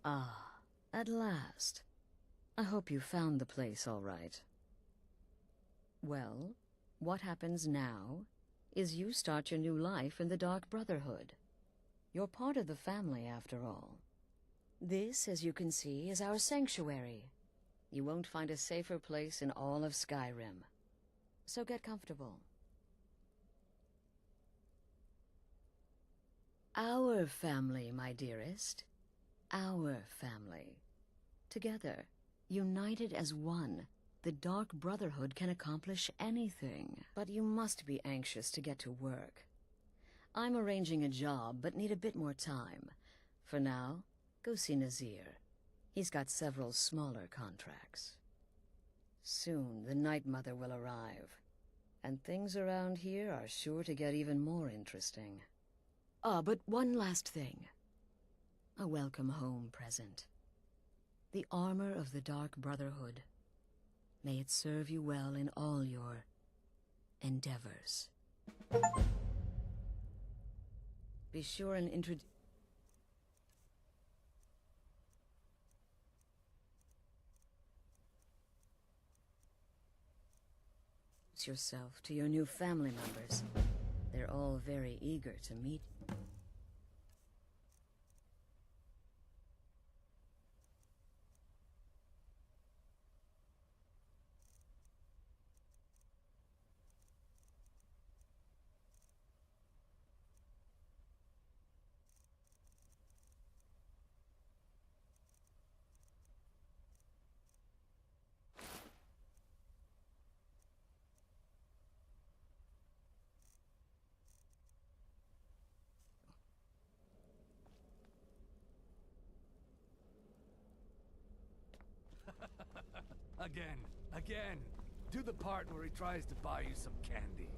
Ah, at last. I hope you found the place all right. Well, what happens now is you start your new life in the Dark Brotherhood. You're part of the family, after all. This, as you can see, is our sanctuary. You won't find a safer place in all of Skyrim. So get comfortable. Our family, my dearest. Our family. Together, united as one, the Dark Brotherhood can accomplish anything. But you must be anxious to get to work. I'm arranging a job, but need a bit more time. For now, go see Nazir. He's got several smaller contracts. Soon, the Night Mother will arrive. And things around here are sure to get even more interesting. Ah, but one last thing. A welcome home present. The armor of the Dark Brotherhood. May it serve you well in all your endeavors. Be sure and introduce yourself to your new family members. They're all very eager to meet you. Again. Do the part where he tries to buy you some candy.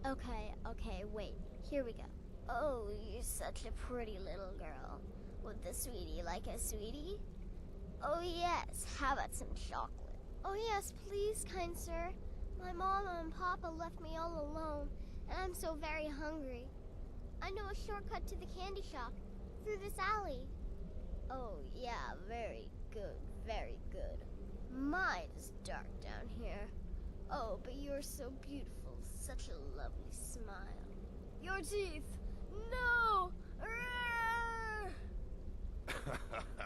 Okay, wait. Here we go. Oh, you're such a pretty little girl. Would the sweetie like a sweetie? Oh yes, how about some chocolate? Oh yes, please, kind sir. My mama and papa left me all alone, and I'm so very hungry. I know a shortcut to the candy shop, through this alley. Oh yeah, very good, very good. My, it's dark down here. Oh, but you're so beautiful, such a lovely smile. Your teeth! No!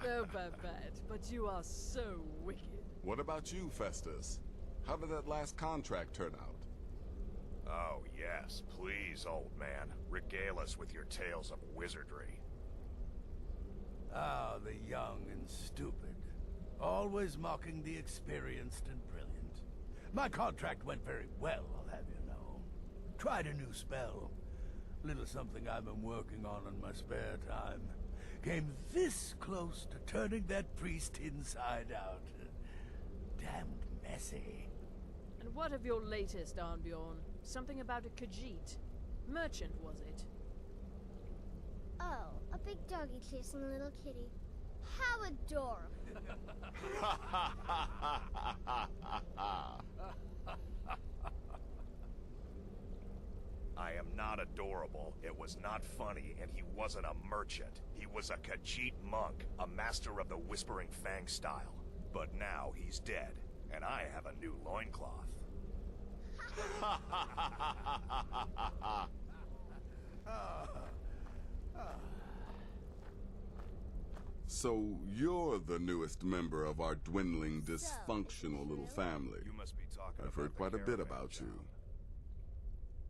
No, Babette, but you are so wicked. What about you, Festus? How did that last contract turn out? Oh, yes, please, old man. Regale us with your tales of wizardry. Ah, the young and stupid. Always mocking the experienced and brilliant. My contract went very well, I'll have you know. Tried a new spell. Little something I've been working on in my spare time. Came this close to turning that priest inside out. Damned messy. And what of your latest, Arnbjorn? Something about a Khajiit. Merchant, was it? Oh, a big doggy chasing a little kitty. How adorable. I am not adorable. It was not funny, and he wasn't a merchant. He was a Khajiit monk, a master of the Whispering Fang style. But now he's dead, and I have a new loincloth. So you're the newest member of our dwindling, dysfunctional little family. You must be talking I've heard about quite the a bit caravan about town. you.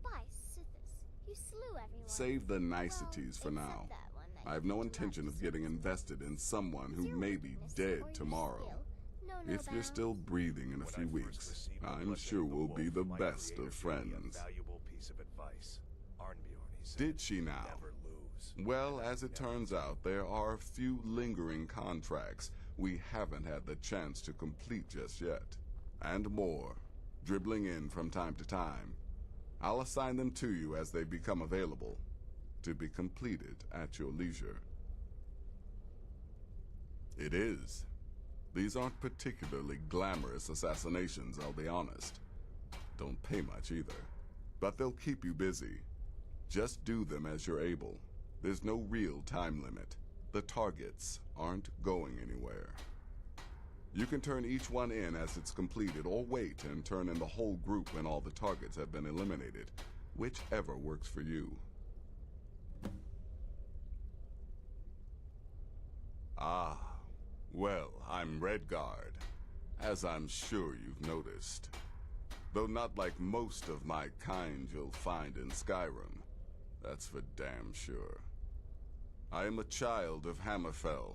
By Sithis, you slew everyone. Save the niceties for Well, now. except that one that I have you no loved intention of so getting much. invested in someone who Your may be weakness or dead your tomorrow. skill, no If you're bounds. still breathing in a When few I first weeks, received the I'm blessing sure of the we'll be wolf, the my best creator of gave me a friends. valuable piece of advice. Arnbjorn, he said, Did she now? never lose. Well, And I as it never turns out, there are a few lingering contracts we haven't had the chance to complete just yet. And more, dribbling in from time to time. I'll assign them to you as they become available, to be completed at your leisure. It is. These aren't particularly glamorous assassinations, I'll be honest. Don't pay much either. But they'll keep you busy. Just do them as you're able. There's no real time limit. The targets aren't going anywhere. You can turn each one in as it's completed, or wait and turn in the whole group when all the targets have been eliminated, whichever works for you. Ah, well, I'm Redguard, as I'm sure you've noticed. Though not like most of my kind you'll find in Skyrim, that's for damn sure. I am a child of Hammerfell,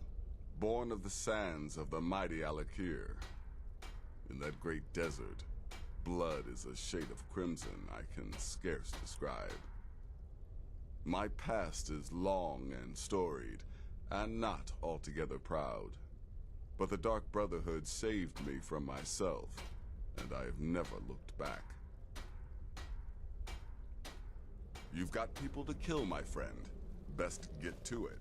born of the sands of the mighty Alakir. In that great desert, blood is a shade of crimson I can scarce describe. My past is long and storied, and not altogether proud. But the Dark Brotherhood saved me from myself, and I have never looked back. You've got people to kill, my friend. Best get to it.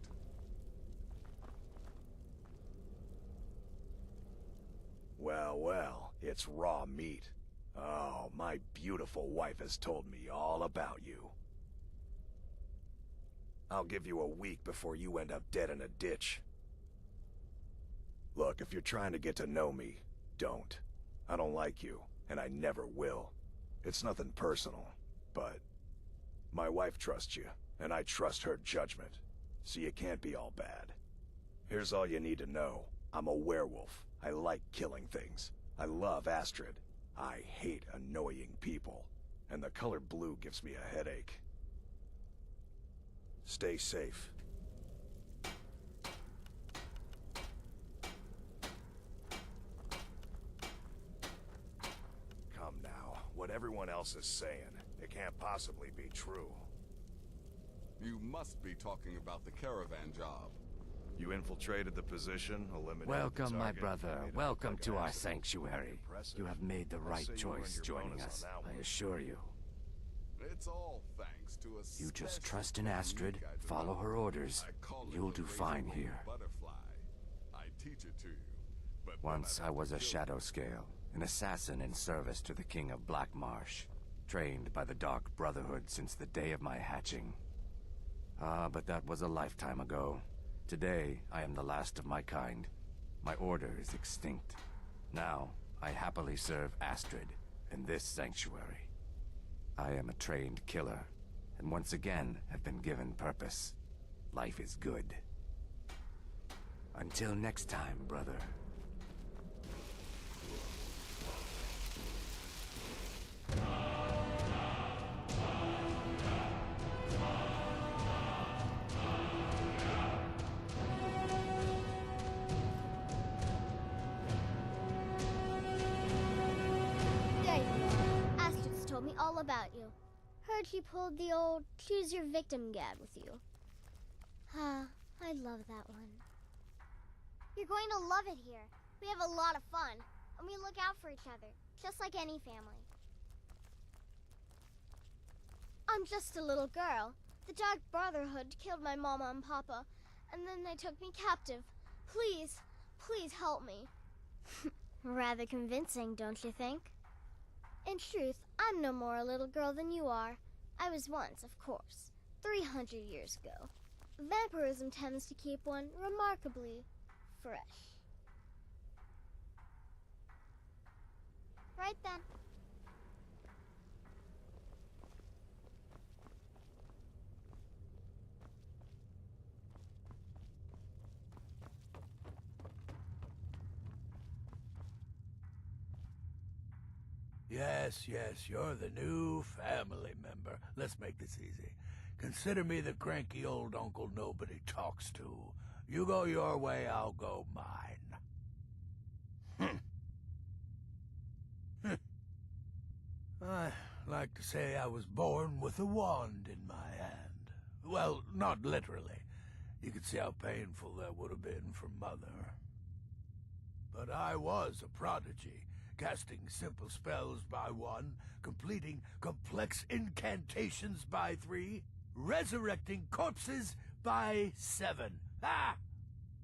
Well, well, it's raw meat. Oh, my beautiful wife has told me all about you. I'll give you a week before you end up dead in a ditch. Look, if you're trying to get to know me, don't. I don't like you, and I never will. It's nothing personal, but my wife trusts you, and I trust her judgment, so you can't be all bad. Here's all you need to know. I'm a werewolf. I like killing things. I love Astrid. I hate annoying people, and the color blue gives me a headache. Stay safe. Come now. What everyone else is saying, it can't possibly be true. You must be talking about the caravan job. You infiltrated the position, eliminated Welcome, the my target, brother. made it Welcome look to like an our accident. sanctuary. Impressive. You have made the I'll right say you earned choice your joining bonus us, on that I one. assure you. It's all thanks to a You just special trust in Astrid, technique I follow developed. her orders. I call it You'll the do fine razor-wing here. Butterfly. I teach it to you. But then Once I was a kill you. shadow scale, an assassin in service to the King of Black Marsh, trained by the Dark Brotherhood since the day of my hatching. Ah, but that was a lifetime ago. Today, I am the last of my kind. My order is extinct. Now, I happily serve Astrid in this sanctuary. I am a trained killer, and once again have been given purpose. Life is good. Until next time, brother. There you go. Astrid's told me all about you. Heard you pulled the old choose your victim gad with you. Ah, I love that one. You're going to love it here. We have a lot of fun, and we look out for each other, just like any family. I'm just a little girl. The Dark Brotherhood killed my mama and papa, and then they took me captive. Please, please help me. Rather convincing, don't you think? In truth, I'm no more a little girl than you are. I was once, of course, 300 years ago. Vampirism tends to keep one remarkably fresh. Right then. Yes, yes, you're the new family member. Let's make this easy. Consider me the cranky old uncle nobody talks to. You go your way, I'll go mine. I like to say I was born with a wand in my hand. Well, not literally. You could see how painful that would have been for Mother. But I was a prodigy, casting simple spells by 1, completing complex incantations by 3, resurrecting corpses by 7. Ah!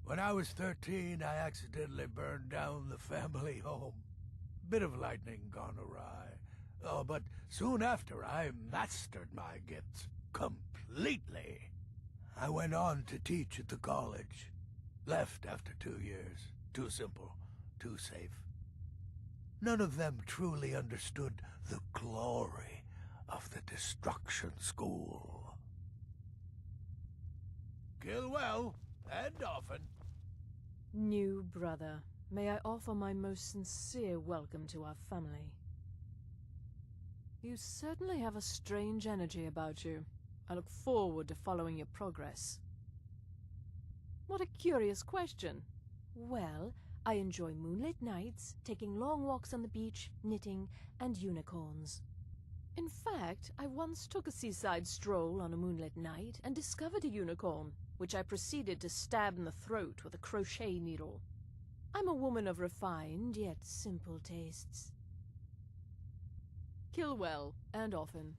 When I was 13, I accidentally burned down the family home. Bit of lightning gone awry. Oh, but soon after I mastered my gifts completely. I went on to teach at the college. Left after 2 years. Too simple, too safe. None of them truly understood the glory of the Destruction School. Kill well, and often. New brother, may I offer my most sincere welcome to our family. You certainly have a strange energy about you. I look forward to following your progress. What a curious question. Well, I enjoy moonlit nights, taking long walks on the beach, knitting, and unicorns. In fact, I once took a seaside stroll on a moonlit night and discovered a unicorn, which I proceeded to stab in the throat with a crochet needle. I'm a woman of refined yet simple tastes. Kill well, and often.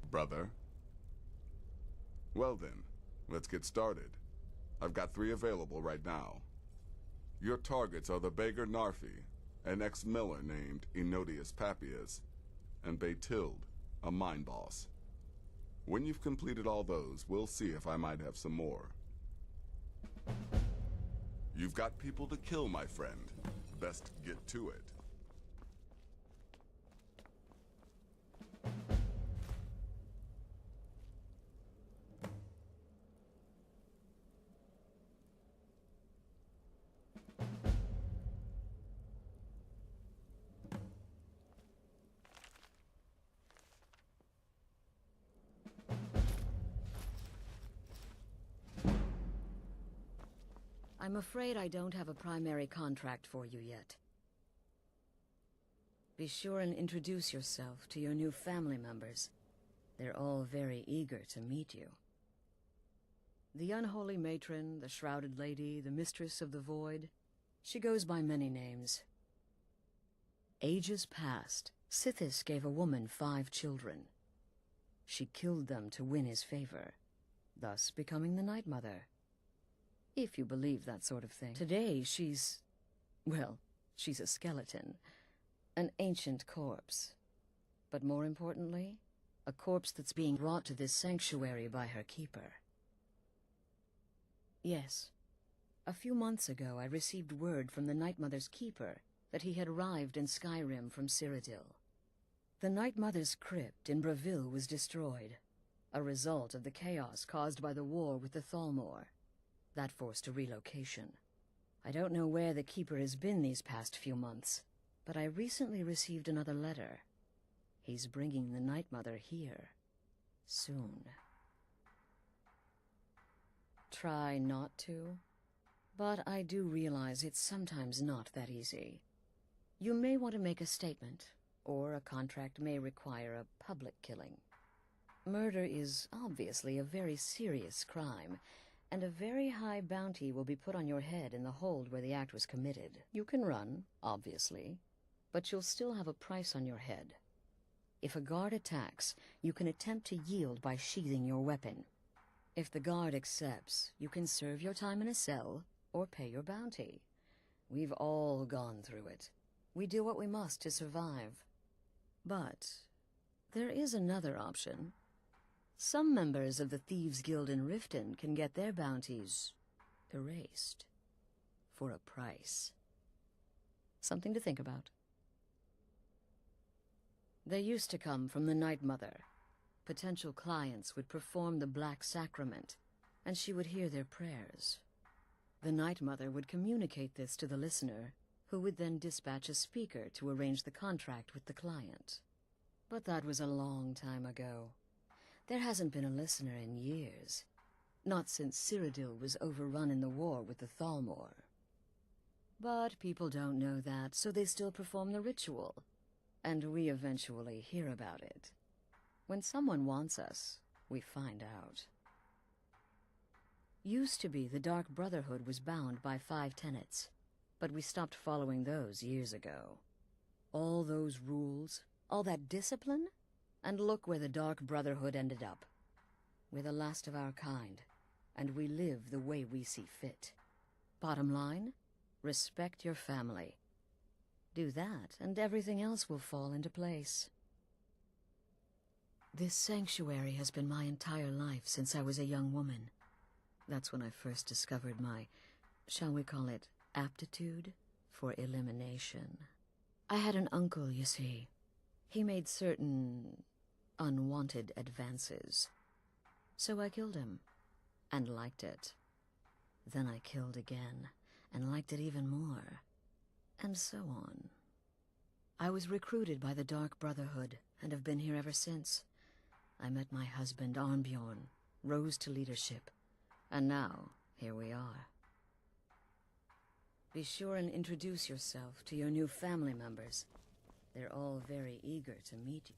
Brother? Well then, let's get started. I've got 3 available right now. Your targets are the beggar Narfi, an ex-miller named Enodius Papias, and Baytilde, a mine boss. When you've completed all those, we'll see if I might have some more. You've got people to kill, my friend. Best get to it. I'm afraid I don't have a primary contract for you yet. Be sure and introduce yourself to your new family members. They're all very eager to meet you. The unholy matron, the shrouded lady, the mistress of the void. She goes by many names. Ages past, Sithis gave a woman 5 children. She killed them to win his favor, thus becoming the Night Mother. If you believe that sort of thing. Today, she's a skeleton. An ancient corpse. But more importantly, a corpse that's being brought to this sanctuary by her keeper. Yes. A few months ago, I received word from the Night Mother's keeper that he had arrived in Skyrim from Cyrodiil. The Night Mother's crypt in Bravil was destroyed, a result of the chaos caused by the war with the Thalmor. That forced a relocation. I don't know where the Keeper has been these past few months, but I recently received another letter. He's bringing the Night Mother here. Soon. Try not to, but I do realize it's sometimes not that easy. You may want to make a statement, or a contract may require a public killing. Murder is obviously a very serious crime, and a very high bounty will be put on your head in the hold where the act was committed. You can run, obviously, but you'll still have a price on your head. If a guard attacks, you can attempt to yield by sheathing your weapon. If the guard accepts, you can serve your time in a cell or pay your bounty. We've all gone through it. We do what we must to survive. But there is another option. Some members of the Thieves' Guild in Riften can get their bounties erased for a price. Something to think about. They used to come from the Night Mother. Potential clients would perform the Black Sacrament, and she would hear their prayers. The Night Mother would communicate this to the listener, who would then dispatch a speaker to arrange the contract with the client. But that was a long time ago. There hasn't been a listener in years. Not since Cyrodiil was overrun in the war with the Thalmor. But people don't know that, so they still perform the ritual. And we eventually hear about it. When someone wants us, we find out. Used to be the Dark Brotherhood was bound by 5 tenets, but we stopped following those years ago. All those rules, all that discipline, and look where the Dark Brotherhood ended up. We're the last of our kind, and we live the way we see fit. Bottom line, respect your family. Do that, and everything else will fall into place. This sanctuary has been my entire life since I was a young woman. That's when I first discovered my, shall we call it, aptitude for elimination. I had an uncle, you see. He made certain unwanted advances. So I killed him, and liked it. Then I killed again, and liked it even more, and so on. I was recruited by the Dark Brotherhood, and have been here ever since. I met my husband, Arnbjorn, rose to leadership, and now, here we are. Be sure and introduce yourself to your new family members. They're all very eager to meet you.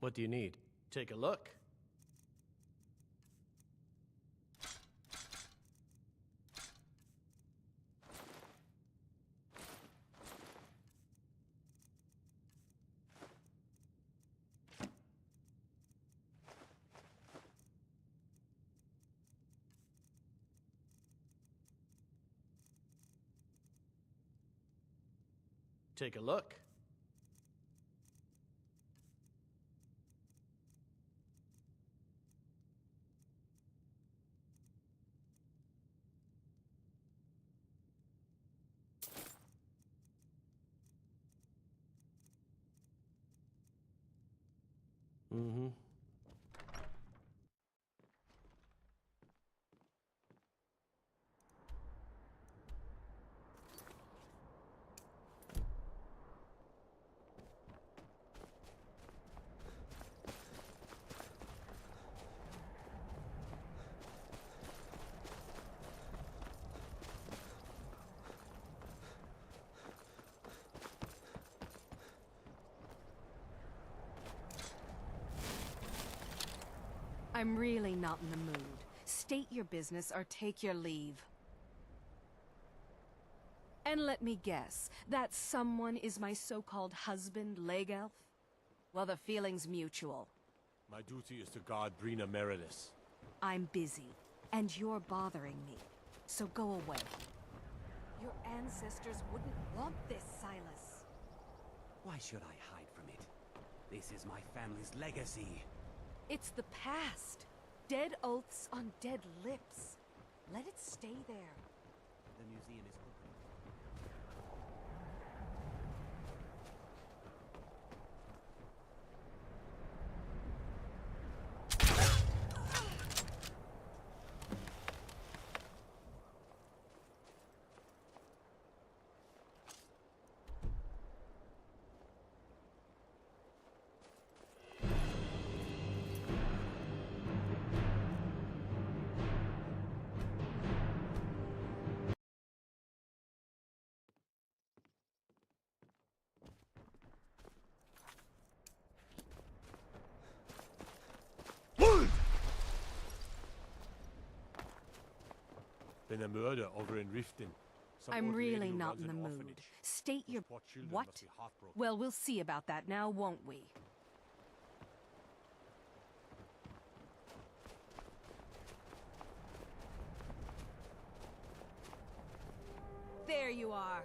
What do you need? Take a look. Take a look. Mm-hmm. I'm really not in the mood. State your business or take your leave. And let me guess, that someone is my so-called husband, Leg Elf? Well, the feeling's mutual. My duty is to guard Brina Meredith. I'm busy, and you're bothering me. So go away. Your ancestors wouldn't want this, Silas. Why should I hide from it? This is my family's legacy. It's the past. Dead oaths on dead lips. Let it stay there. The museum is open. Been a murder over in Riften. Some I'm old lady really who not runs in the an mood. orphanage. State your... Those poor children What? must be heartbroken. Well, we'll see about that now, won't we? There you are.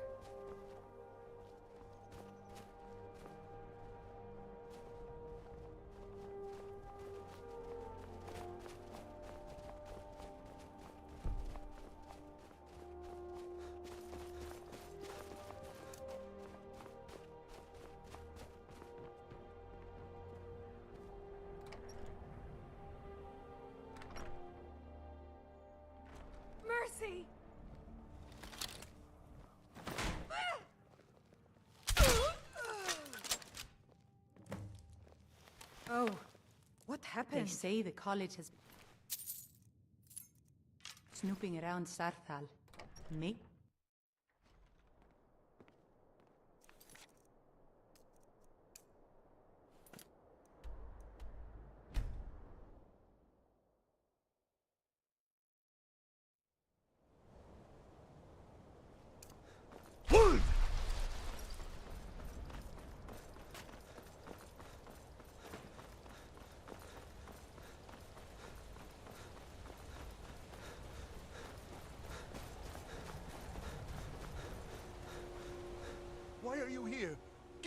Mercy! Oh, What they happened? say the college has snooping around Sarthal. Me?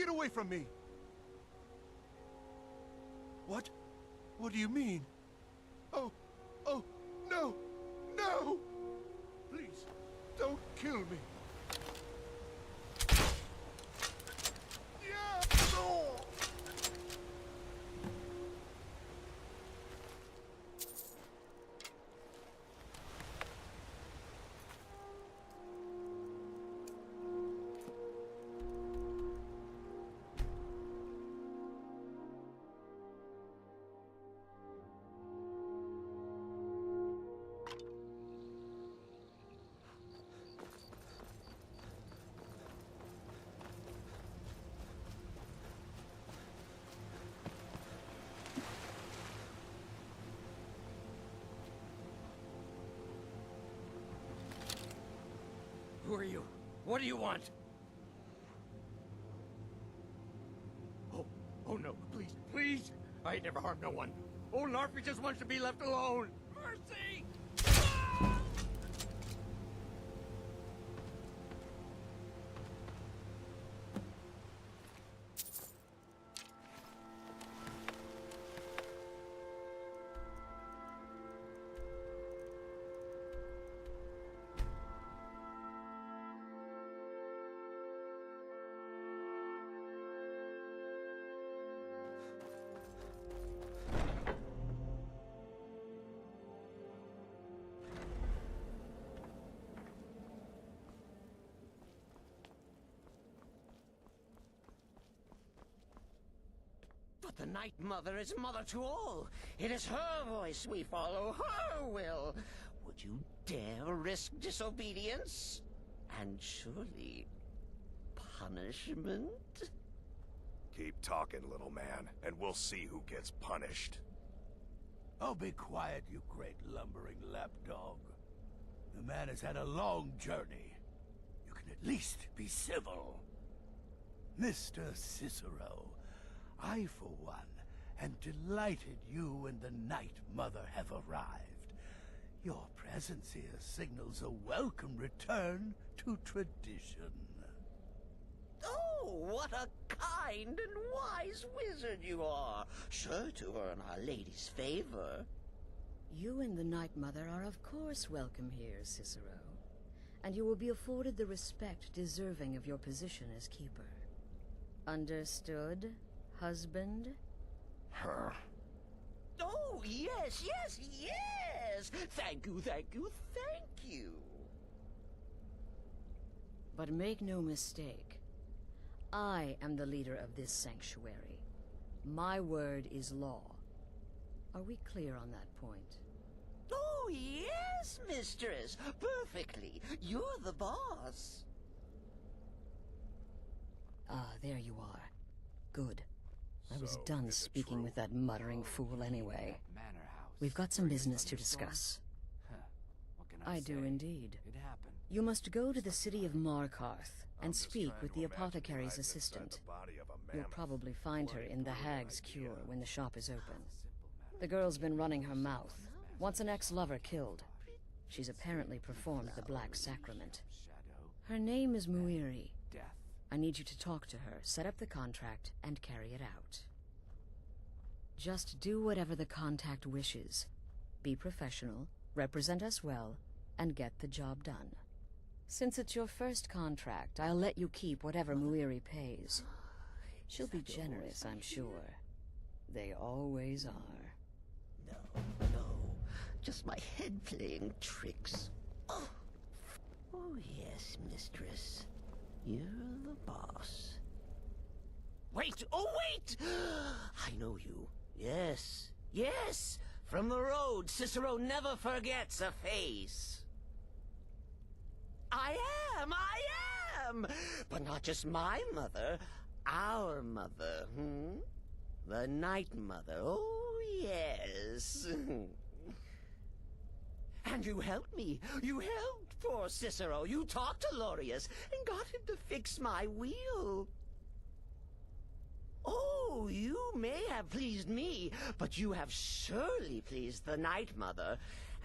Get away from me! What? What do you mean? Oh, no! No! Please, don't kill me. Yeah! Oh! Who are you? What do you want? Oh no, please, please! I ain't never harmed no one. Old Larfy just wants to be left alone. Mercy! But the Night Mother is mother to all. It is her voice we follow, her will. Would you dare risk disobedience? And surely, punishment? Keep talking, little man, and we'll see who gets punished. Oh, be quiet, you great lumbering lapdog. The man has had a long journey. You can at least be civil. Mr. Cicero, I, for one, am delighted you and the Night Mother have arrived. Your presence here signals a welcome return to tradition. Oh, what a kind and wise wizard you are, sure to earn Our Lady's favor. You and the Night Mother are of course welcome here, Cicero. And you will be afforded the respect deserving of your position as keeper. Understood, husband? Her. Oh, yes, yes, yes! Thank you, thank you, thank you! But make no mistake. I am the leader of this sanctuary. My word is law. Are we clear on that point? Oh, yes, mistress. Perfectly. You're the boss. Ah, there you are. Good. I was So, done is it speaking true? with that muttering fool anyway. Manor house. We've got some Where you business to thunderstorm? discuss. Huh. What can I I do say? indeed. It happened. You must go to the city of Markarth I'm and just speak trying with to the imagine apothecary's life inside assistant. the body of a You'll mammoth. probably find her What a in the brutal Hag's idea. Cure when the shop is open. Simple The girl's been running her mouth. Wants an ex-lover killed. She's apparently performed the Black Sacrament. shadow, Her name is Muiri. death. I need you to talk to her, set up the contract, and carry it out. Just do whatever the contact wishes. Be professional, represent us well, and get the job done. Since it's your first contract, I'll let you keep whatever Muiri pays. She'll be generous, I'm sure. They always are. No, no. Just my head playing tricks. Oh, yes, mistress. You're the boss. Wait! Oh, wait! I know you. Yes, yes! From the road, Cicero never forgets a face. I am! But not just my mother, our mother, The Night Mother, oh, yes. And you helped me. You helped poor Cicero. You talked to Lorius and got him to fix my wheel. Oh, you may have pleased me, but you have surely pleased the Night Mother.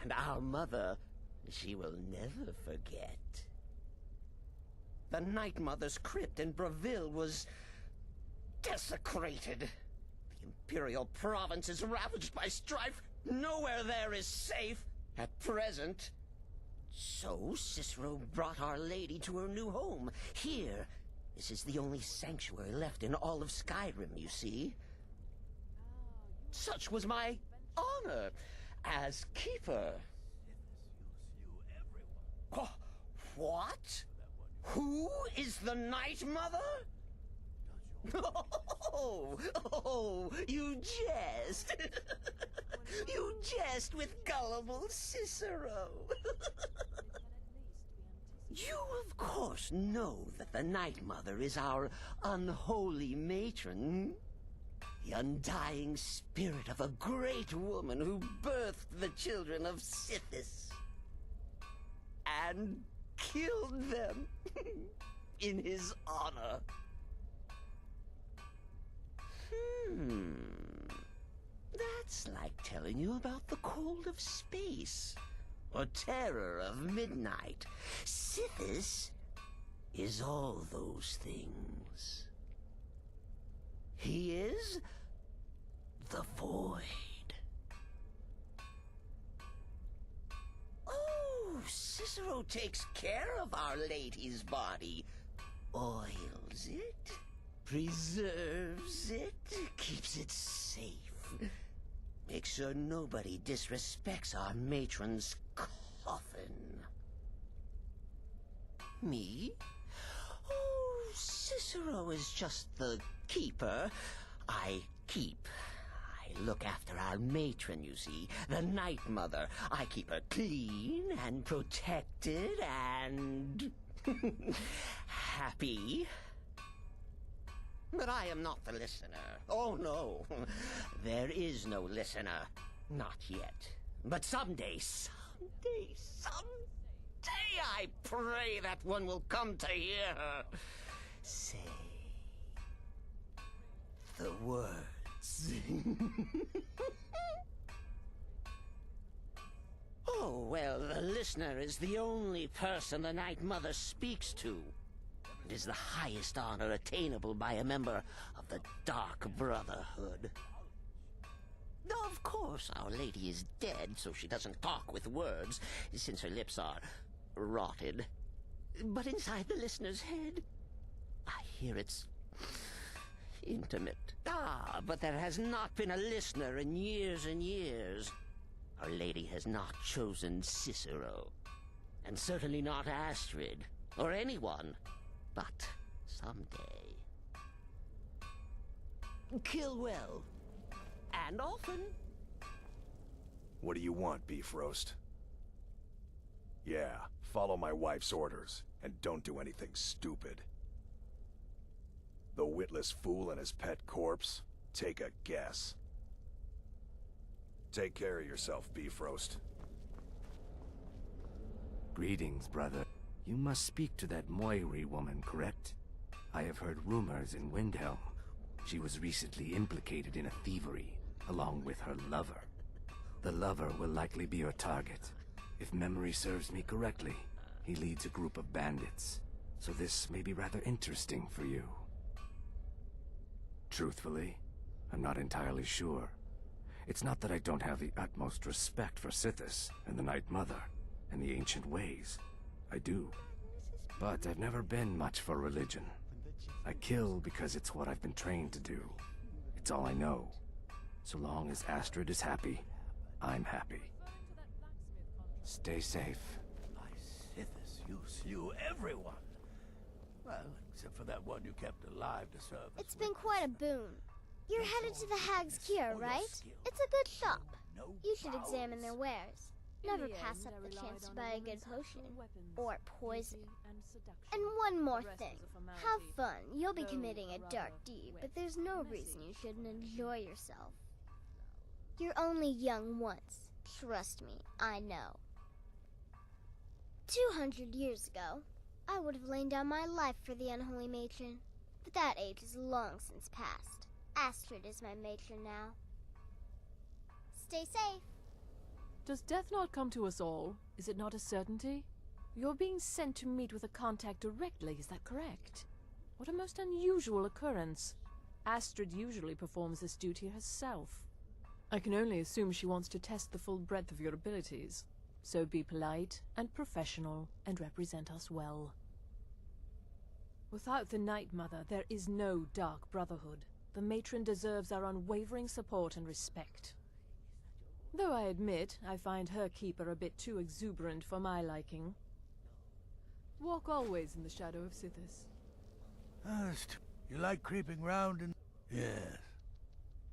And our mother, she will never forget. The Night Mother's crypt in Breville was desecrated. The Imperial province is ravaged by strife. Nowhere there is safe at present. So Cicero brought Our Lady to her new home. Here, this is the only sanctuary left in all of Skyrim, you see. Such was my honor as keeper. What? Who is the Night Mother? Oh, you jest. You jest with gullible Cicero. You, of course, know that the Night Mother is our unholy matron. The undying spirit of a great woman who birthed the children of Sithis. And killed them in his honor. That's like telling you about the cold of space, or terror of midnight. Sithis is all those things. He is the Void. Oh, Cicero takes care of Our Lady's body. Oils it, preserves it, keeps it safe. Makes sure nobody disrespects our matron's coffin. Me? Oh, Cicero is just the keeper. I keep. I look after our matron, you see, the Night Mother. I keep her clean and protected and happy. But I am not the listener. Oh, no. There is no listener. Not yet. But someday, I pray that one will come to hear her say the words. Oh, well, the listener is the only person the Night Mother speaks to. It is the highest honor attainable by a member of the Dark Brotherhood. Of course, Our Lady is dead, so she doesn't talk with words, since her lips are rotted. But inside the listener's head, I hear it's intimate. Ah, but there has not been a listener in years and years. Our Lady has not chosen Cicero, and certainly not Astrid, or anyone. But someday. Kill well. And often. What do you want, Beef Roast? Yeah, follow my wife's orders, and don't do anything stupid. The witless fool and his pet corpse? Take a guess. Take care of yourself, Beef Roast. Greetings, brother. You must speak to that Moiri woman, correct? I have heard rumors in Windhelm. She was recently implicated in a thievery, along with her lover. The lover will likely be your target. If memory serves me correctly, he leads a group of bandits, so this may be rather interesting for you. Truthfully, I'm not entirely sure. It's not that I don't have the utmost respect for Sithis and the Night Mother and the ancient ways. I do. But I've never been much for religion. I kill because it's what I've been trained to do. It's all I know. So long as Astrid is happy, I'm happy. Stay safe. By Sithis, you slew everyone. Well, except for that one you kept alive to serve us. It's been quite a boon. You're headed to the Hag's Cure, right? It's a good shop. You should examine their wares. Never pass up the chance to buy a good potion. Or poison. And one more thing. Have fun. You'll be committing a dark deed, but there's no reason you shouldn't enjoy yourself. You're only young once. Trust me, I know. 200 years ago, I would have lain down my life for the unholy matron. But that age is long since past. Astrid is my matron now. Stay safe. Does death not come to us all? Is it not a certainty? You're being sent to meet with a contact directly, is that correct? What a most unusual occurrence. Astrid usually performs this duty herself. I can only assume she wants to test the full breadth of your abilities. So be polite and professional and represent us well. Without the Night Mother, there is no Dark Brotherhood. The matron deserves our unwavering support and respect. Though I admit, I find her keeper a bit too exuberant for my liking. Walk always in the shadow of Sithis. You like creeping round and... Yes.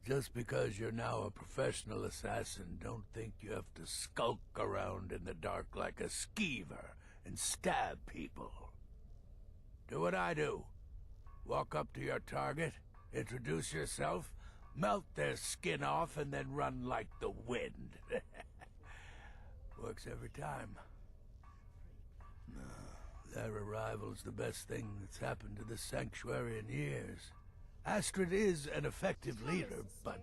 Just because you're now a professional assassin, don't think you have to skulk around in the dark like a skeever and stab people. Do what I do. Walk up to your target, introduce yourself, melt their skin off, and then run like the wind. Works every time. Their arrival's the best thing that's happened to the Sanctuary in years. Astrid is an effective leader, but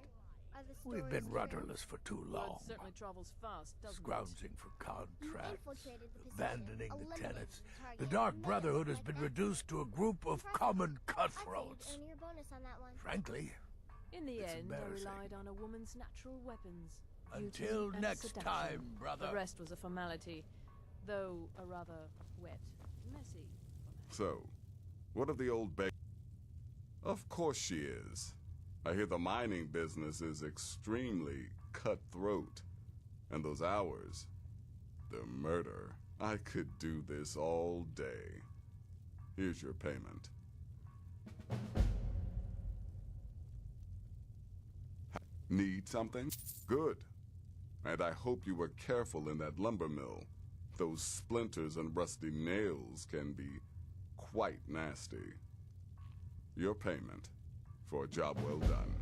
we've been rudderless for too long. Certainly travels fast, doesn't Scrounging for contracts, abandoning the tenants. The Dark Brotherhood has been reduced to a group of common cutthroats. Frankly, In the it's end, I embarrassing. relied on a woman's natural weapons. Until beauty and next seduction. time, brother. The rest was a formality, though a rather wet, messy formality. So, what of the old ba- Of course she is. I hear the mining business is extremely cutthroat. And those hours, the murder. I could do this all day. Here's your payment. Need something? Good. And I hope you were careful in that lumber mill. Those splinters and rusty nails can be quite nasty. Your payment for a job well done.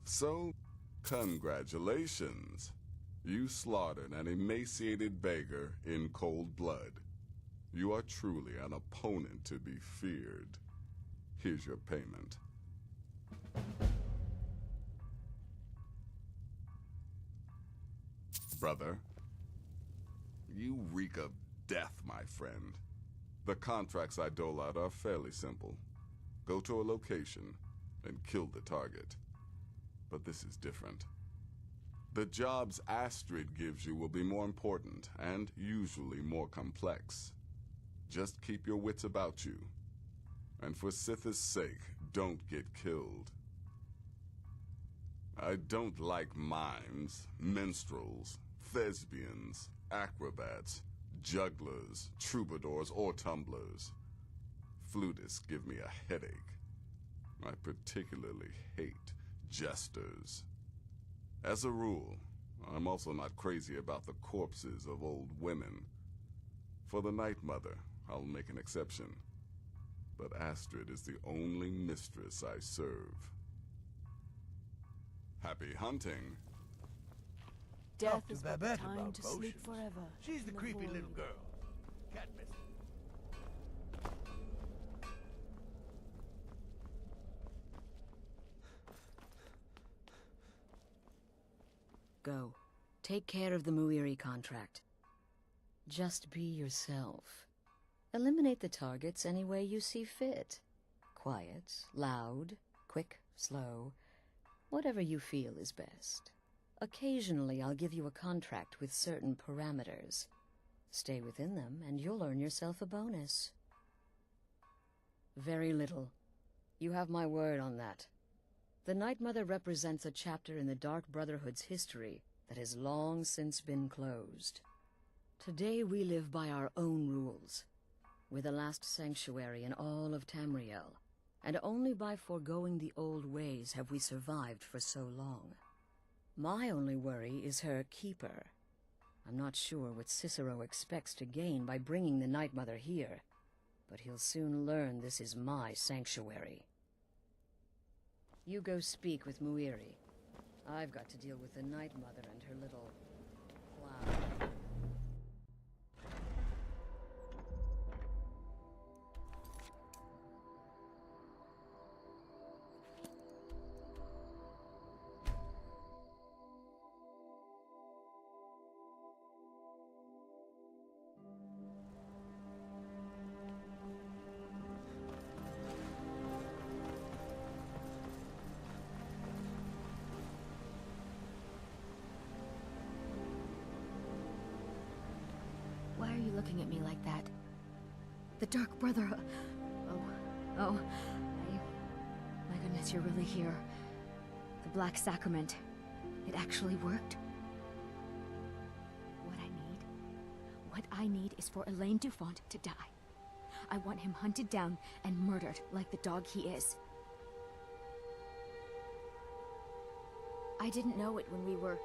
So, congratulations. You slaughtered an emaciated beggar in cold blood. You are truly an opponent to be feared. Here's your payment. Brother, you reek of death, my friend. The contracts I dole out are fairly simple. Go to a location and kill the target. But this is different. The jobs Astrid gives you will be more important and usually more complex. Just keep your wits about you. And for Sithis' sake, don't get killed. I don't like mimes, minstrels, thespians, acrobats, jugglers, troubadours, or tumblers. Flutists give me a headache. I particularly hate jesters. As a rule, I'm also not crazy about the corpses of old women. For the Night Mother, I'll make an exception. But Astrid is the only mistress I serve. Happy hunting. Death Talk to is but the Babette time about to sleep potions. forever. She's the in creepy void. little girl. Can't miss her. Go. Take care of the Muiri contract. Just be yourself. Eliminate the targets any way you see fit. Quiet, loud, quick, slow. Whatever you feel is best. Occasionally I'll give you a contract with certain parameters. Stay within them and you'll earn yourself a bonus. Very little. You have my word on that. The Night Mother represents a chapter in the Dark Brotherhood's history that has long since been closed. Today we live by our own rules. We're the last sanctuary in all of Tamriel, and only by foregoing the old ways have we survived for so long. My only worry is her keeper. I'm not sure what Cicero expects to gain by bringing the Night Mother here, but he'll soon learn this is my sanctuary. You go speak with Muiri. I've got to deal with the Night Mother and her little cloud. looking at me like that? The Dark Brotherhood. My goodness, you're really here. The Black Sacrament. It actually worked? What I need is for Elaine Dufont to die. I want him hunted down and murdered like the dog he is. I didn't know it when we were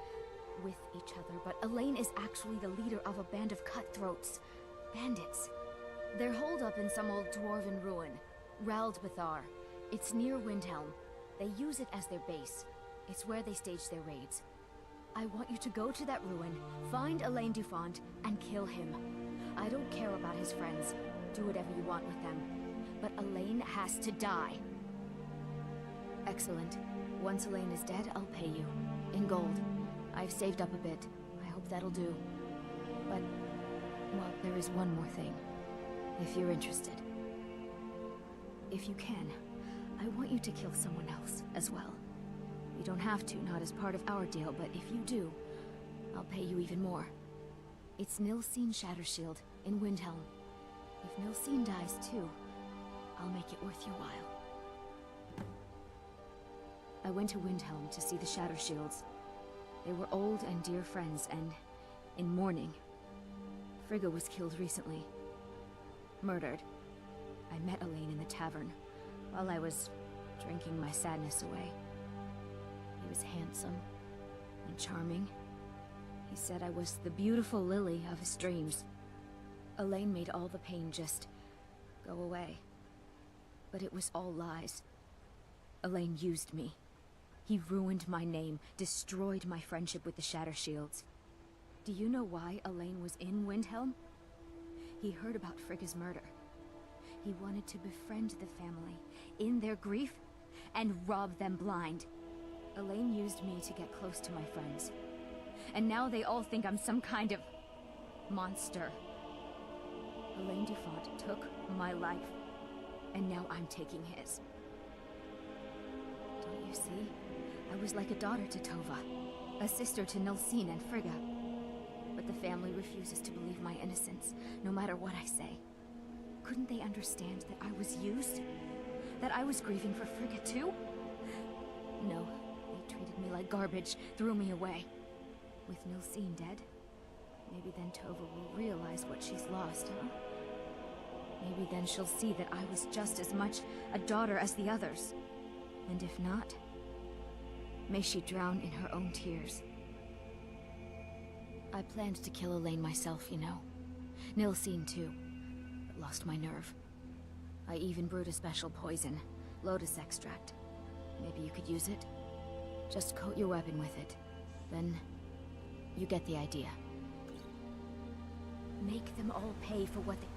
with each other, but Elaine is actually the leader of a band of cutthroats. Bandits. They're holed up in some old dwarven ruin. Raldbathar. It's near Windhelm. They use it as their base. It's where they stage their raids. I want you to go to that ruin, find Elaine Dufont, and kill him. I don't care about his friends. Do whatever you want with them. But Elaine has to die. Excellent. Once Elaine is dead, I'll pay you. In gold. I've saved up a bit. I hope that'll do. But, well, there is one more thing. If you're interested. If you can, I want you to kill someone else as well. You don't have to, not as part of our deal, but if you do, I'll pay you even more. It's Nilsine Shattershield in Windhelm. If Nilsine dies too, I'll make it worth your while. I went to Windhelm to see the Shattershields. They were old and dear friends, and in mourning. Frigga was killed recently. Murdered. I met Elaine in the tavern, while I was drinking my sadness away. He was handsome and charming. He said I was the beautiful lily of his dreams. Elaine made all the pain just go away. But it was all lies. Elaine used me. He ruined my name, destroyed my friendship with the Shattershields. Do you know why Elaine was in Windhelm? He heard about Frigga's murder. He wanted to befriend the family, in their grief, and rob them blind. Elaine used me to get close to my friends. And now they all think I'm some kind of monster. Elaine Dufont took my life, and now I'm taking his. Don't you see? I was like a daughter to Tova, a sister to Nilsine and Frigga. But the family refuses to believe my innocence, no matter what I say. Couldn't they understand that I was used? That I was grieving for Frigga too? No, they treated me like garbage, threw me away. With Nilsine dead, maybe then Tova will realize what she's lost, huh? Maybe then she'll see that I was just as much a daughter as the others. And if not, may she drown in her own tears. I planned to kill Elaine myself, you know. Nilsine too, but lost my nerve. I even brewed a special poison, lotus extract. Maybe you could use it? Just coat your weapon with it. Then, you get the idea. Make them all pay for what they...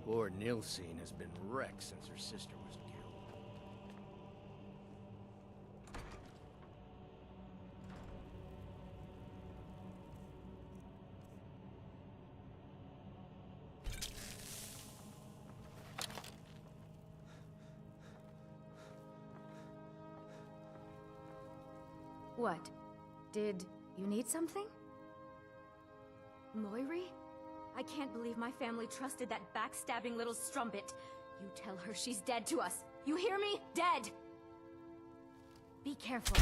Poor Nilsine has been wrecked since her sister was killed. What? Did you need something? Moiri? I can't believe my family trusted that backstabbing little strumpet. You tell her she's dead to us. You hear me? Dead! Be careful.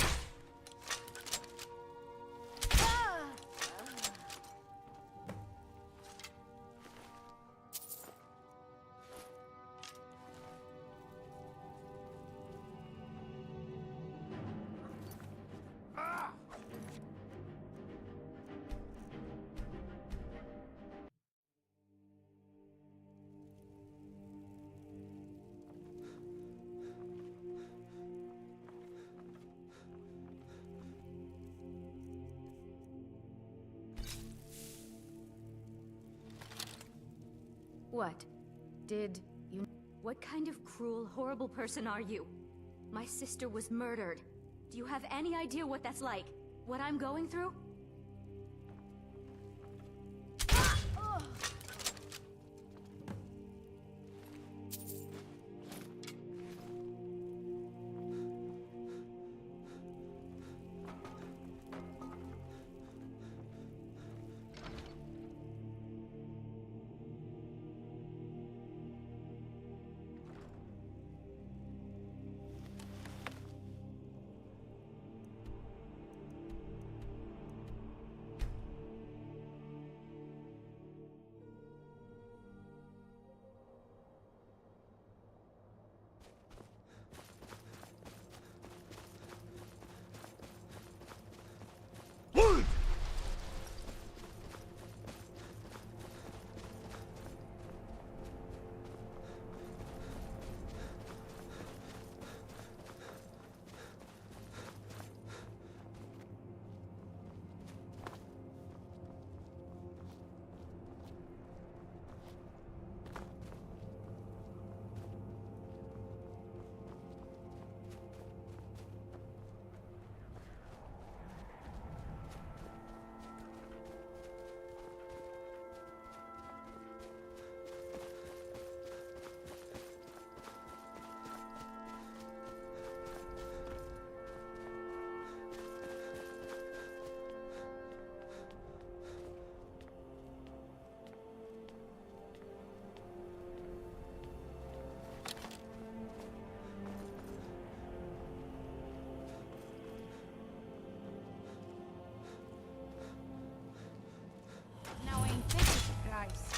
What? Did you... What kind of cruel, horrible person are you? My sister was murdered. Do you have any idea what that's like? What I'm going through? Now ain't this a surprise?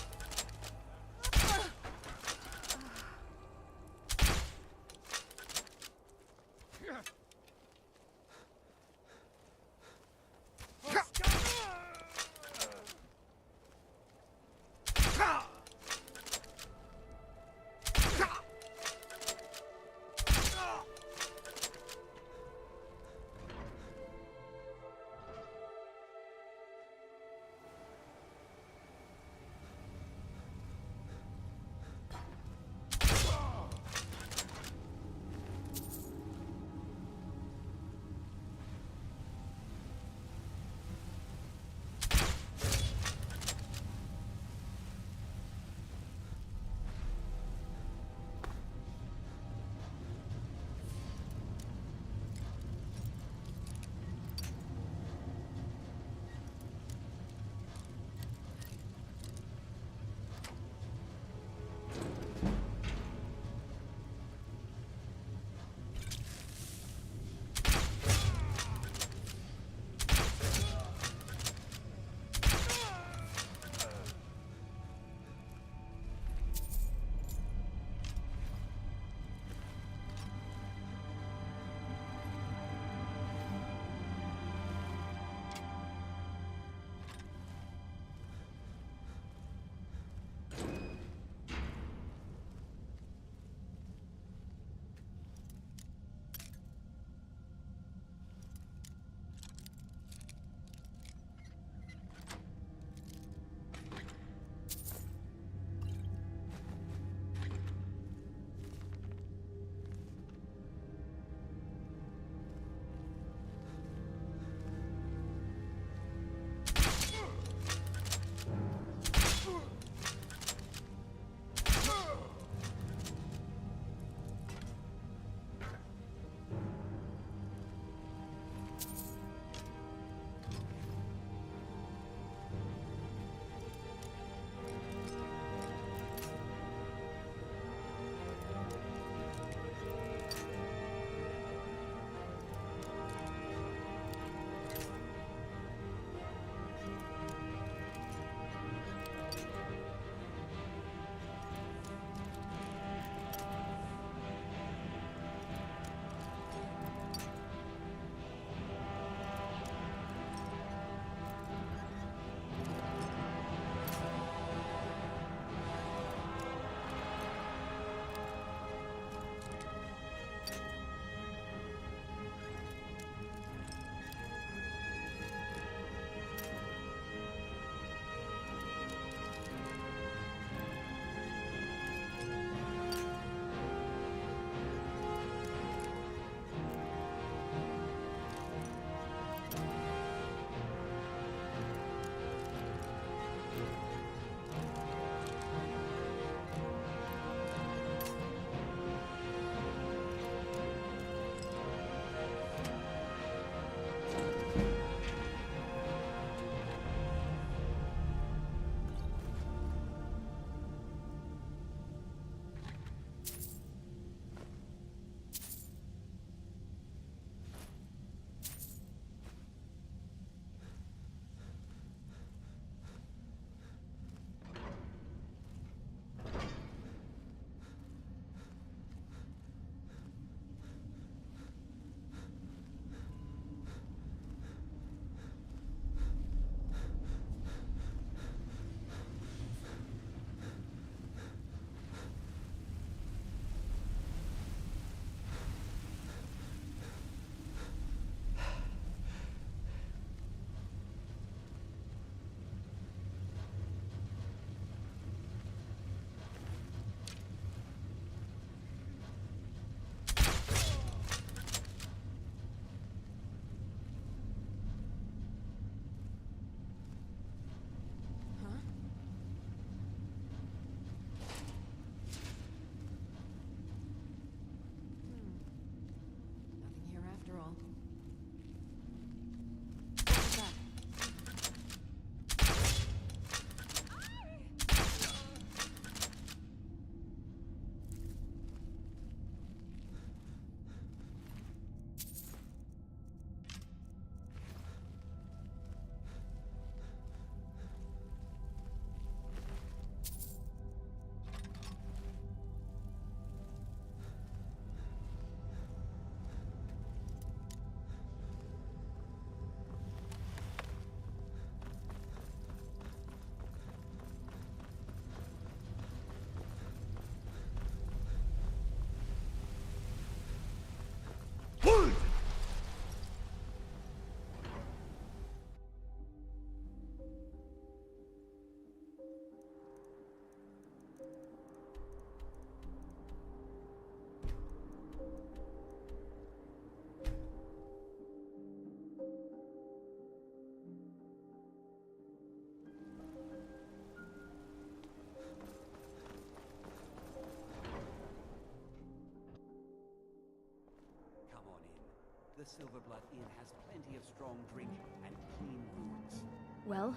The Silverblood Inn has plenty of strong drink and clean rooms. Well,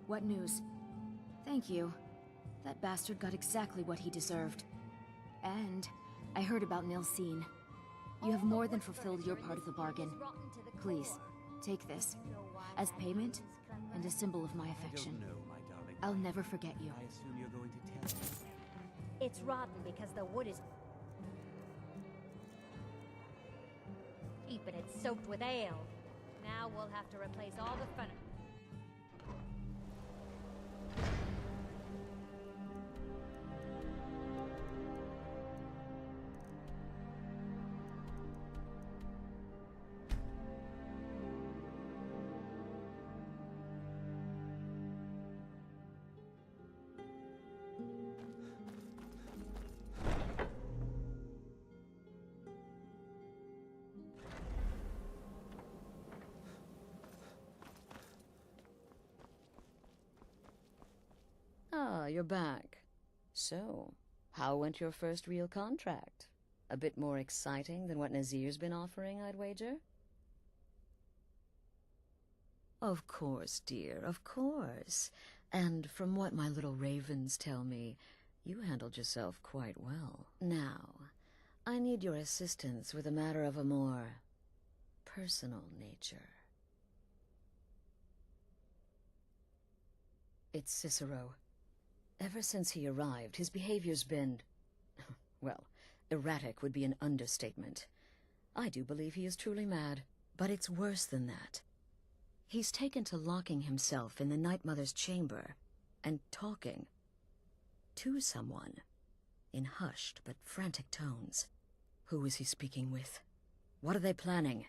what news? Thank you. That bastard got exactly what he deserved. And I heard about Nilsine. You have more than fulfilled your part of the bargain. Please, take this. As payment, and a symbol of my affection. I don't know, my darling. I'll never forget you. I assume you're going to tell me. It's rotten because the wood is keeping it soaked with ale. Now we'll have to replace all the furniture. Ah, you're back. So, how went your first real contract? A bit more exciting than what Nazir's been offering, I'd wager? Of course, dear, of course. And from what my little ravens tell me, you handled yourself quite well. Now, I need your assistance with a matter of a more personal nature. It's Cicero. Ever since he arrived, his behavior's been, well, erratic would be an understatement. I do believe he is truly mad, but it's worse than that. He's taken to locking himself in the Night Mother's chamber and talking to someone in hushed but frantic tones. Who is he speaking with? What are they planning?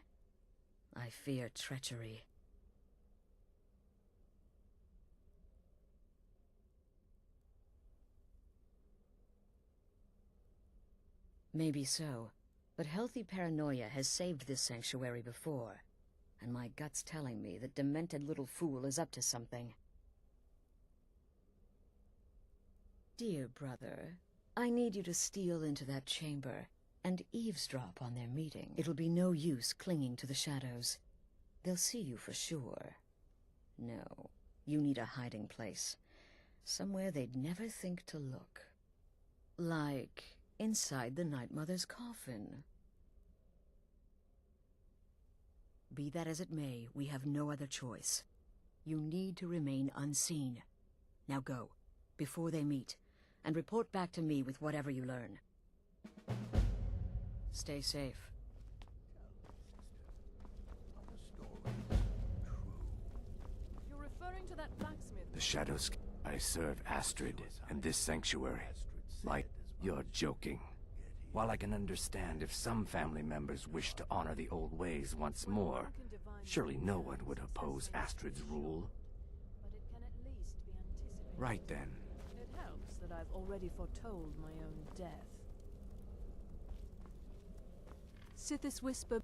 I fear treachery. Maybe so, but healthy paranoia has saved this sanctuary before, and my gut's telling me that demented little fool is up to something. Dear brother, I need you to steal into that chamber and eavesdrop on their meeting. It'll be no use clinging to the shadows. They'll see you for sure. No, you need a hiding place. Somewhere they'd never think to look. Like inside the Night Mother's coffin. Be that as it may, we have no other choice. You need to remain unseen. Now go, before they meet, and report back to me with whatever you learn. Stay safe. You're referring to that blacksmith? The Shadows. I serve Astrid and this sanctuary. Like, you're joking. While I can understand if some family members wish to honor the old ways once more, surely no one would oppose Astrid's rule. But it can at least be anticipated. Right then. It helps that I've already foretold my own death. Sithis whisper,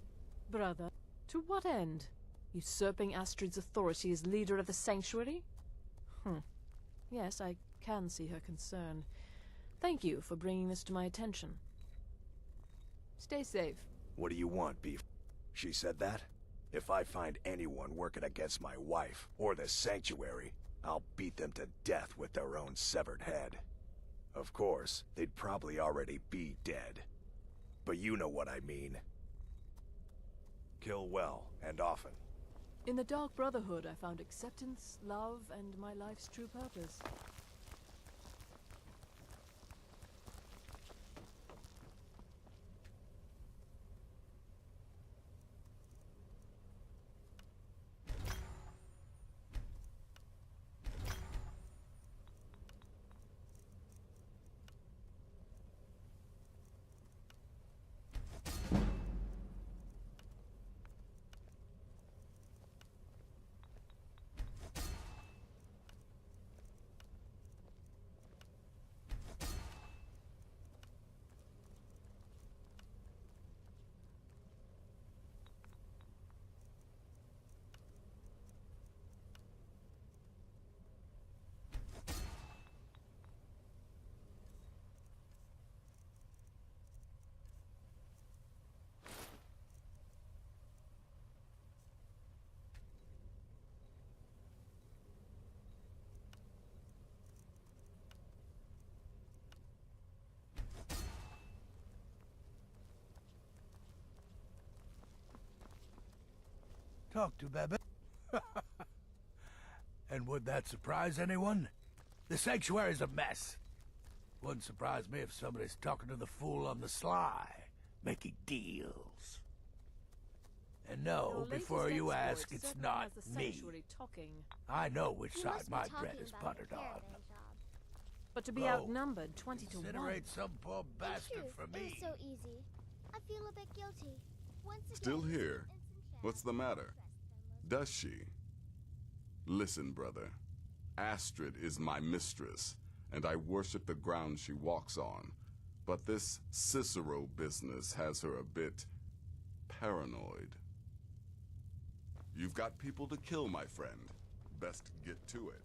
brother, to what end? Usurping Astrid's authority as leader of the sanctuary? Yes, I can see her concern. Thank you for bringing this to my attention. Stay safe. What do you want, Beef? She said that? If I find anyone working against my wife, or the sanctuary, I'll beat them to death with their own severed head. Of course, they'd probably already be dead. But you know what I mean. Kill well, and often. In the Dark Brotherhood, I found acceptance, love, and my life's true purpose. Talk to Bebe. And would that surprise anyone? The sanctuary's a mess. Wouldn't surprise me if somebody's talking to the fool on the sly, making deals. And no, before you ask, it's not me. I know which side my bread is buttered on. But to be outnumbered 20 to 1. Incinerate some poor bastard for It me. was so easy. I feel a bit guilty. Once again, Still here? What's the matter? Does she? Listen, brother. Astrid is my mistress, and I worship the ground she walks on. But this Cicero business has her a bit paranoid. You've got people to kill, my friend. Best get to it.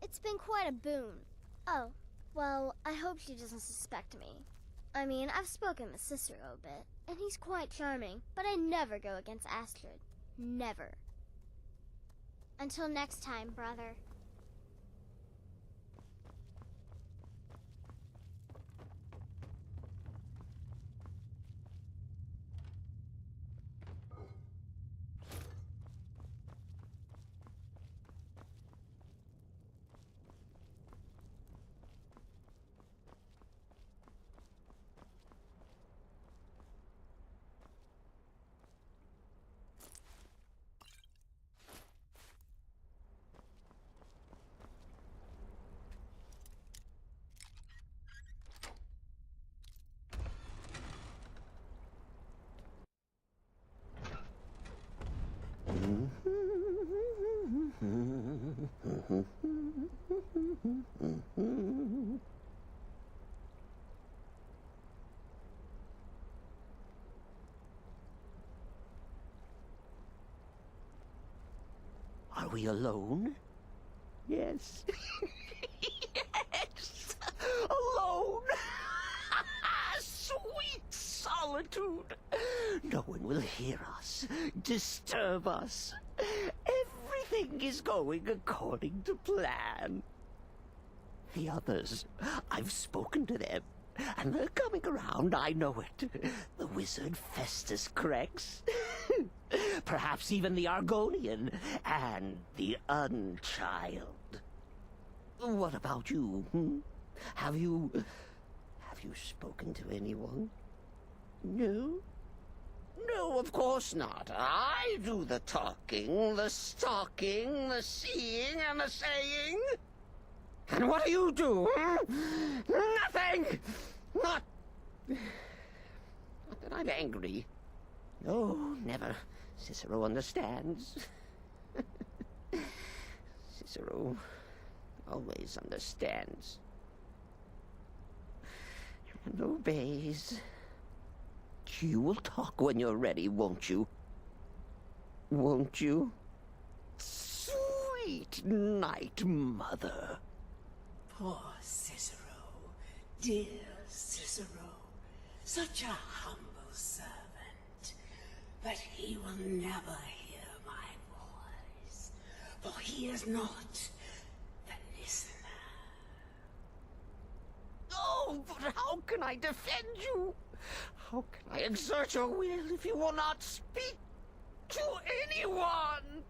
It's been quite a boon. Oh, well, I hope she doesn't suspect me. I mean, I've spoken with Cicero a bit, and he's quite charming, but I never go against Astrid. Never. Until next time, brother. Are we alone? Yes. Yes! Alone! Sweet solitude! No one will hear us, disturb us. Everything is going according to plan. The others, I've spoken to them, and they're coming around, I know it. The wizard Festus Crex. Perhaps even the Argonian and the Unchild. What about you? Have you spoken to anyone? No? No, of course not. I do the talking, the stalking, the seeing, and the saying. And what do you do? Nothing! Not that I'm angry. No, never. Cicero understands. Cicero always understands. And obeys. You will talk when you're ready, won't you? Won't you? Sweet night, mother. Poor Cicero. Dear Cicero. Such a humble servant. But he will never hear my voice, for he is not the listener. Oh, but how can I defend you? How can I exert your will if you will not speak to anyone?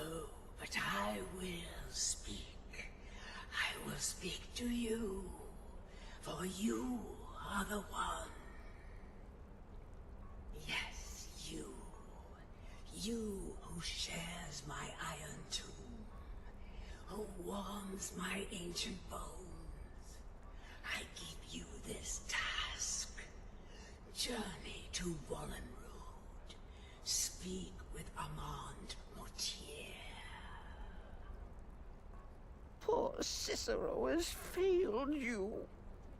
Oh, but I will speak. I will speak to you, for you are the one. Yes, you. You who shares my iron tomb, who warms my ancient bones. I give you this task. Journey to Wallenrood. Speak with Armand Mortier. Poor Cicero has failed you.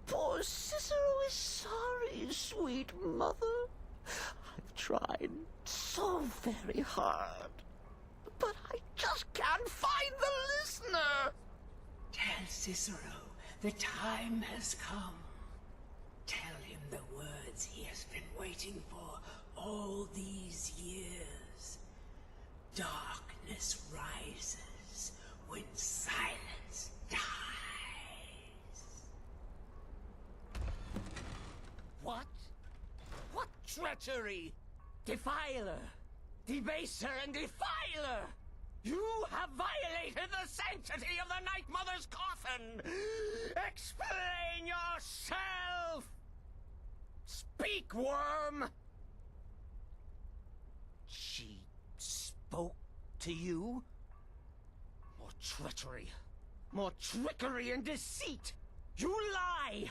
Poor Cicero is sorry, sweet mother. I've tried so very hard, but I just can't find the listener. Tell Cicero the time has come. Tell him the words he has been waiting for all these years. Darkness rises when silence dies. What? What treachery? Defiler! debaser and defiler! You have violated the sanctity of the Night Mother's coffin! Explain yourself! Speak, worm! She spoke to you? More treachery. More trickery and deceit! You lie!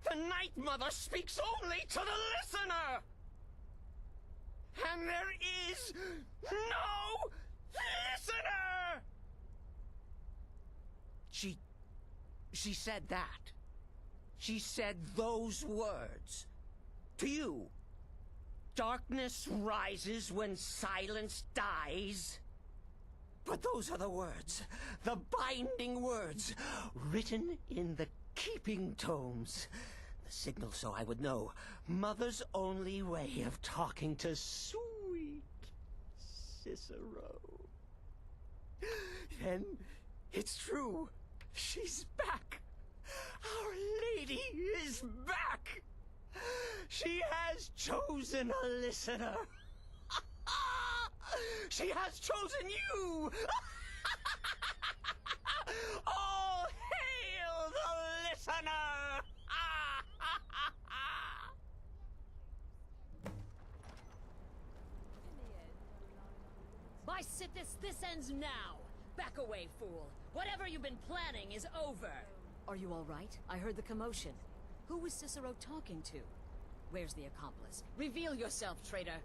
The Night Mother speaks only to the listener! And there is no listener! She said that. She said those words. To you. Darkness rises when silence dies. But those are the words, the binding words, written in the keeping tomes. The signal so I would know. Mother's only way of talking to sweet Cicero. Then it's true. She's back. Our Lady is back. She has chosen a listener. She has chosen you. All hail the listener. By Sithis, this ends now! Back away, fool! Whatever you've been planning is over! Are you all right? I heard the commotion. Who was Cicero talking to? Where's the accomplice? Reveal yourself, traitor!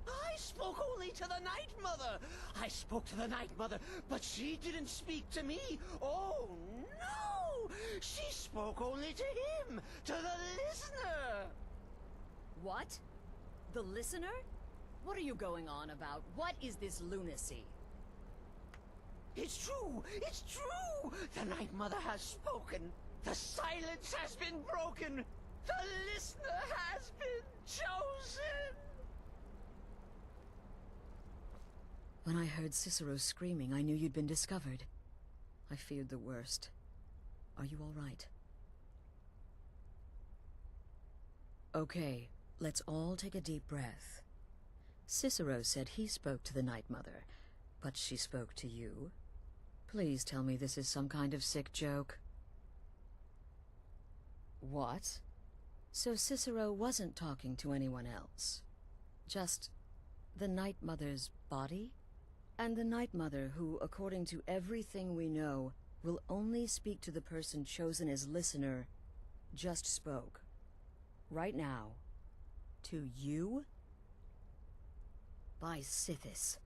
I spoke only to the Night Mother. I spoke to the Night Mother, but she didn't speak to me. Oh, no! She spoke only to him, to the listener. What? The listener? What are you going on about? What is this lunacy? It's true! It's true! The Night Mother has spoken. The silence has been broken. The listener has been chosen. When I heard Cicero screaming, I knew you'd been discovered. I feared the worst. Are you all right? Okay, let's all take a deep breath. Cicero said he spoke to the Night Mother, but she spoke to you. Please tell me this is some kind of sick joke. What? So Cicero wasn't talking to anyone else? Just the Night Mother's body? And the Night Mother who, according to everything we know, will only speak to the person chosen as listener, just spoke. Right now. To you? By Sithis.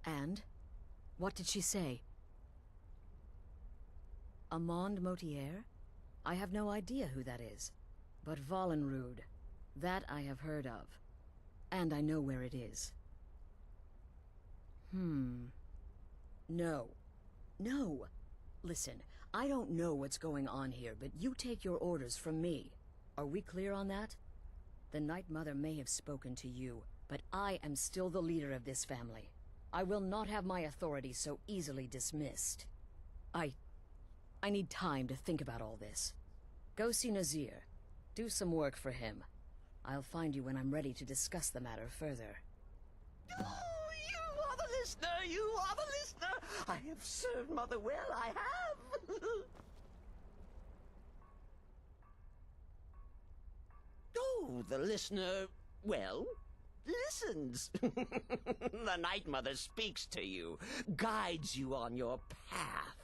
And? What did she say? Amand Motier? I have no idea who that is. But Valenrud, that I have heard of. And I know where it is. No. No! Listen, I don't know what's going on here, but you take your orders from me. Are we clear on that? The Night Mother may have spoken to you, but I am still the leader of this family. I will not have my authority so easily dismissed. I need time to think about all this. Go see Nazir. Do some work for him. I'll find you when I'm ready to discuss the matter further. Oh, you are the listener! You are the listener! I have served Mother well, I have! Oh, the listener, well, listens. The Night Mother speaks to you, guides you on your path.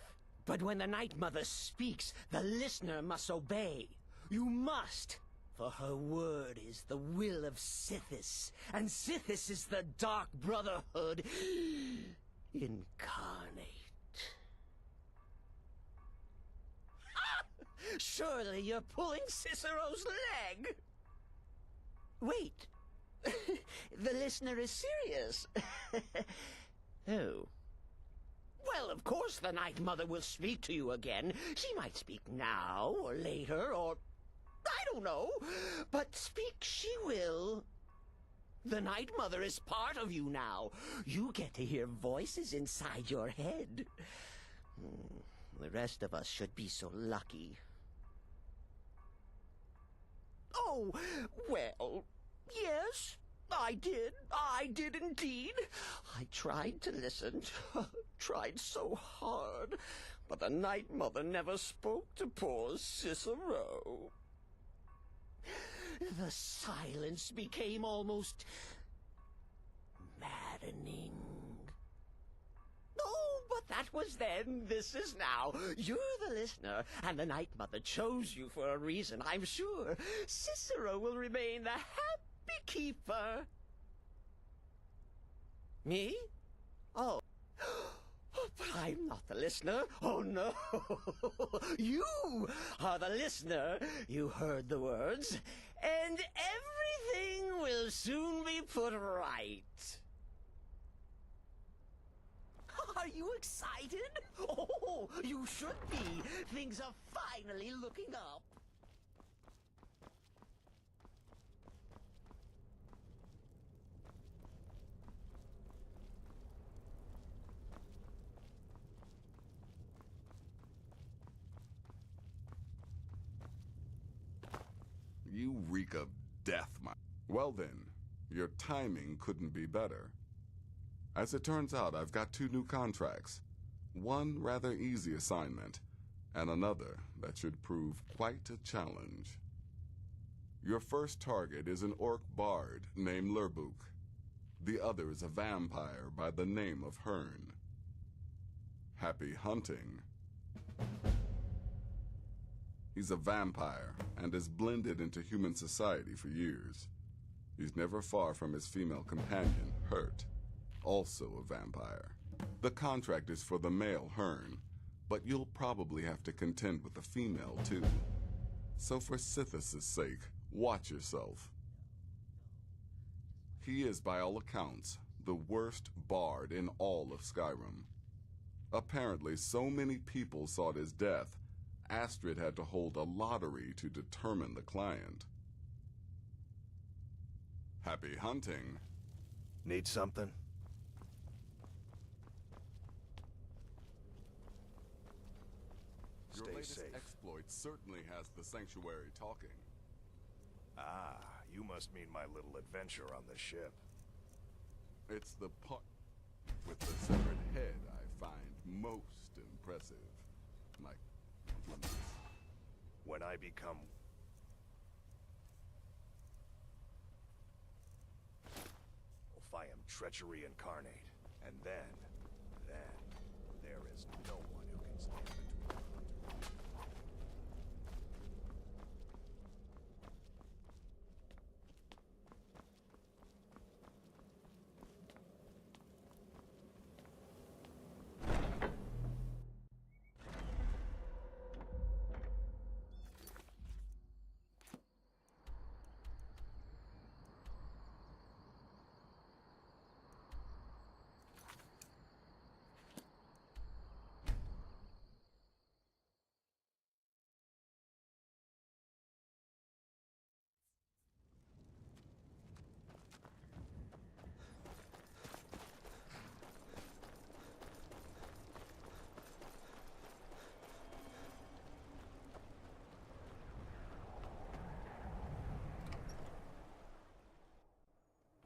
But when the Night Mother speaks, the listener must obey. You must, for her word is the will of Sithis, and Sithis is the Dark Brotherhood incarnate. Surely you're pulling Cicero's leg. Wait, the listener is serious. Oh. Well, of course the Night Mother will speak to you again. She might speak now, or later, or I don't know. But speak she will. The Night Mother is part of you now. You get to hear voices inside your head. The rest of us should be so lucky. Oh, well, yes, I did indeed. I tried to listen, tried so hard, but the Night Mother never spoke to poor Cicero. The silence became almost maddening. Oh, but that was then, this is now. You're the listener, and the Night Mother chose you for a reason, I'm sure. Cicero will remain the happy keeper. Me? Oh. But I'm not the listener. Oh, no. You are the listener. You heard the words. And everything will soon be put right. Are you excited? Oh, you should be. Things are finally looking up. You reek of death, my... Well then, your timing couldn't be better. As it turns out, I've got 2 new contracts. One rather easy assignment, and another that should prove quite a challenge. Your first target is an orc bard named Lerbuk. The other is a vampire by the name of Hearn. Happy hunting. He's a vampire and has blended into human society for years. He's never far from his female companion, Hurt, also a vampire. The contract is for the male Hearn, but you'll probably have to contend with the female too. So for Sithis' sake, watch yourself. He is, by all accounts, the worst bard in all of Skyrim. Apparently, so many people sought his death, Astrid had to hold a lottery to determine the client. Happy hunting. Need something? Your Stay latest safe. exploit certainly has the sanctuary talking. Ah, you must mean my little adventure on the ship. It's the part with the severed head I find most impressive. My goodness. When I become... I am treachery incarnate. And then, there is no one who can stand between me.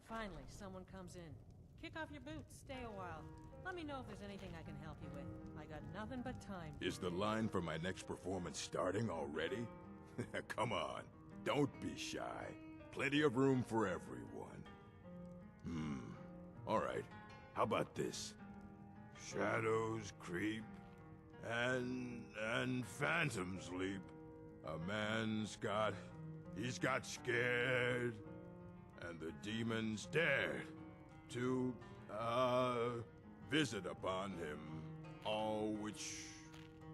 Finally, someone comes in. Kick off your boots, stay a while. Let me know if there's anything I can help you with. I got nothing but time. Is the line for my next performance starting already? Come on, don't be shy. Plenty of room for everyone. All right, how about this? Shadows creep, and phantoms leap. A man's he's got scared, and the demons dared to, visit upon him all which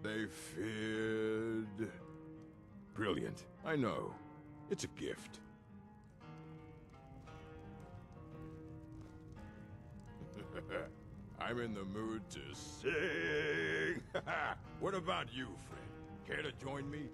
they feared. Brilliant, I know. It's a gift. I'm in the mood to sing. What about you, friend? Care to join me?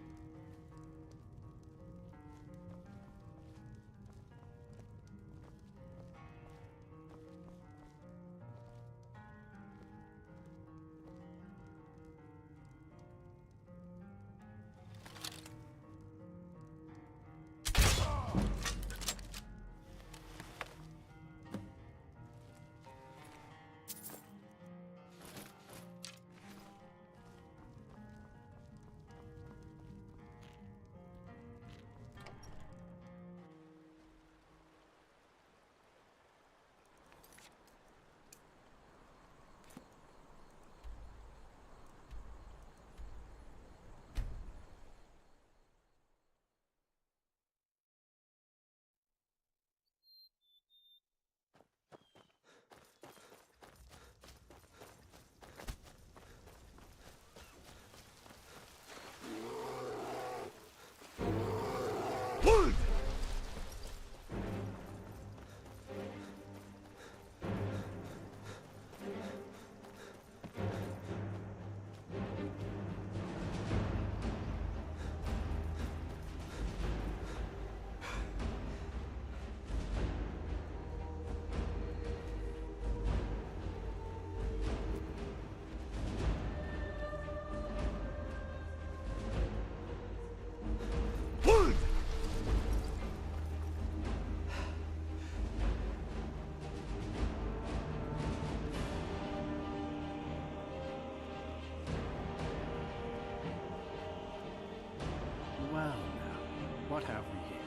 What have we here?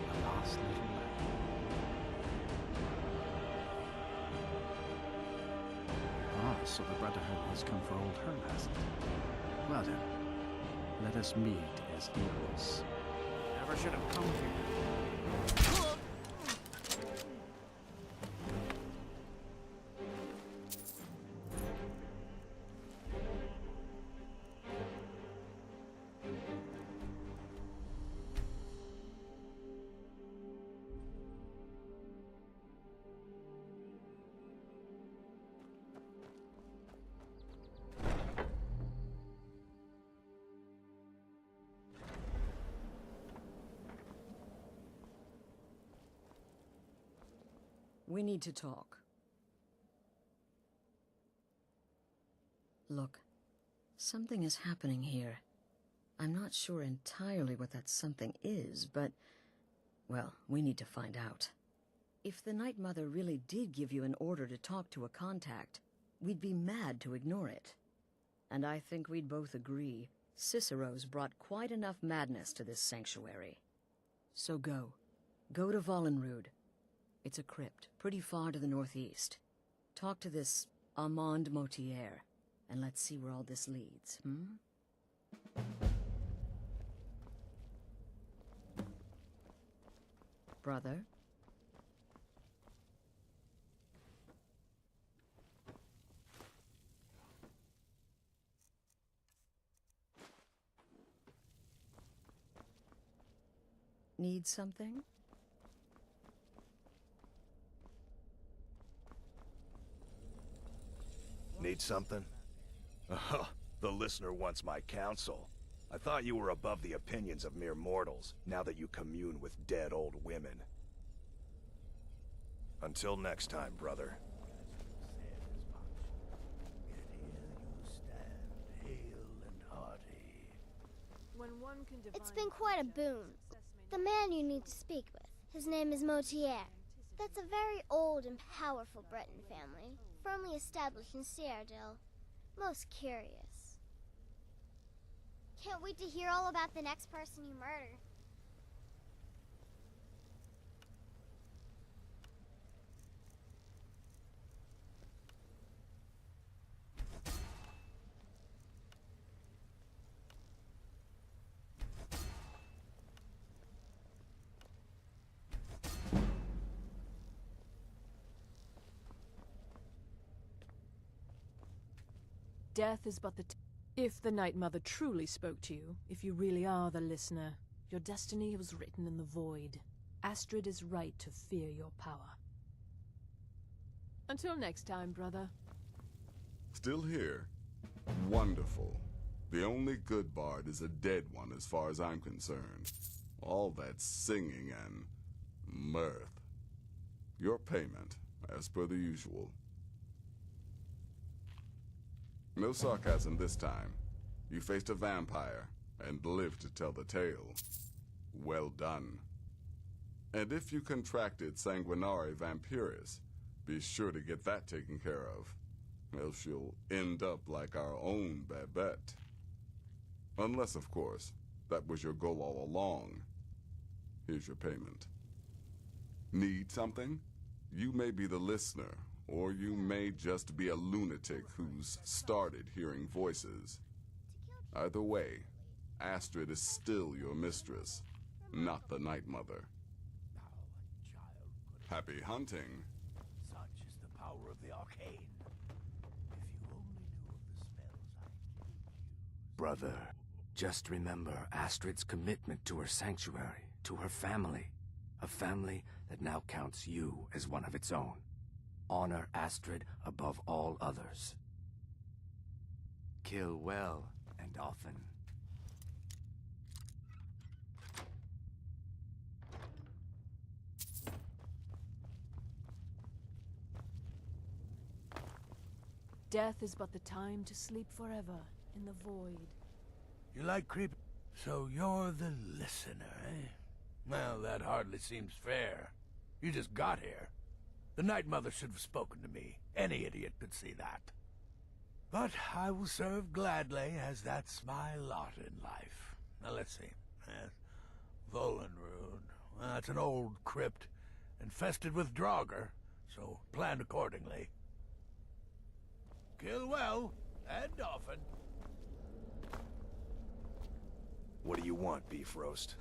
A lost little lamb. Ah, so the Brotherhood has come for old Herb, hasn't it? Well then, let us meet as equals. Never should have come here. We need to talk. Look, something is happening here. I'm not sure entirely what that something is, but, well, we need to find out. If the Night Mother really did give you an order to talk to a contact, we'd be mad to ignore it. And I think we'd both agree Cicero's brought quite enough madness to this sanctuary. So go. Go to Vollenrud. It's a crypt, pretty far to the northeast. Talk to this Armand Motier, and let's see where all this leads, Brother? Need something? Need something? The listener wants my counsel. I thought you were above the opinions of mere mortals, now that you commune with dead old women. Until next time, brother. It's been quite a boon. The man you need to speak with, his name is Motier. That's a very old and powerful Breton family, firmly established in Cyrodiil. Most curious. Can't wait to hear all about the next person you murder. Death is but the If the Night Mother truly spoke to you, if you really are the listener, your destiny was written in the void. Astrid is right to fear your power. Until next time, brother. Still here? Wonderful. The only good bard is a dead one as far as I'm concerned. All that singing and mirth. Your payment, as per the usual. No sarcasm this time. You faced a vampire and lived to tell the tale. Well done. And if you contracted sanguinare vampiris, be sure to get that taken care of. Else you'll end up like our own Babette. Unless, of course, that was your goal all along. Here's your payment. Need something? You may be the listener, or you may just be a lunatic who's started hearing voices. Either way, Astrid is still your mistress, not the Night Mother. Happy hunting. Such is the power of the arcane. If you only knew of the spells I can use. Brother, just remember Astrid's commitment to her sanctuary, to her family. A family that now counts you as one of its own. Honor Astrid above all others. Kill well and often. Death is but the time to sleep forever in the void. You like creep? So you're the listener, eh? Well, that hardly seems fair. You just got here. The Night Mother should have spoken to me. Any idiot could see that. But I will serve gladly, as that's my lot in life. Now let's see. Volenrud. That's an old crypt, infested with Draugr, so plan accordingly. Kill well, and often. What do you want, beef roast?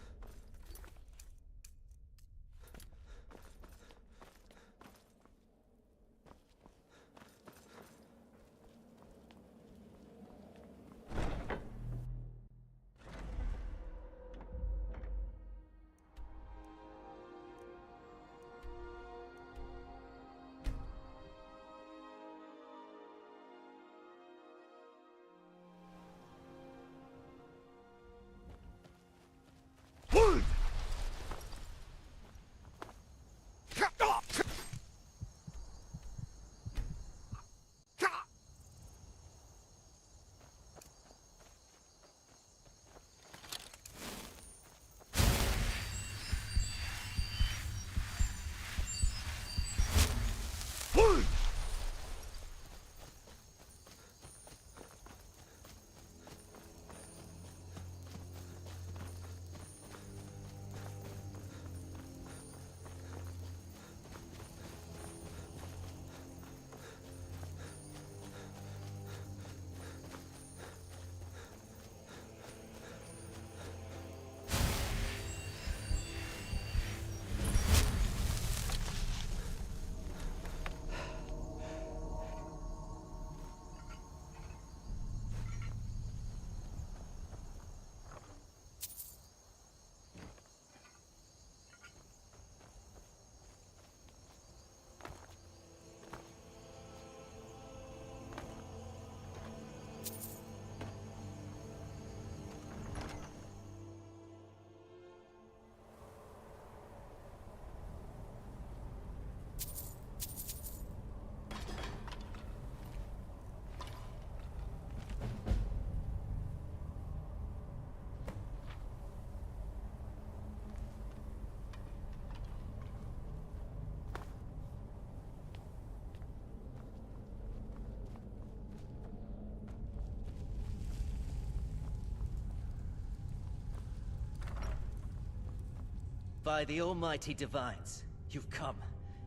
By the almighty divines, you've come.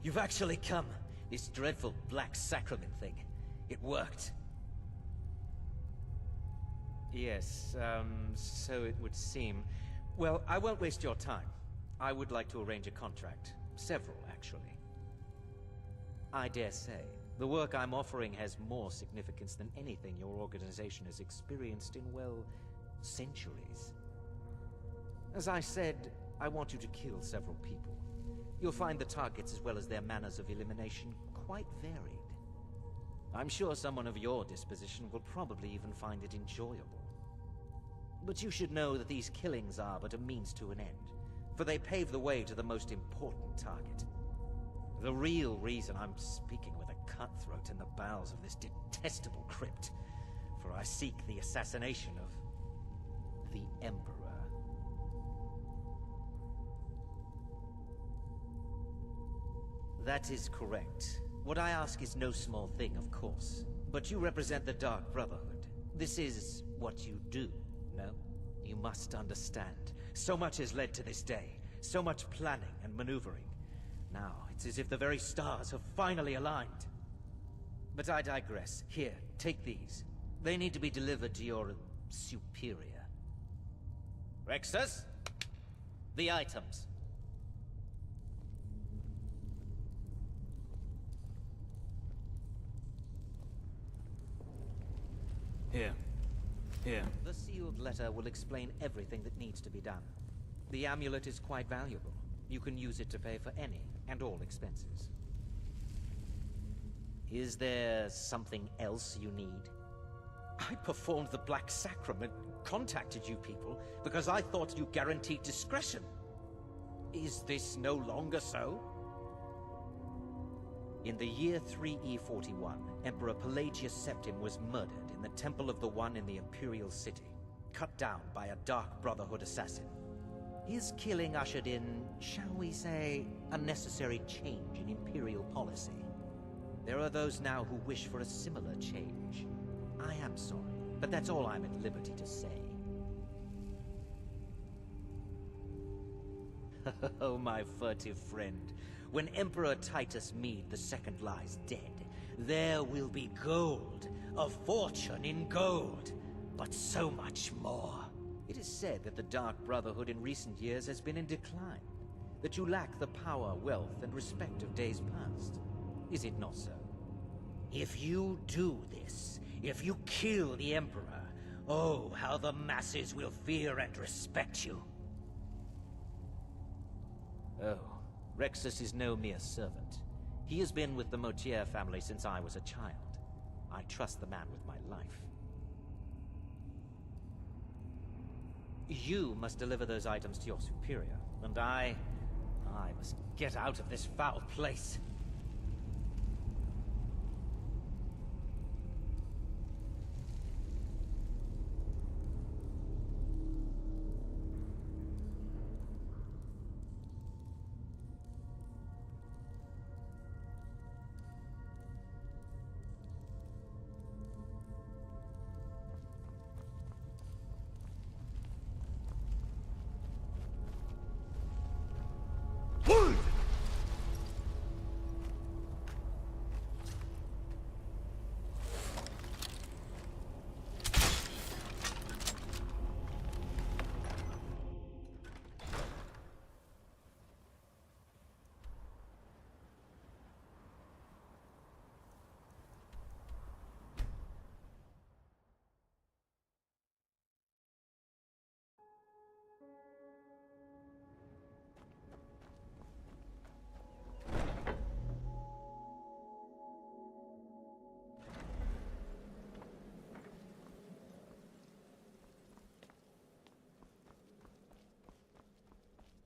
You've actually come. This dreadful black sacrament thing. It worked. Yes, so it would seem. Well, I won't waste your time. I would like to arrange a contract. Several, actually. I dare say, the work I'm offering has more significance than anything your organization has experienced in, well, centuries. As I said, I want you to kill several people. You'll find the targets as well as their manners of elimination quite varied. I'm sure someone of your disposition will probably even find it enjoyable. But you should know that these killings are but a means to an end, for they pave the way to the most important target. The real reason I'm speaking with a cutthroat in the bowels of this detestable crypt, for I seek the assassination of the Emperor. That is correct. What I ask is no small thing, of course. But you represent the Dark Brotherhood. This is what you do, no? You must understand. So much has led to this day. So much planning and maneuvering. Now, it's as if the very stars have finally aligned. But I digress. Here, take these. They need to be delivered to your superior. Rexus? The items. Here. Here. The sealed letter will explain everything that needs to be done. The amulet is quite valuable. You can use it to pay for any and all expenses. Is there something else you need? I performed the Black Sacrament, contacted you people, because I thought you guaranteed discretion. Is this no longer so? In the year 3E41, Emperor Pelagius Septim was murdered in the Temple of the One in the Imperial City, cut down by a Dark Brotherhood assassin. His killing ushered in, shall we say, a necessary change in Imperial policy. There are those now who wish for a similar change. I am sorry, but that's all I'm at liberty to say. Oh, my furtive friend. When Emperor Titus Mede II lies dead, there will be gold, a fortune in gold, but so much more. It is said that the Dark Brotherhood in recent years has been in decline, that you lack the power, wealth, and respect of days past. Is it not so? If you do this, if you kill the Emperor, oh, how the masses will fear and respect you. Oh, Rexus is no mere servant. He has been with the Motier family since I was a child. I trust the man with my life. You must deliver those items to your superior, and I must get out of this foul place.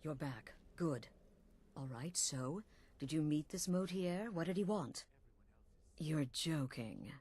You're back. Good. All right, so, did you meet this Motier? What did he want? You're joking.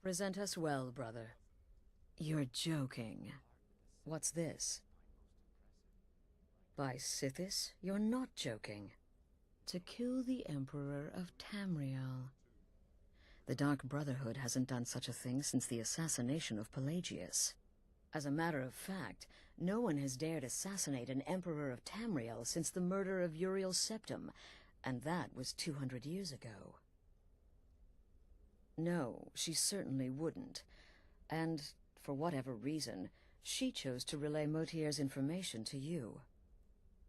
Present us well, brother. You're joking. What's this? By Sithis, you're not joking. To kill the Emperor of Tamriel. The Dark Brotherhood hasn't done such a thing since the assassination of Pelagius. As a matter of fact, no one has dared assassinate an Emperor of Tamriel since the murder of Uriel Septim, and that was 200 years ago. No, she certainly wouldn't. And, for whatever reason, she chose to relay Motier's information to you.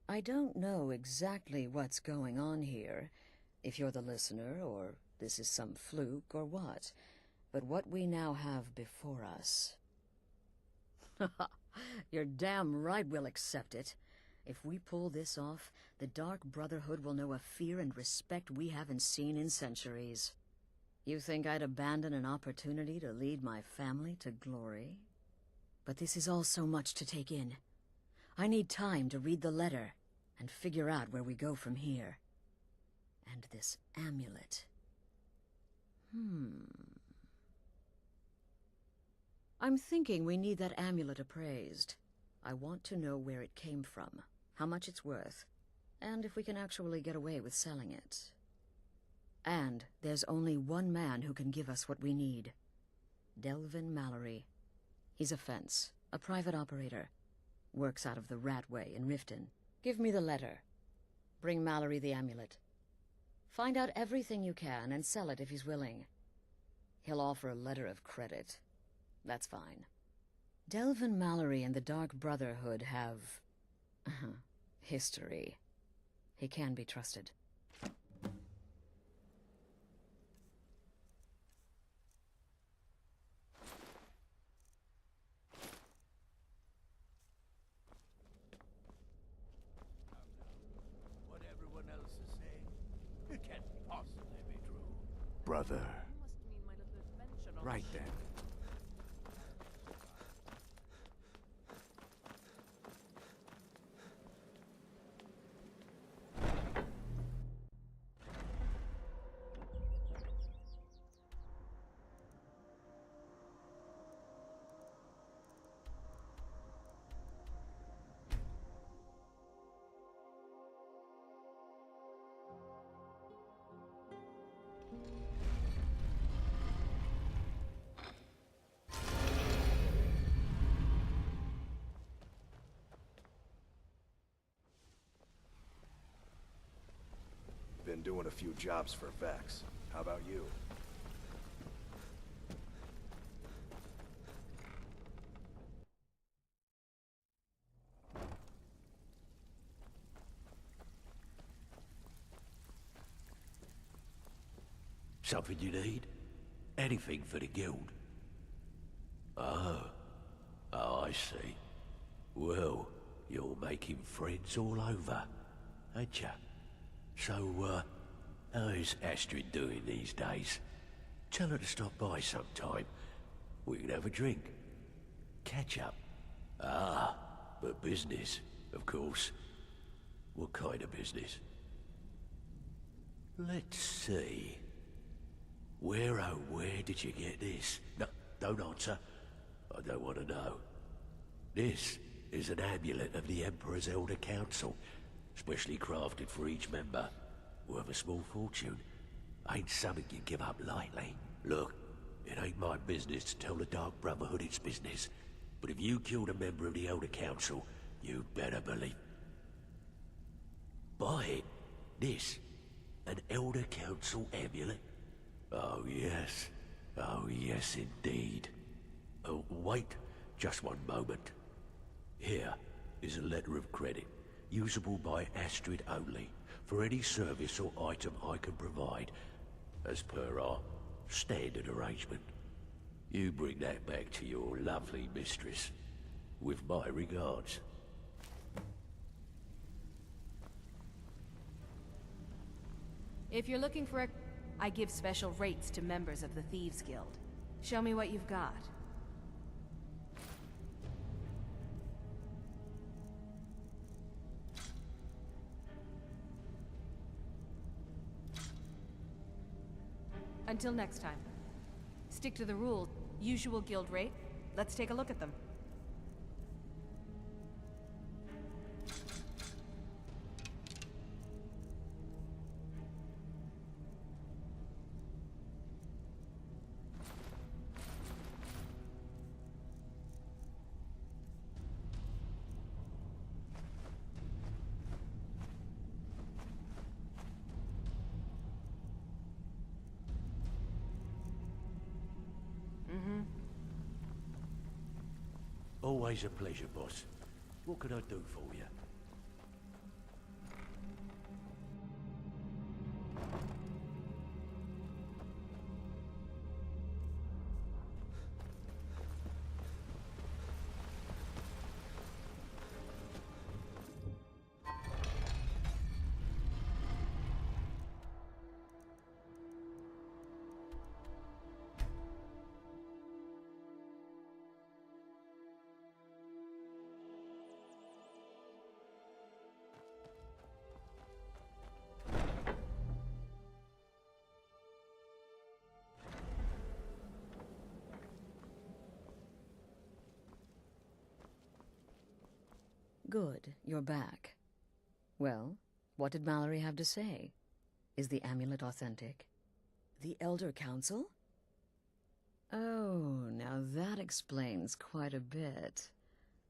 I don't know exactly what's going on here, if you're the listener, or this is some fluke, or what. But what we now have before us... You're damn right we'll accept it. If we pull this off, the Dark Brotherhood will know a fear and respect we haven't seen in centuries. You think I'd abandon an opportunity to lead my family to glory? But this is all so much to take in. I need time to read the letter and figure out where we go from here. And this amulet. I'm thinking we need that amulet appraised. I want to know where it came from, how much it's worth, and if we can actually get away with selling it. And there's only one man who can give us what we need. Delvin Mallory. He's a fence, a private operator. Works out of the Ratway in Riften. Give me the letter. Bring Mallory the amulet. Find out everything you can and sell it if he's willing. He'll offer a letter of credit. That's fine. Delvin Mallory and the Dark Brotherhood have... history. He can be trusted. What everyone else is saying, it can't possibly be true. Brother. Right then. doing a few jobs for Vex. How about you? Something you need? Anything for the guild? Oh, I see. Well, you're making friends all over, ain't ya? So, how's Astrid doing these days? Tell her to stop by sometime. We can have a drink. Catch up. Ah, but business, of course. What kind of business? Let's see. Where, oh, where did you get this? No, don't answer. I don't want to know. This is an amulet of the Emperor's Elder Council, specially crafted for each member. Worth a small fortune. Ain't something you give up lightly. Look, it ain't my business to tell the Dark Brotherhood its business, but if you killed a member of the Elder Council, you'd better believe. Buy it. This. An Elder Council amulet. Oh, yes. Oh, yes, indeed. Oh, wait just one moment. Here is a letter of credit, usable by Astrid only, for any service or item I can provide, as per our standard arrangement. You bring that back to your lovely mistress, with my regards. If you're looking for a... I give special rates to members of the Thieves Guild. Show me what you've got. Until next time. Stick to the rules. Usual guild rate. Let's take a look at them. Always a pleasure, boss. What can I do for you? Good, you're back. Well, what did Mallory have to say? Is the amulet authentic? The Elder Council? Oh, now that explains quite a bit.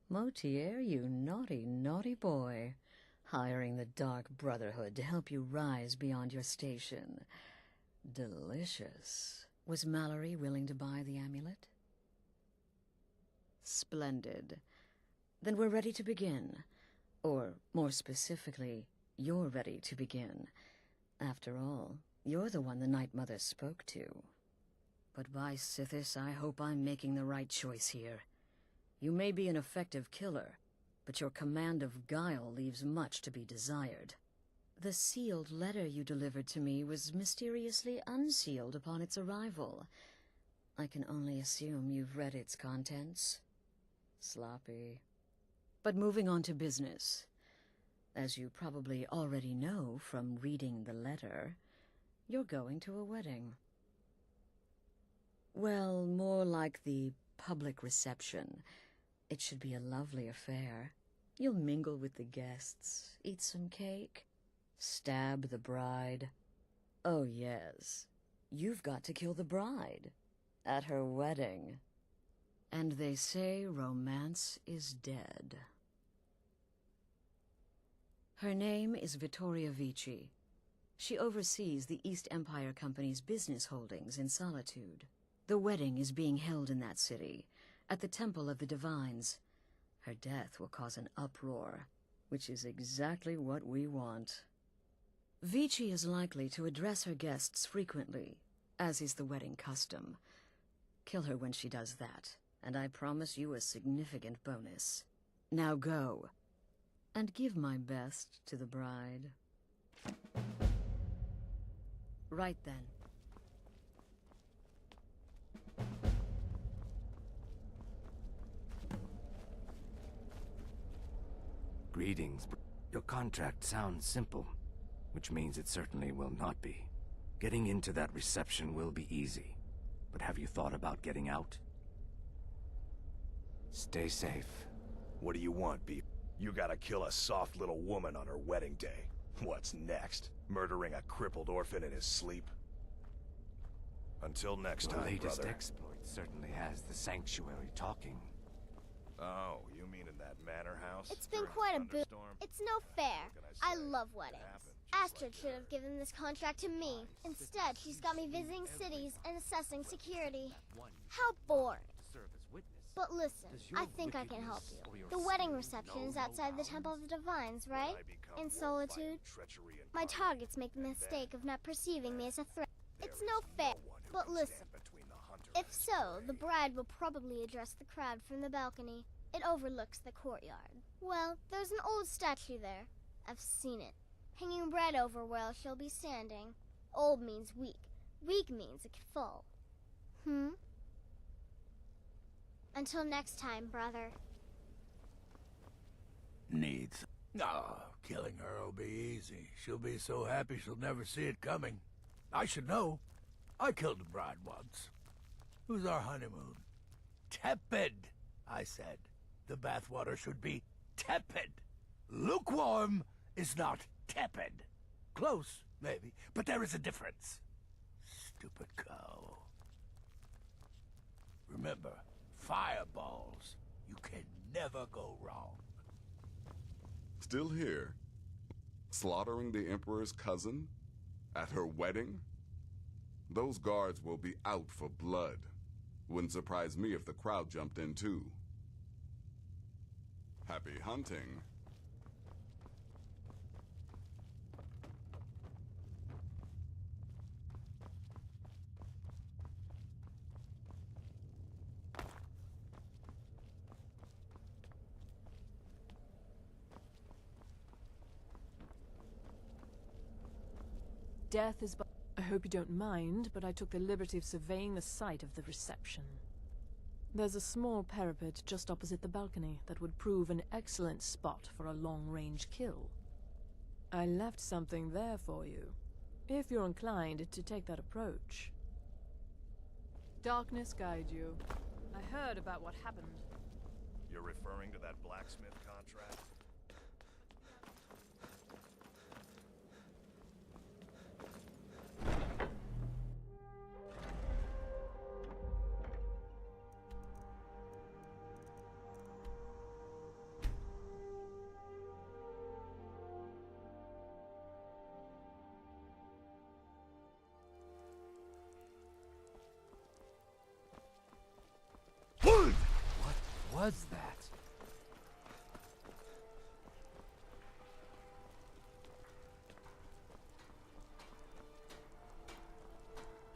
Motier, you naughty, naughty boy. Hiring the Dark Brotherhood to help you rise beyond your station. Delicious. Was Mallory willing to buy the amulet? Splendid. Then we're ready to begin. Or, more specifically, you're ready to begin. After all, you're the one the Night Mother spoke to. But by Sithis, I hope I'm making the right choice here. You may be an effective killer, but your command of guile leaves much to be desired. The sealed letter you delivered to me was mysteriously unsealed upon its arrival. I can only assume you've read its contents. Sloppy. But moving on to business. As you probably already know from reading the letter, you're going to a wedding. Well, more like the public reception. It should be a lovely affair. You'll mingle with the guests, eat some cake, stab the bride. Oh yes, you've got to kill the bride at her wedding. And they say romance is dead. Her name is Vittoria Vici. She oversees the East Empire Company's business holdings in Solitude. The wedding is being held in that city, at the Temple of the Divines. Her death will cause an uproar, which is exactly what we want. Vici is likely to address her guests frequently, as is the wedding custom. Kill her when she does that, and I promise you a significant bonus. Now go, and give my best to the bride. Right then. Greetings. Your contract sounds simple, which means it certainly will not be. Getting into that reception will be easy, but have you thought about getting out? Stay safe. What do you want, Beep? You gotta kill a soft little woman on her wedding day. What's next? Murdering a crippled orphan in his sleep? Until next Your time, latest brother. exploit certainly has the sanctuary talking. Oh, you mean in that manor house? It's been during the quite a boom. thunderstorm? It's no fair. I love weddings. happened, Astrid should have given this contract to me. Instead, she's got me visiting cities and assessing security. How boring. But listen, I think I can help you. The wedding reception is outside the Temple of the Divines, right? In Solitude. My targets make the mistake of not perceiving me as a threat. It's no fair. But listen, if so, the bride will probably address the crowd from the balcony. It overlooks the courtyard. Well, there's an old statue there. I've seen it. Hanging bread over where she'll be standing. Old means weak. Weak means it could fall. Until next time, brother. Needs. No, killing her will be easy. She'll be so happy she'll never see it coming. I should know. I killed a bride once. It was our honeymoon. Tepid, I said. The bathwater should be tepid. Lukewarm is not tepid. Close, maybe, but there is a difference. Stupid cow. Remember, fireballs. You can never go wrong. Still here? Slaughtering the Emperor's cousin? At her wedding? Those guards will be out for blood. Wouldn't surprise me if the crowd jumped in too. Happy hunting. Death is but... I hope you don't mind, but I took the liberty of surveying the site of the reception. There's a small parapet just opposite the balcony that would prove an excellent spot for a long-range kill. I left something there for you, if you're inclined to take that approach. Darkness guide you. I heard about what happened. You're referring to that blacksmith contract? What was that?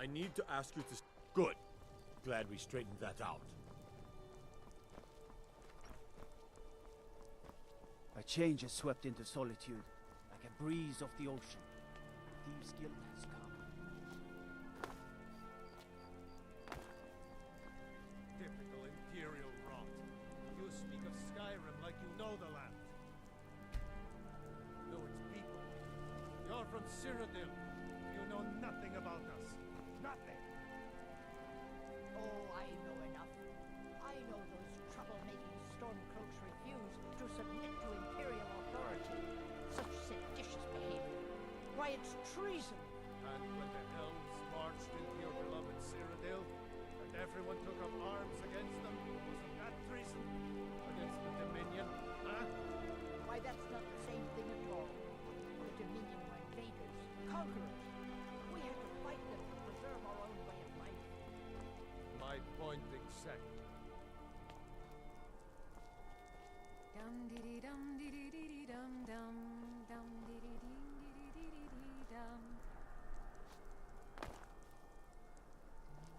I need to ask you to... Good. Glad we straightened that out. A change has swept into Solitude, like a breeze off the ocean. Thieves' Guild has come. Typical Imperial rot. You speak of Skyrim like you know the land. Know its people. You're from Cyrodiil. You know nothing about us. Nothing. Oh, I know enough. I know those trouble-making stormcloaks refuse to submit to Imperial authority. Such seditious behavior. Why, it's treason. And when the elves marched into your beloved Cyrodiil, and everyone took up arms against them, wasn't that treason? Against the Dominion, huh? Why, that's not the same thing at all. The Dominion were invaders, conquered second. Dum dee dee dum dee dee dee dee dum dum dum dee dee dee dee dee dee dee dum.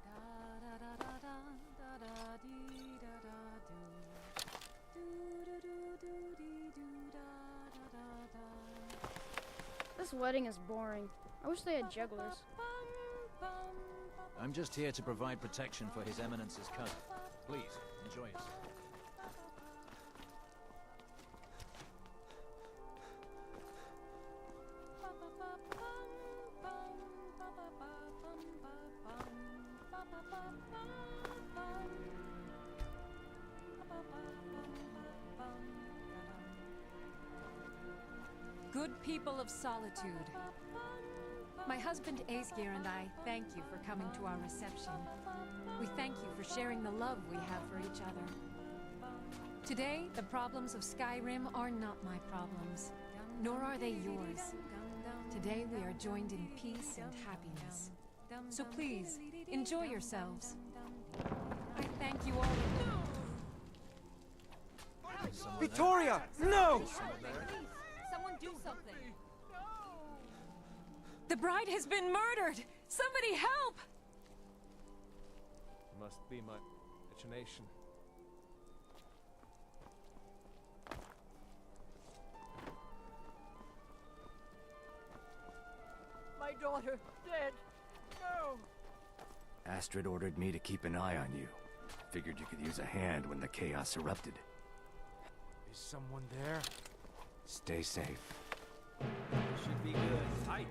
Da da da da da da da dee da da do. Do do do do dee do da da da da. This wedding is boring. I wish they had jugglers. I'm just here to provide protection for His Eminence's cousin. Please, enjoy yourself. Good people of Solitude. My husband Aesgeir and I thank you for coming to our reception. We thank you for sharing the love we have for each other. Today, the problems of Skyrim are not my problems, nor are they yours. Today we are joined in peace and happiness. So please, enjoy yourselves. I thank you all. Victoria! No! Someone do something! The bride has been murdered! Somebody help! Must be my imagination. My daughter, dead. No! Astrid ordered me to keep an eye on you. Figured you could use a hand when the chaos erupted. Is someone there? Stay safe. Should be good. Tight.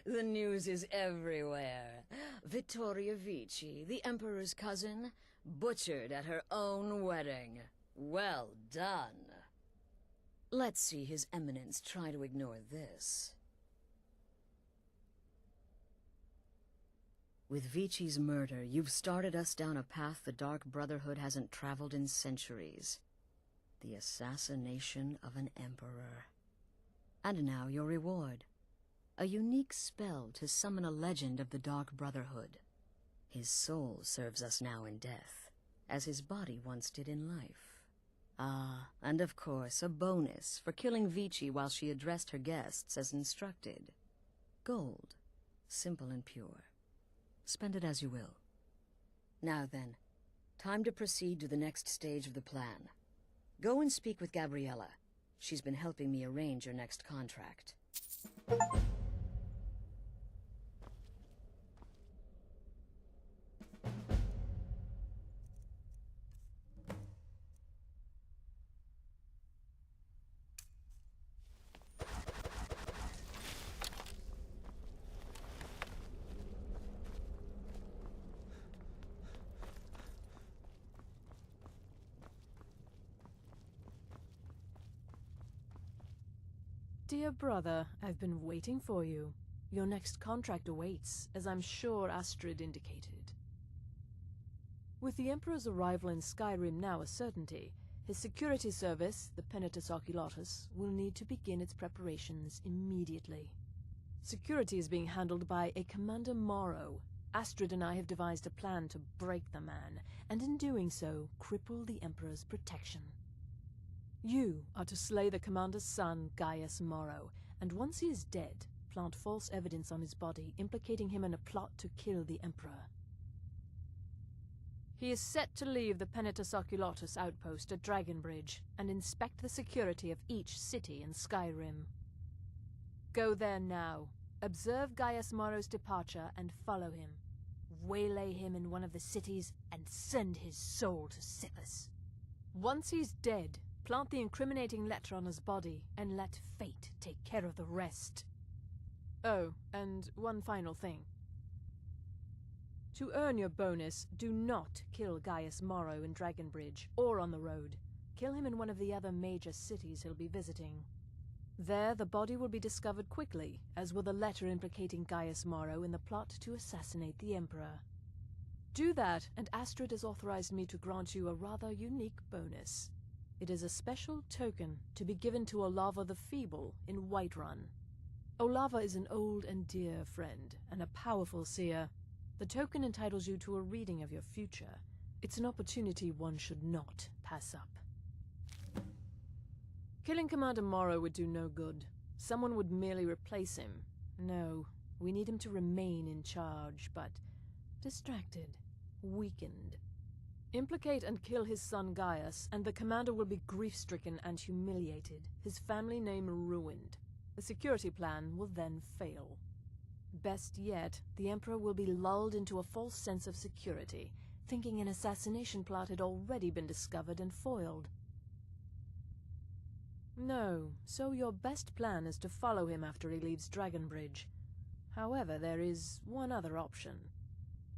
The news is everywhere. Vittoria Vici, the Emperor's cousin, butchered at her own wedding. Well done. Let's see His Eminence try to ignore this. With Vici's murder, you've started us down a path the Dark Brotherhood hasn't traveled in centuries. The assassination of an emperor. And now your reward. A unique spell to summon a legend of the Dark Brotherhood. His soul serves us now in death, as his body once did in life. Ah, and of course, a bonus for killing Vici while she addressed her guests as instructed. Gold. Simple and pure. Spend it as you will. Now then, time to proceed to the next stage of the plan. Go and speak with Gabriella. She's been helping me arrange your next contract. Dear brother, I've been waiting for you. Your next contract awaits, as I'm sure Astrid indicated. With the Emperor's arrival in Skyrim now a certainty, his security service, the Penitus Oculatus, will need to begin its preparations immediately. Security is being handled by a Commander Morrow. Astrid and I have devised a plan to break the man, and in doing so, cripple the Emperor's protection. You are to slay the Commander's son, Gaius Morrow, and once he is dead, plant false evidence on his body, implicating him in a plot to kill the Emperor. He is set to leave the Penitus Oculatus outpost at Dragonbridge and inspect the security of each city in Skyrim. Go there now, observe Gaius Morrow's departure, and follow him. waylay him in one of the cities and send his soul to Sithis. Once he's dead, plant the incriminating letter on his body and let fate take care of the rest. Oh, and one final thing. To earn your bonus, do not kill Gaius Morrow in Dragonbridge or on the road. Kill him in one of the other major cities he'll be visiting. There, the body will be discovered quickly, as will the letter implicating Gaius Morrow in the plot to assassinate the Emperor. Do that, and Astrid has authorized me to grant you a rather unique bonus. It is a special token to be given to Olava the Feeble in Whiterun. Olava is an old and dear friend, and a powerful seer. The token entitles you to a reading of your future. It's an opportunity one should not pass up. Killing Commander Morrow would do no good. Someone would merely replace him. No, we need him to remain in charge, but distracted, weakened. Implicate and kill his son Gaius, and the commander will be grief-stricken and humiliated, his family name ruined. The security plan will then fail. Best yet, the Emperor will be lulled into a false sense of security, thinking an assassination plot had already been discovered and foiled. No, so your best plan is to follow him after he leaves Dragonbridge. However, there is one other option.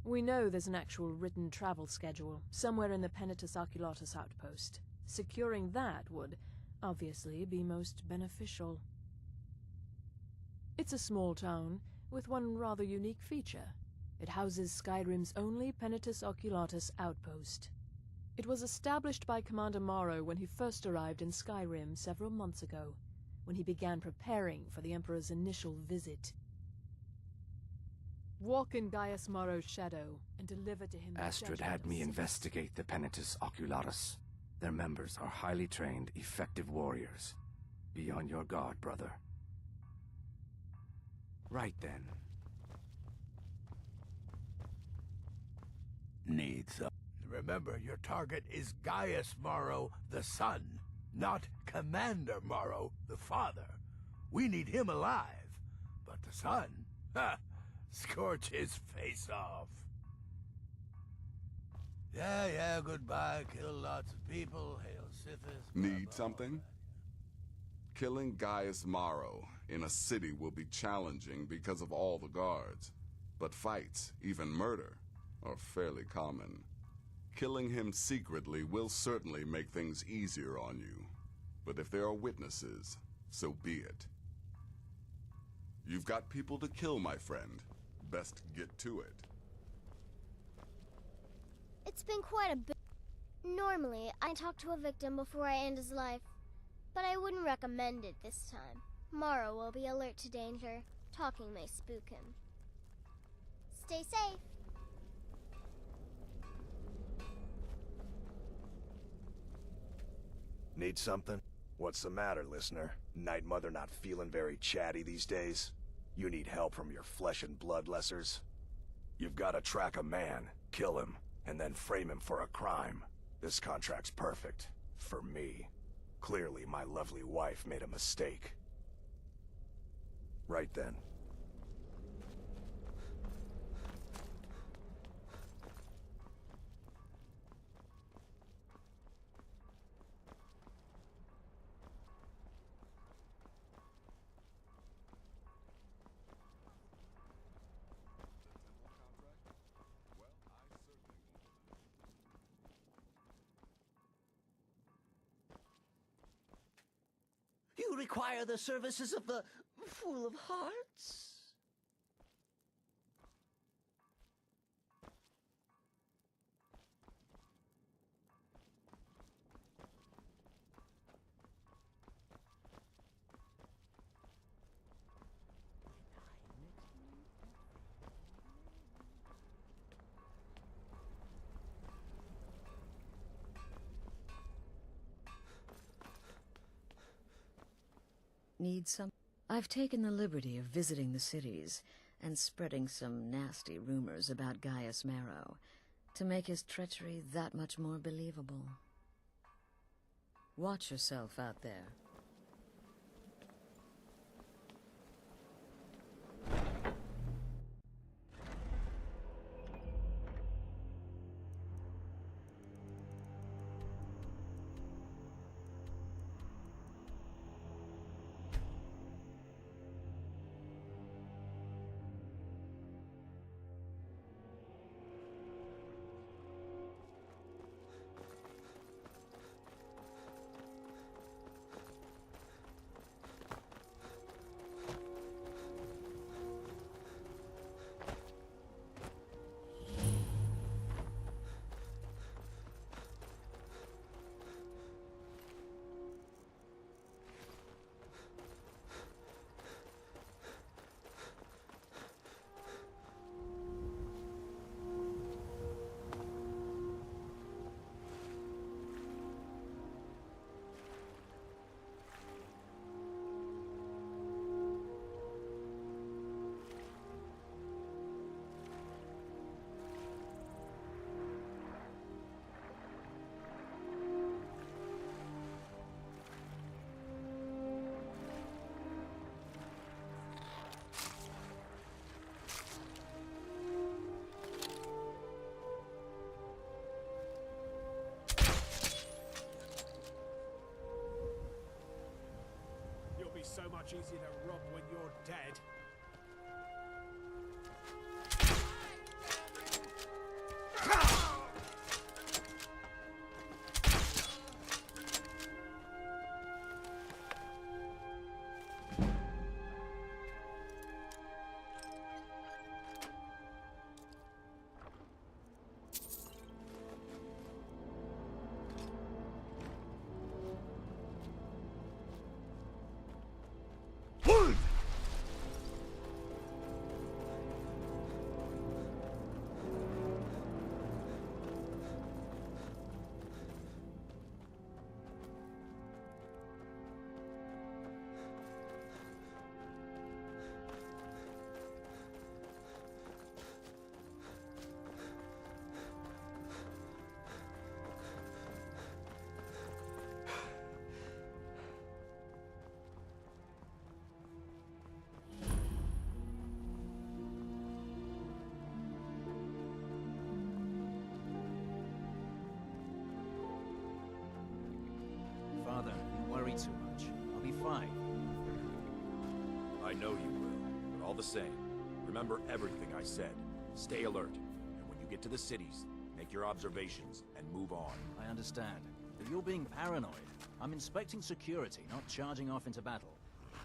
We know there's an actual written travel schedule, somewhere in the Penitus Oculatus outpost. Securing that would, obviously, be most beneficial. It's a small town, with one rather unique feature. It houses Skyrim's only Penitus Oculatus outpost. It was established by Commander Morrow when he first arrived in Skyrim several months ago, when he began preparing for the Emperor's initial visit. Walk in Gaius Morrow's shadow and deliver to him the Astrid judgment had of me Sithis. investigate the Penitus Oculatus. Their members are highly trained, effective warriors. Be on your guard, brother. Right then. Needs a... Remember, your target is Gaius Morrow, the son, not Commander Morrow, the father. We need him alive. But the son? Ha! Scorch his face off. Yeah, goodbye. Kill lots of people. Hail Sithis. Need something? Killing Gaius Morrow in a city will be challenging because of all the guards. But fights, even murder, are fairly common. Killing him secretly will certainly make things easier on you. But if there are witnesses, so be it. You've got people to kill, my friend. Best get to it. It's been quite a bit. Normally, I talk to a victim before I end his life, but I wouldn't recommend it this time. Morrow will be alert to danger. Talking may spook him. Stay safe. Need something? What's the matter, listener? Night Mother not feeling very chatty these days? You need help from your flesh and blood lessers? You've got to track a man, kill him, and then frame him for a crime. This contract's perfect. For me. Clearly, my lovely wife made a mistake. Right then. You require the services of the Fool of Hearts? Need some? I've taken the liberty of visiting the cities and spreading some nasty rumors about Gaius Morrow to make his treachery that much more believable. Watch yourself out there. easy to rub when you're dead. Father, you worry too much. I'll be fine. I know you will, but all the same, remember everything I said. Stay alert, and when you get to the cities, make your observations and move on. I understand. But you're being paranoid. I'm inspecting security, not charging off into battle.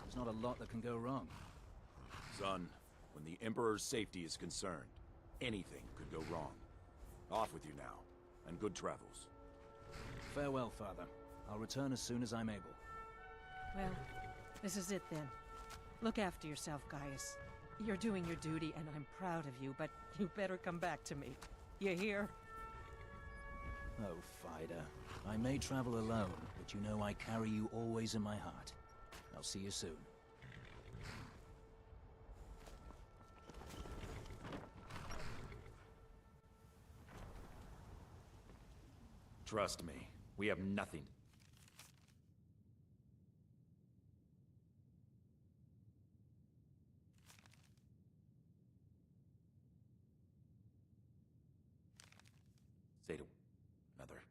There's not a lot that can go wrong. Son, when the Emperor's safety is concerned, anything could go wrong. Off with you now, and good travels. Farewell, Father. I'll return as soon as I'm able. Well, this is it then. Look after yourself, Gaius. You're doing your duty, and I'm proud of you, but you better come back to me. You hear? Oh, Fida. I may travel alone, but you know I carry you always in my heart. I'll see you soon. Trust me, we have nothing. Say to Mother.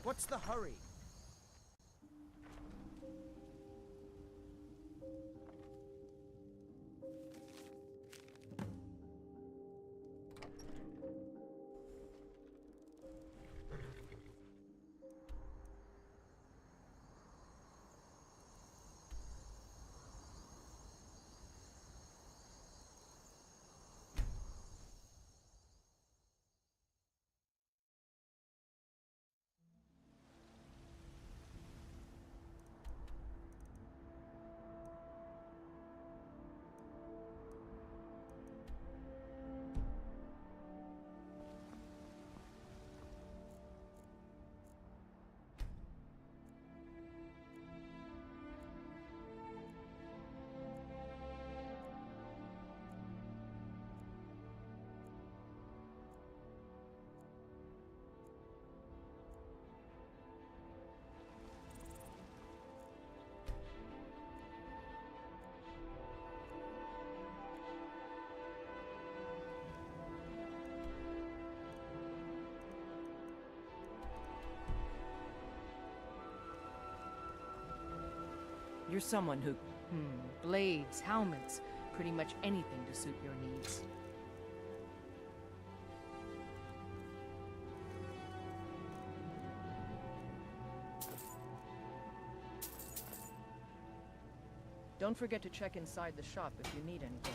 What's the hurry? You're someone who, blades, helmets, pretty much anything to suit your needs. Don't forget to check inside the shop if you need anything.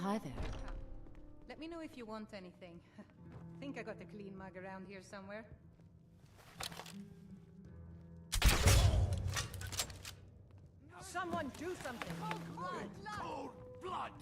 Hi there. Let me know if you want anything. Think I got a clean mug around here somewhere. Someone do something! Cold blood!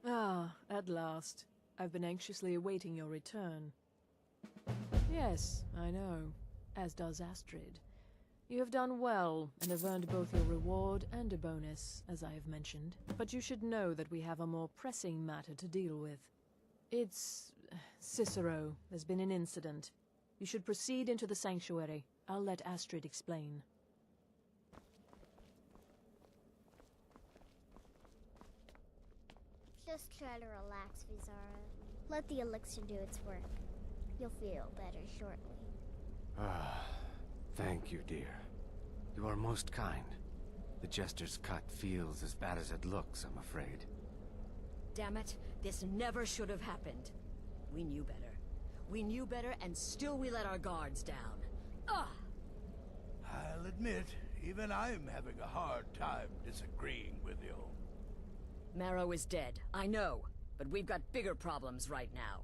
Ah, at last. I've been anxiously awaiting your return. Yes, I know. As does Astrid. You have done well, and have earned both your reward and a bonus, as I have mentioned. But you should know that we have a more pressing matter to deal with. It's... Cicero. There's been an incident. You should proceed into the sanctuary. I'll let Astrid explain. Just try to relax, Vizara. Let the elixir do its work. You'll feel better shortly. Ah, thank you, dear. You are most kind. The jester's cut feels as bad as it looks, I'm afraid. Damn it, this never should have happened. We knew better. We knew better, and still we let our guards down. Ugh! I'll admit, even I'm having a hard time disagreeing with you. Marrow is dead, I know, but we've got bigger problems right now.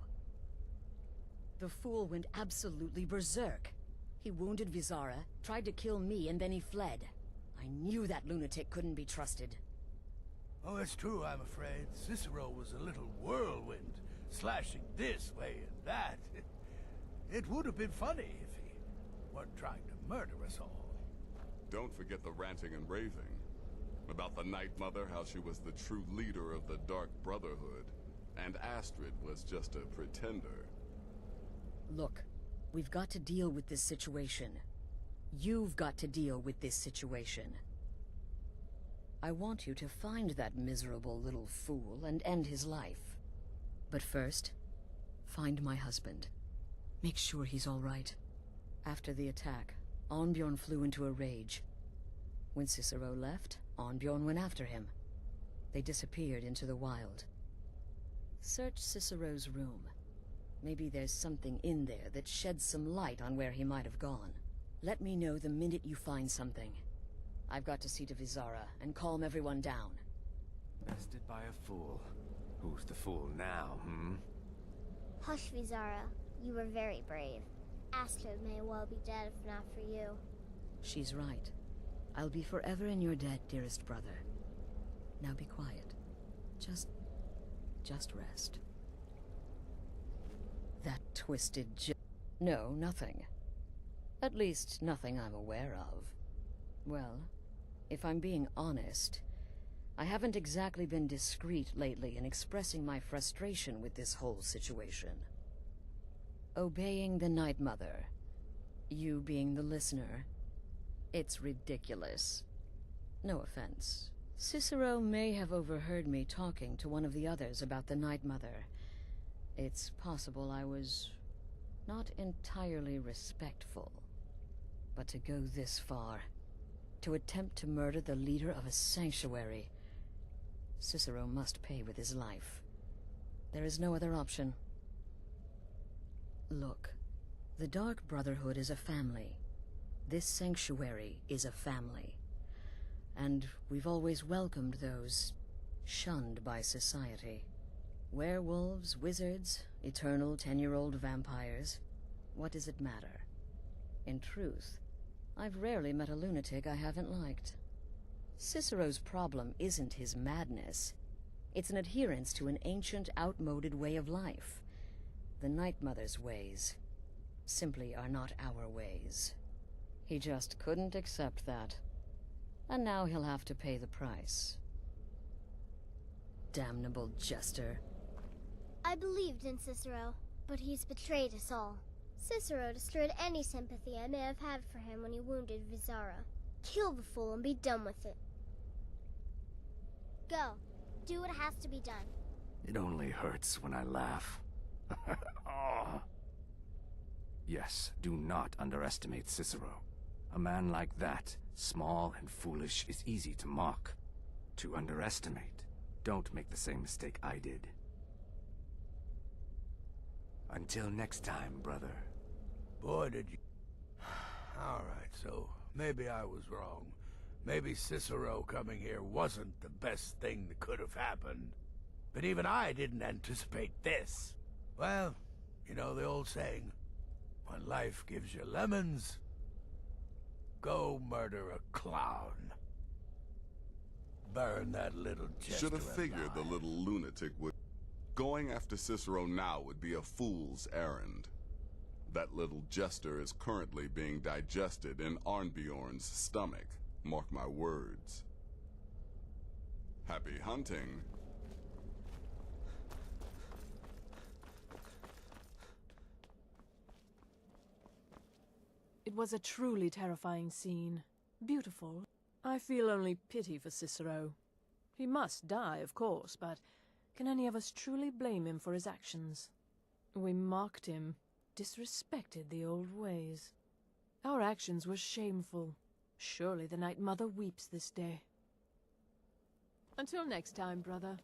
The fool went absolutely berserk. He wounded Vizara, tried to kill me, and then he fled. I knew that lunatic couldn't be trusted. Oh, it's true, I'm afraid. Cicero was a little whirlwind, slashing this way and that. It would have been funny if he weren't trying to murder us all. Don't forget the ranting and raving. About the Night Mother, how she was the true leader of the Dark Brotherhood, and Astrid was just a pretender. Look, we've got to deal with this situation. You've got to deal with this situation. I want you to find that miserable little fool and end his life. But first, find my husband. Make sure he's all right. After the attack, Arnbjorn flew into a rage. When Cicero left, Arnbjorn went after him. They disappeared into the wild. Search Cicero's room. Maybe there's something in there that sheds some light on where he might have gone. Let me know the minute you find something. I've got to see to Vizara and calm everyone down. Bested by a fool. Who's the fool now, Hush, Vizara. You were very brave. Astrid may well be dead if not for you. She's right. I'll be forever in your debt, dearest brother. Now be quiet. Just rest. That twisted No, nothing. At least, nothing I'm aware of. Well, if I'm being honest, I haven't exactly been discreet lately in expressing my frustration with this whole situation. Obeying the Night Mother, you being the listener, it's ridiculous. No offense. Cicero may have overheard me talking to one of the others about the Night Mother. It's possible I was not entirely respectful. But to go this far, to attempt to murder the leader of a sanctuary, Cicero must pay with his life. There is no other option. Look, the Dark Brotherhood is a family. This sanctuary is a family. And we've always welcomed those shunned by society. Werewolves, wizards, eternal 10-year-old vampires. What does it matter? In truth, I've rarely met a lunatic I haven't liked. Cicero's problem isn't his madness. It's an adherence to an ancient, outmoded way of life. The Night Mother's ways simply are not our ways. He just couldn't accept that. And now he'll have to pay the price. Damnable jester. I believed in Cicero, but he's betrayed us all. Cicero destroyed any sympathy I may have had for him when he wounded Vizara. Kill the fool and be done with it. Go. Do what has to be done. It only hurts when I laugh. Oh. Yes, do not underestimate Cicero. A man like that, small and foolish, is easy to mock. To underestimate. Don't make the same mistake I did. Until next time, brother. Boy, did you... Alright, so maybe I was wrong. Maybe Cicero coming here wasn't the best thing that could have happened. But even I didn't anticipate this. Well, you know the old saying, when life gives you lemons, go murder a clown. Burn that little jester Should have figured the little lunatic would... Going after Cicero now would be a fool's errand. That little jester is currently being digested in Arnbjorn's stomach. Mark my words. Happy hunting. It was a truly terrifying scene. Beautiful. I feel only pity for Cicero. He must die, of course, but can any of us truly blame him for his actions? We mocked him, disrespected the old ways. Our actions were shameful. Surely the Night Mother weeps this day. Until next time, brother.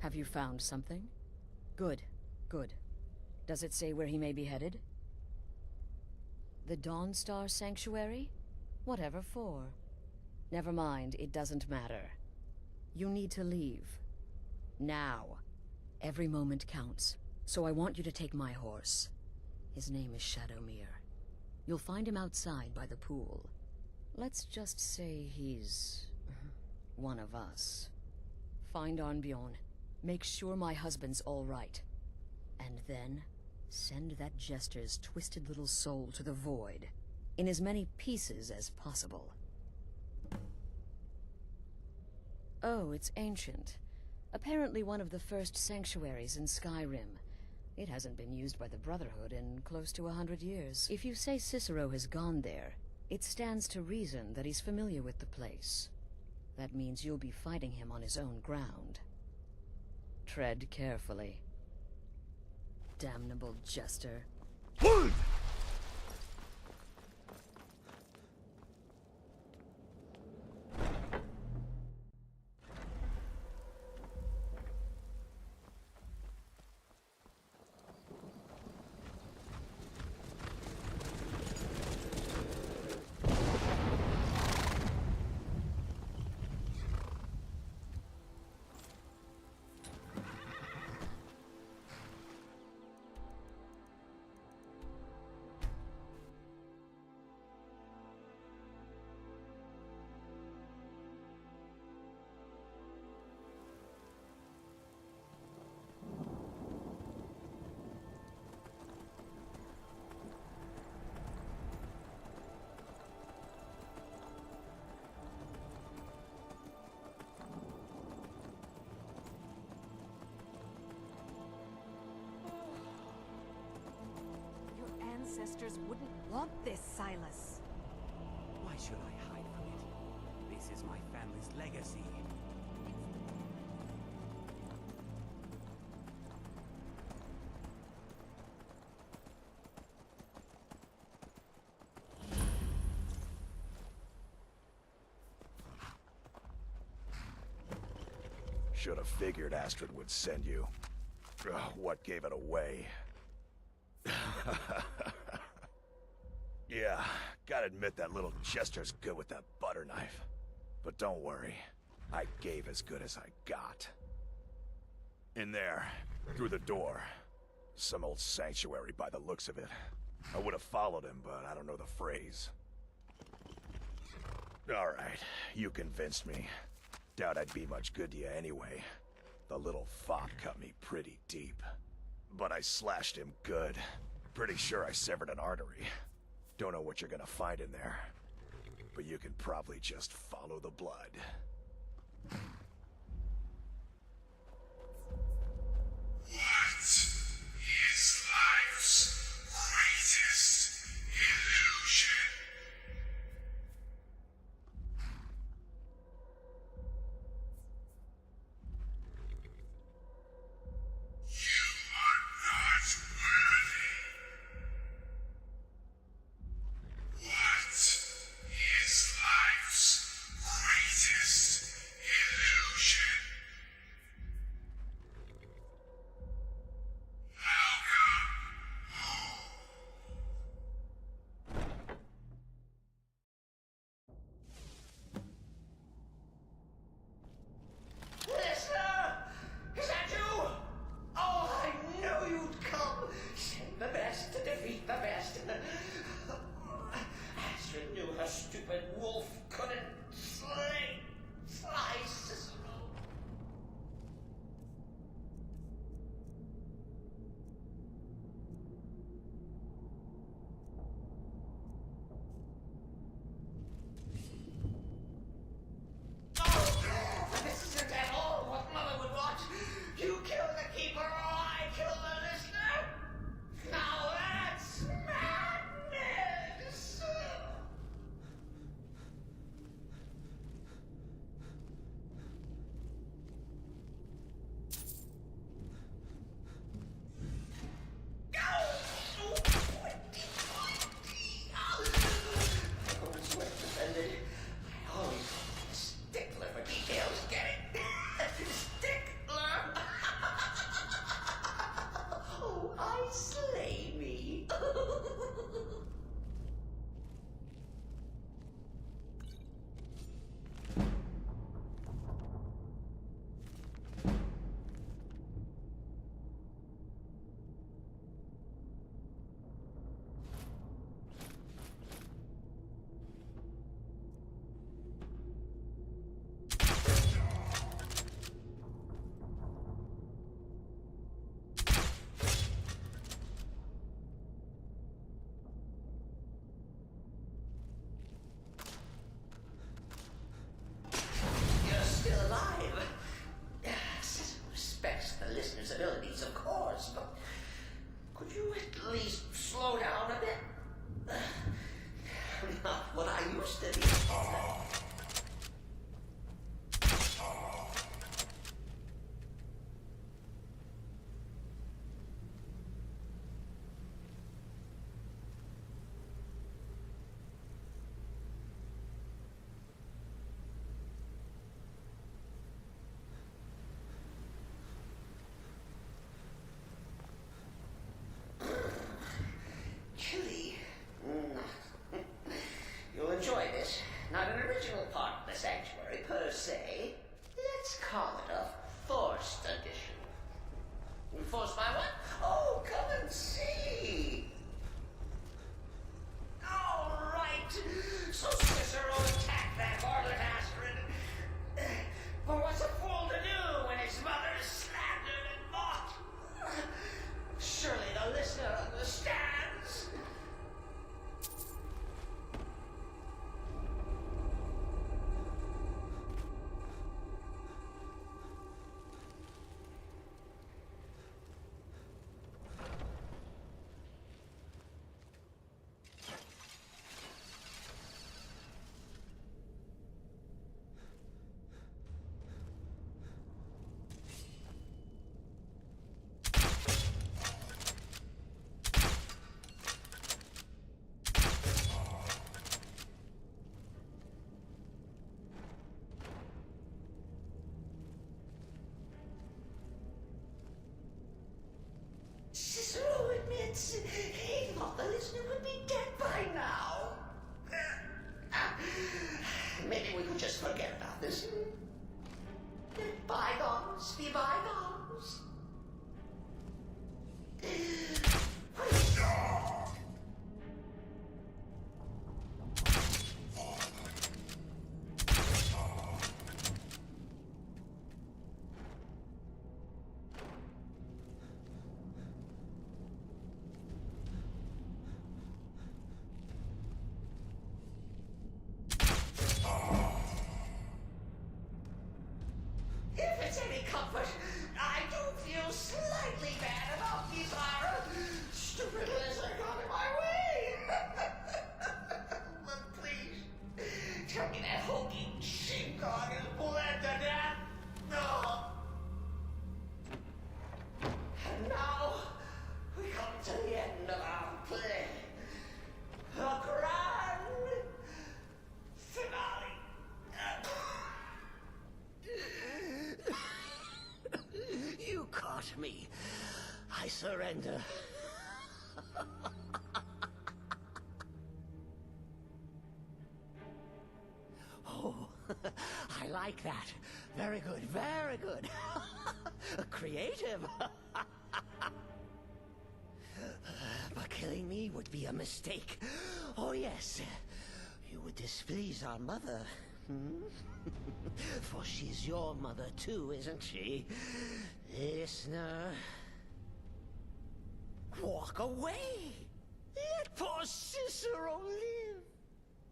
Have you found something? Good, good. Does it say where he may be headed? The Dawnstar Sanctuary? Whatever for. Never mind, it doesn't matter. You need to leave. Now. Every moment counts, so I want you to take my horse. His name is Shadowmere. You'll find him outside by the pool. Let's just say he's one of us. Find Arnbjorn. Make sure my husband's all right. And then, send that jester's twisted little soul to the void, in as many pieces as possible. Oh, it's ancient. Apparently one of the first sanctuaries in Skyrim. It hasn't been used by the Brotherhood in close to 100 years. If you say Cicero has gone there, it stands to reason that he's familiar with the place. That means you'll be fighting him on his own ground. Tread carefully. Damnable jester. Ancestors wouldn't want this, Silas. Why should I hide from it? This is my family's legacy. Should have figured Astrid would send you. Ugh, what gave it away? Yeah, gotta admit that little jester's good with that butter knife. But don't worry, I gave as good as I got. In there, through the door. Some old sanctuary by the looks of it. I would have followed him, but I don't know the phrase. Alright, you convinced me. Doubt I'd be much good to you anyway. The little fop cut me pretty deep. But I slashed him good. Pretty sure I severed an artery. Don't know what you're gonna find in there. But you can probably just follow the blood. What is life's greatest illusion? You are not worthy. What is life's greatest illusion? original part of the sanctuary, per se. Let's call it a forced addition. Forced by what? Oh, come and see! All right! So Cicero attacked that harlot Astrid. But what's a fool to do when his mother is slandered and mocked? Surely the listener understands. Cicero admits he thought the listener would be dead by now. Maybe we could just forget about this. Let bygones be bygones. If it's any comfort, I do feel slightly bad about Bizarre. Stupid listener got in my way. But please, tell me that hulking sheepdog is bled to death. No. And now, we come to the end of our play. A grand finale. You caught me. I surrender. Oh, I like that. Very good, very good. Creative. But killing me would be a mistake. Oh, yes. You would displease our mother. For she's your mother too, isn't she? Listener. Walk away. Let poor Cicero live.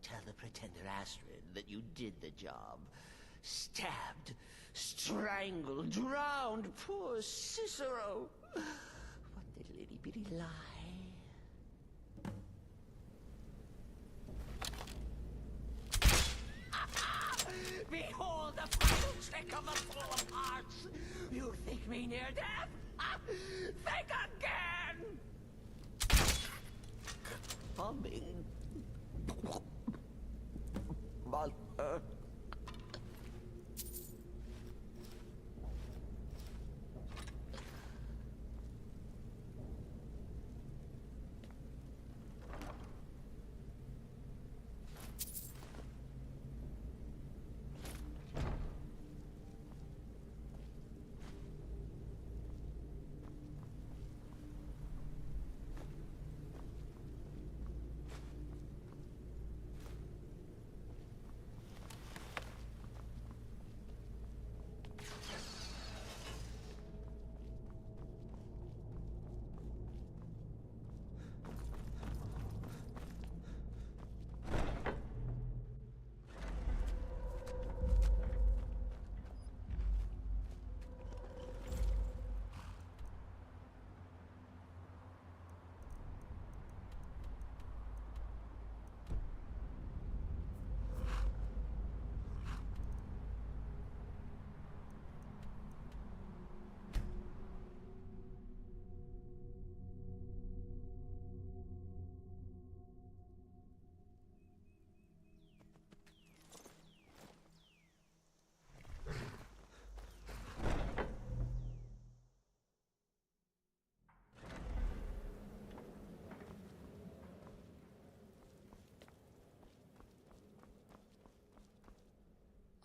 Tell the pretender Astrid that you did the job. Stabbed, strangled, drowned poor Cicero. What little itty-bitty lie. Behold the final trick of the Fool of Hearts! You think me near death? Think again! Humming. Mother.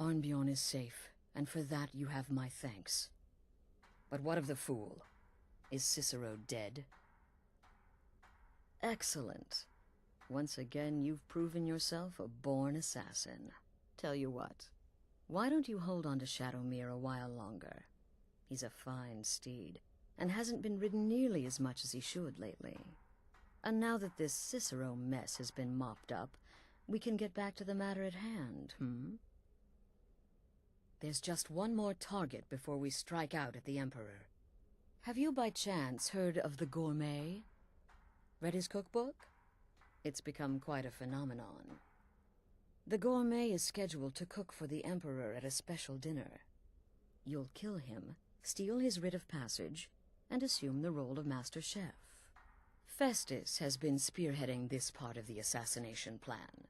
Arnbjorn is safe, and for that you have my thanks. But what of the fool? Is Cicero dead? Excellent. Once again, you've proven yourself a born assassin. Tell you what, why don't you hold on to Shadowmere a while longer? He's a fine steed, and hasn't been ridden nearly as much as he should lately. And now that this Cicero mess has been mopped up, we can get back to the matter at hand, There's just one more target before we strike out at the Emperor. Have you by chance heard of the Gourmet? Read his cookbook? It's become quite a phenomenon. The Gourmet is scheduled to cook for the Emperor at a special dinner. You'll kill him, steal his writ of passage, and assume the role of Master Chef. Festus has been spearheading this part of the assassination plan.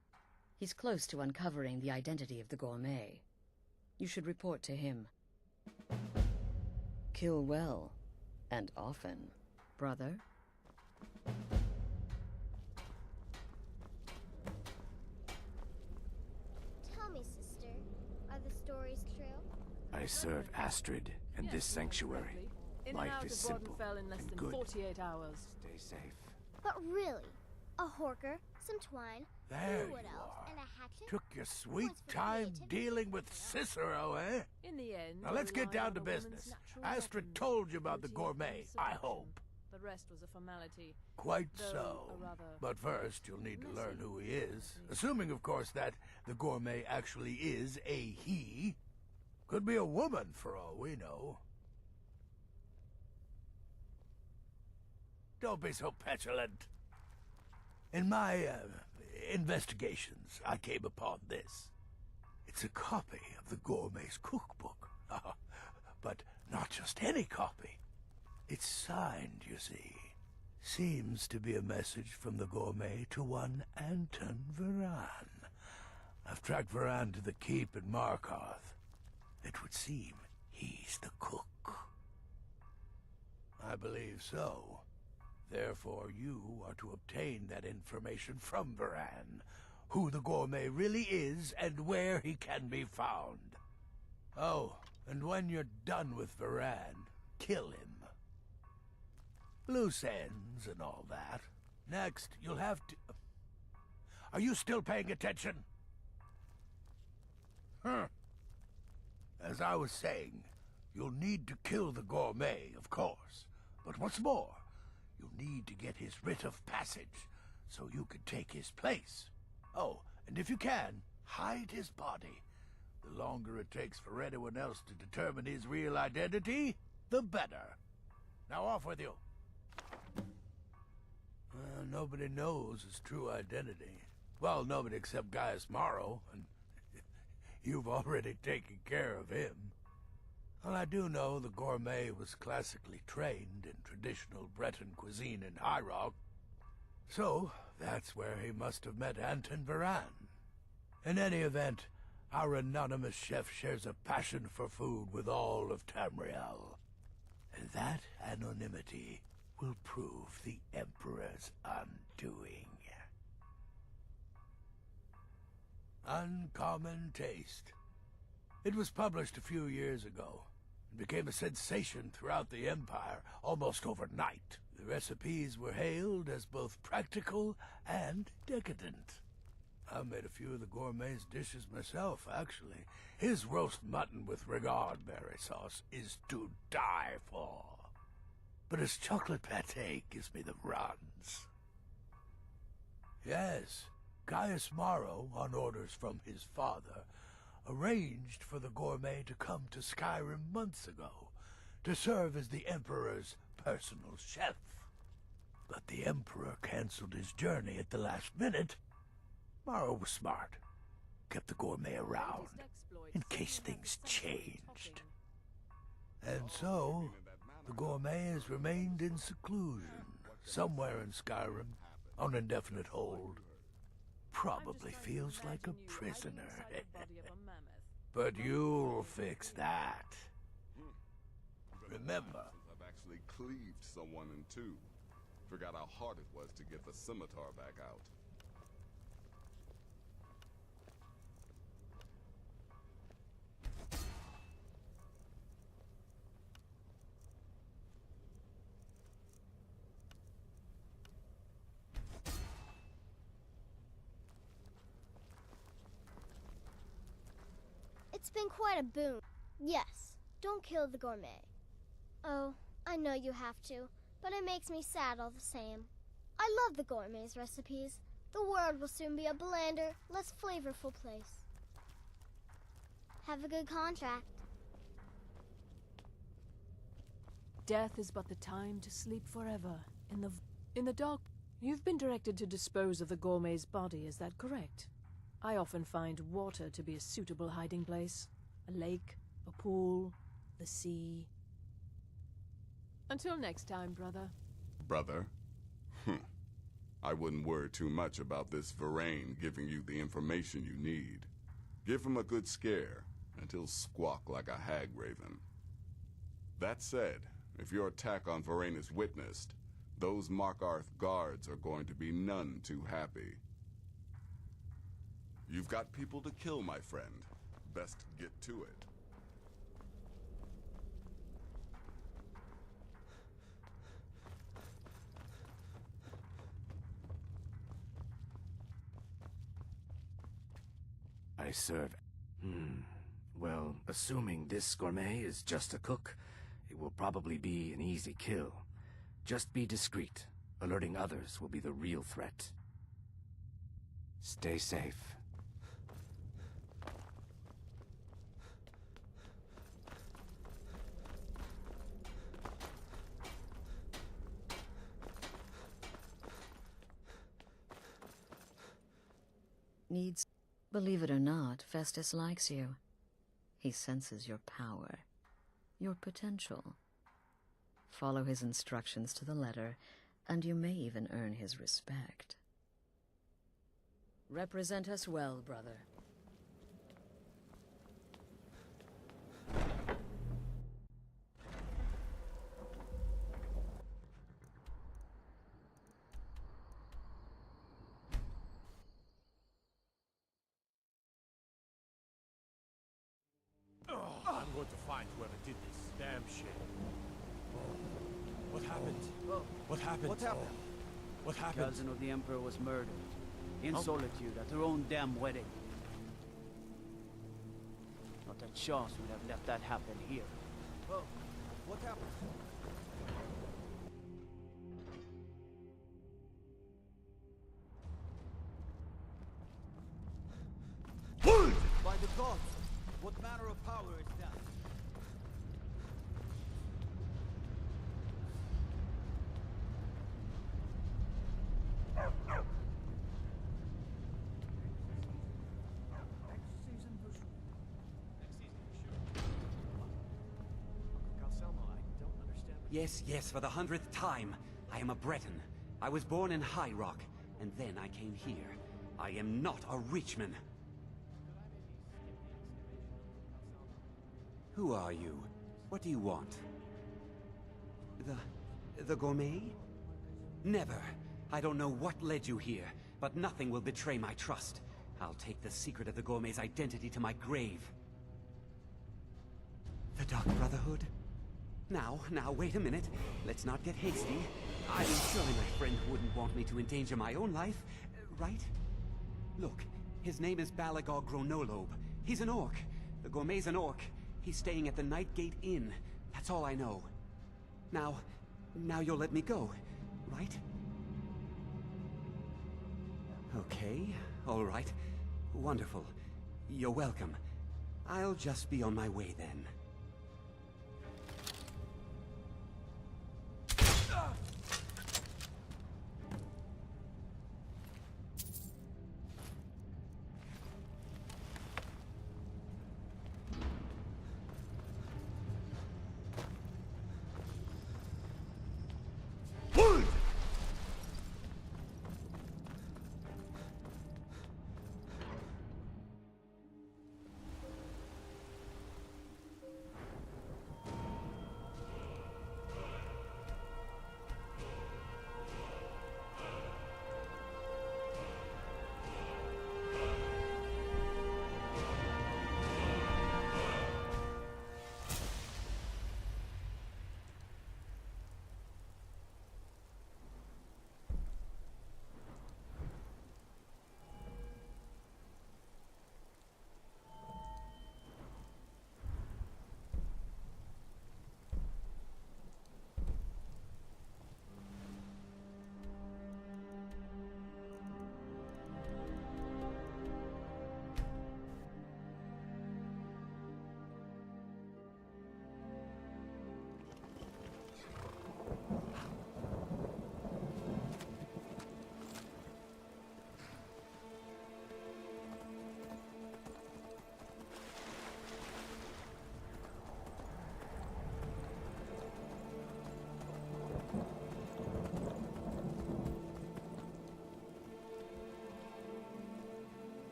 He's close to uncovering the identity of the Gourmet. You should report to him. Kill well, and often, brother. Tell me, sister, are the stories true? I serve Astrid and this sanctuary. Life is simple and good. 48 hours. Stay safe. But really, a horker, some twine, There wood you elf, are. and a hatchet? Took your sweet Points for time creativity. dealing with Cicero, eh? In the end, Now let's get rely down on to a woman's business. natural Astrid weapon, told you about the beauty and Gourmet, I seduction. hope. The rest was a formality. Quite Though so. a rather But first, you'll need to learn messy who he is. Assuming, of course, that the Gourmet actually is a he. Could be a woman, for all we know. Don't be so petulant. In my investigations, I came upon this. It's a copy of the Gourmet's cookbook. But not just any copy. It's signed, you see. Seems to be a message from the Gourmet to one Anton Varan. I've tracked Varan to the keep at Markarth. It would seem he's the cook. I believe so. Therefore, you are to obtain that information from Varan, who the Gourmet really is and where he can be found. Oh, and when you're done with Varan, kill him. Loose ends and all that. Next, you'll have to... Are you still paying attention? As I was saying, you'll need to kill the Gourmet, of course. But what's more, you'll need to get his writ of passage, so you can take his place. Oh, and if you can, hide his body. The longer it takes for anyone else to determine his real identity, the better. Now off with you. Nobody knows his true identity. Well, nobody except Gaius Morrow, and you've already taken care of him. Well, I do know the Gourmet was classically trained in traditional Breton cuisine in High Rock, so that's where he must have met Anton Varan. In any event, our anonymous chef shares a passion for food with all of Tamriel, and that anonymity will prove the Emperor's undoing. Uncommon Taste. It was published a few years ago and became a sensation throughout the Empire almost overnight. The recipes were hailed as both practical and decadent. I made a few of the Gourmet's dishes myself, actually. His roast mutton with regard berry sauce is to die for. But his chocolate pâté gives me the runs. Yes, Gaius Morrow, on orders from his father, arranged for the Gourmet to come to Skyrim months ago to serve as the Emperor's personal chef. But the Emperor canceled his journey at the last minute. Morrow was smart. Kept the Gourmet around, in case things changed. And so, the Gourmet has remained in seclusion, somewhere in Skyrim, on indefinite hold. Probably feels like a prisoner. But you'll fix that. Remember, I've actually cleaved someone in two. Forgot how hard it was to get the scimitar back out. It's been quite a boon. Yes, don't kill the gourmet. Oh, I know you have to, but it makes me sad all the same. I love the gourmet's recipes. The world will soon be a blander, less flavorful place. Have a good contract. Death is but the time to sleep forever. In the dark, you've been directed to dispose of the gourmet's body, is that correct? I often find water to be a suitable hiding place. A lake, a pool, the sea. Until next time, brother. Brother? I wouldn't worry too much about this Varain giving you the information you need. Give him a good scare, and he'll squawk like a hag raven. That said, if your attack on Varain is witnessed, those Markarth guards are going to be none too happy. You've got people to kill, my friend. Best get to it. I serve... Well, assuming this gourmet is just a cook, it will probably be an easy kill. Just be discreet. Alerting others will be the real threat. Stay safe. Needs... Believe it or not, Festus likes you. He senses your power, your potential. Follow his instructions to the letter, and you may even earn his respect. Represent us well, brother. I'm going to find whoever did this damn shit. What happened? What happened? What happened? What happened? Cousin of the Emperor was murdered. In Oh. solitude at her own damn wedding. Not a chance we'd have let that happen here. Well, what happened? By the gods! What manner of power is that? Yes, for the 100th time. I am a Breton. I was born in High Rock, and then I came here. I am not a Reachman. Who are you? What do you want? The gourmet? Never. I don't know what led you here, but nothing will betray my trust. I'll take the secret of the gourmet's identity to my grave. The Dark Brotherhood? Now, wait a minute. Let's not get hasty. I mean, surely my friend wouldn't want me to endanger my own life, right? Look, his name is Balagog Gronolobe. He's an orc. The gourmet's an orc. He's staying at the Nightgate Inn. That's all I know. Now you'll let me go, right? Okay, all right. Wonderful. You're welcome. I'll just be on my way then.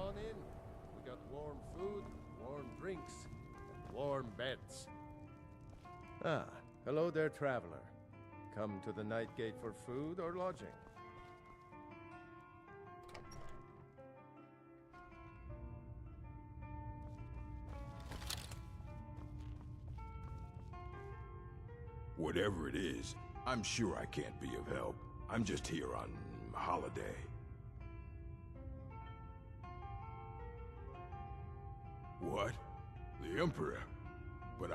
on in. We got warm food, warm drinks, and warm beds. Ah, hello there, traveler. Come to the Night Gate for food or lodging? Whatever it is, I'm sure I can't be of help. I'm just here on holiday. What? The Emperor? But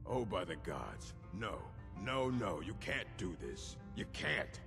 Oh, by the gods. No, you can't do this. You can't.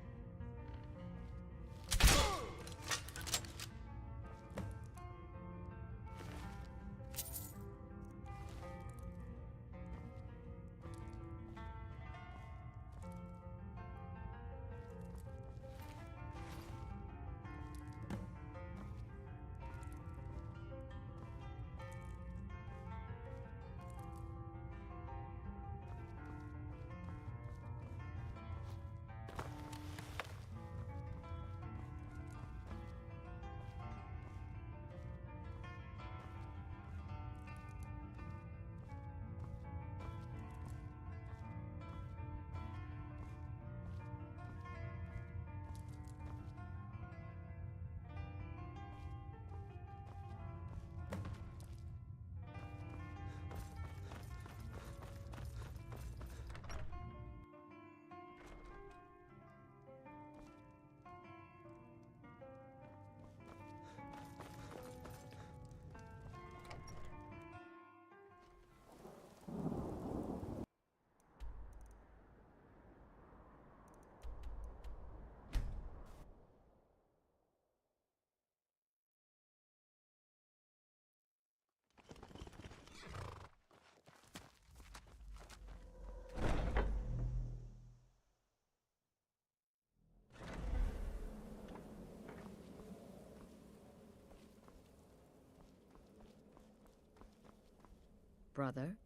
Brother.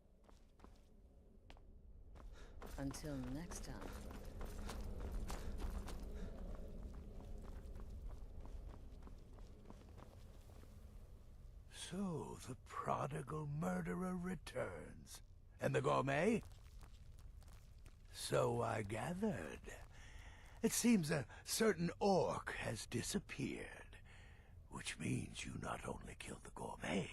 Until next time. So, the prodigal murderer returns. And the gourmet? So I gathered. It seems a certain orc has disappeared, which means you not only killed the gourmet,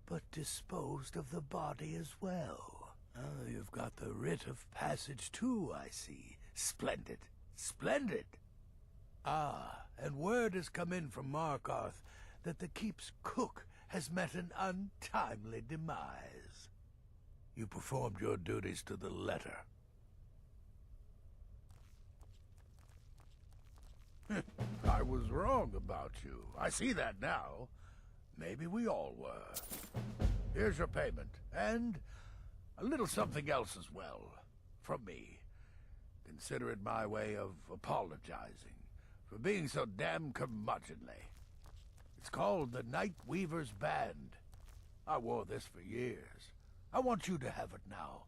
but disposed of the body as well. Oh, you've got the writ of passage too, I see. Splendid. Splendid! Ah, and word has come in from Markarth that the keep's cook has met an untimely demise. You performed your duties to the letter. I was wrong about you. I see that now. Maybe we all were. Here's your payment, and a little something else as well, from me. Consider it my way of apologizing for being so damn curmudgeonly. It's called the Night Weaver's Band. I wore this for years. I want you to have it now.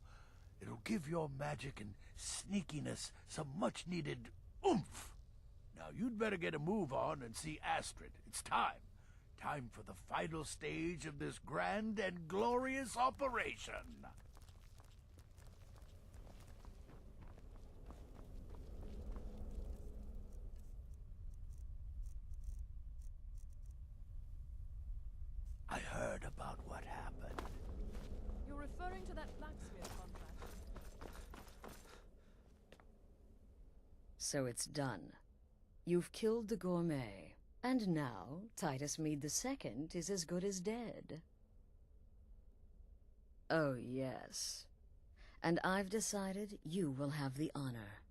It'll give your magic and sneakiness some much-needed oomph. Now you'd better get a move on and see Astrid. It's time. Time for the final stage of this grand and glorious operation. I heard about what happened. You're referring to that blacksmith contract? So it's done. You've killed the gourmet. And now, Titus Mead II is as good as dead. Oh, yes. And I've decided you will have the honor.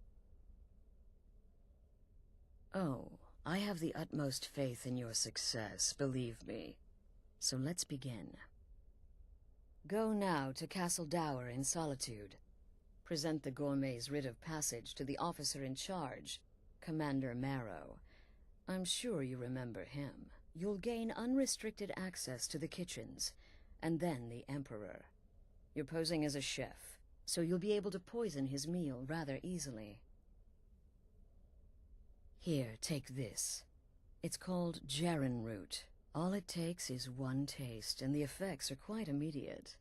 Oh, I have the utmost faith in your success, believe me. So let's begin. Go now to Castle Dower in Solitude. Present the gourmet's writ of passage to the officer in charge, Commander Marrow. I'm sure you remember him. You'll gain unrestricted access to the kitchens, and then the Emperor. You're posing as a chef, so you'll be able to poison his meal rather easily. Here, take this. It's called Jaren root. All it takes is one taste, and the effects are quite immediate.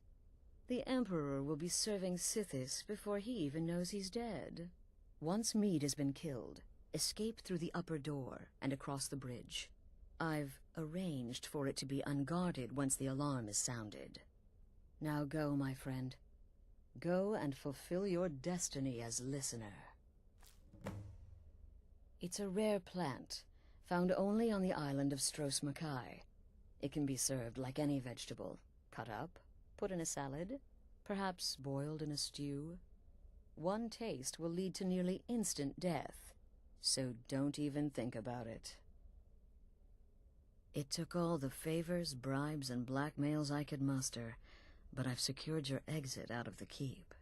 The Emperor will be serving Sithis before he even knows he's dead. Once Mead has been killed, escape through the upper door and across the bridge. I've arranged for it to be unguarded once the alarm is sounded. Now go, my friend. Go and fulfill your destiny as listener. It's a rare plant, found only on the island of Stros Makai. It can be served like any vegetable, cut up, put in a salad, perhaps boiled in a stew. One taste will lead to nearly instant death, so don't even think about it. It took all the favors, bribes, and blackmails I could muster, but I've secured your exit out of the keep.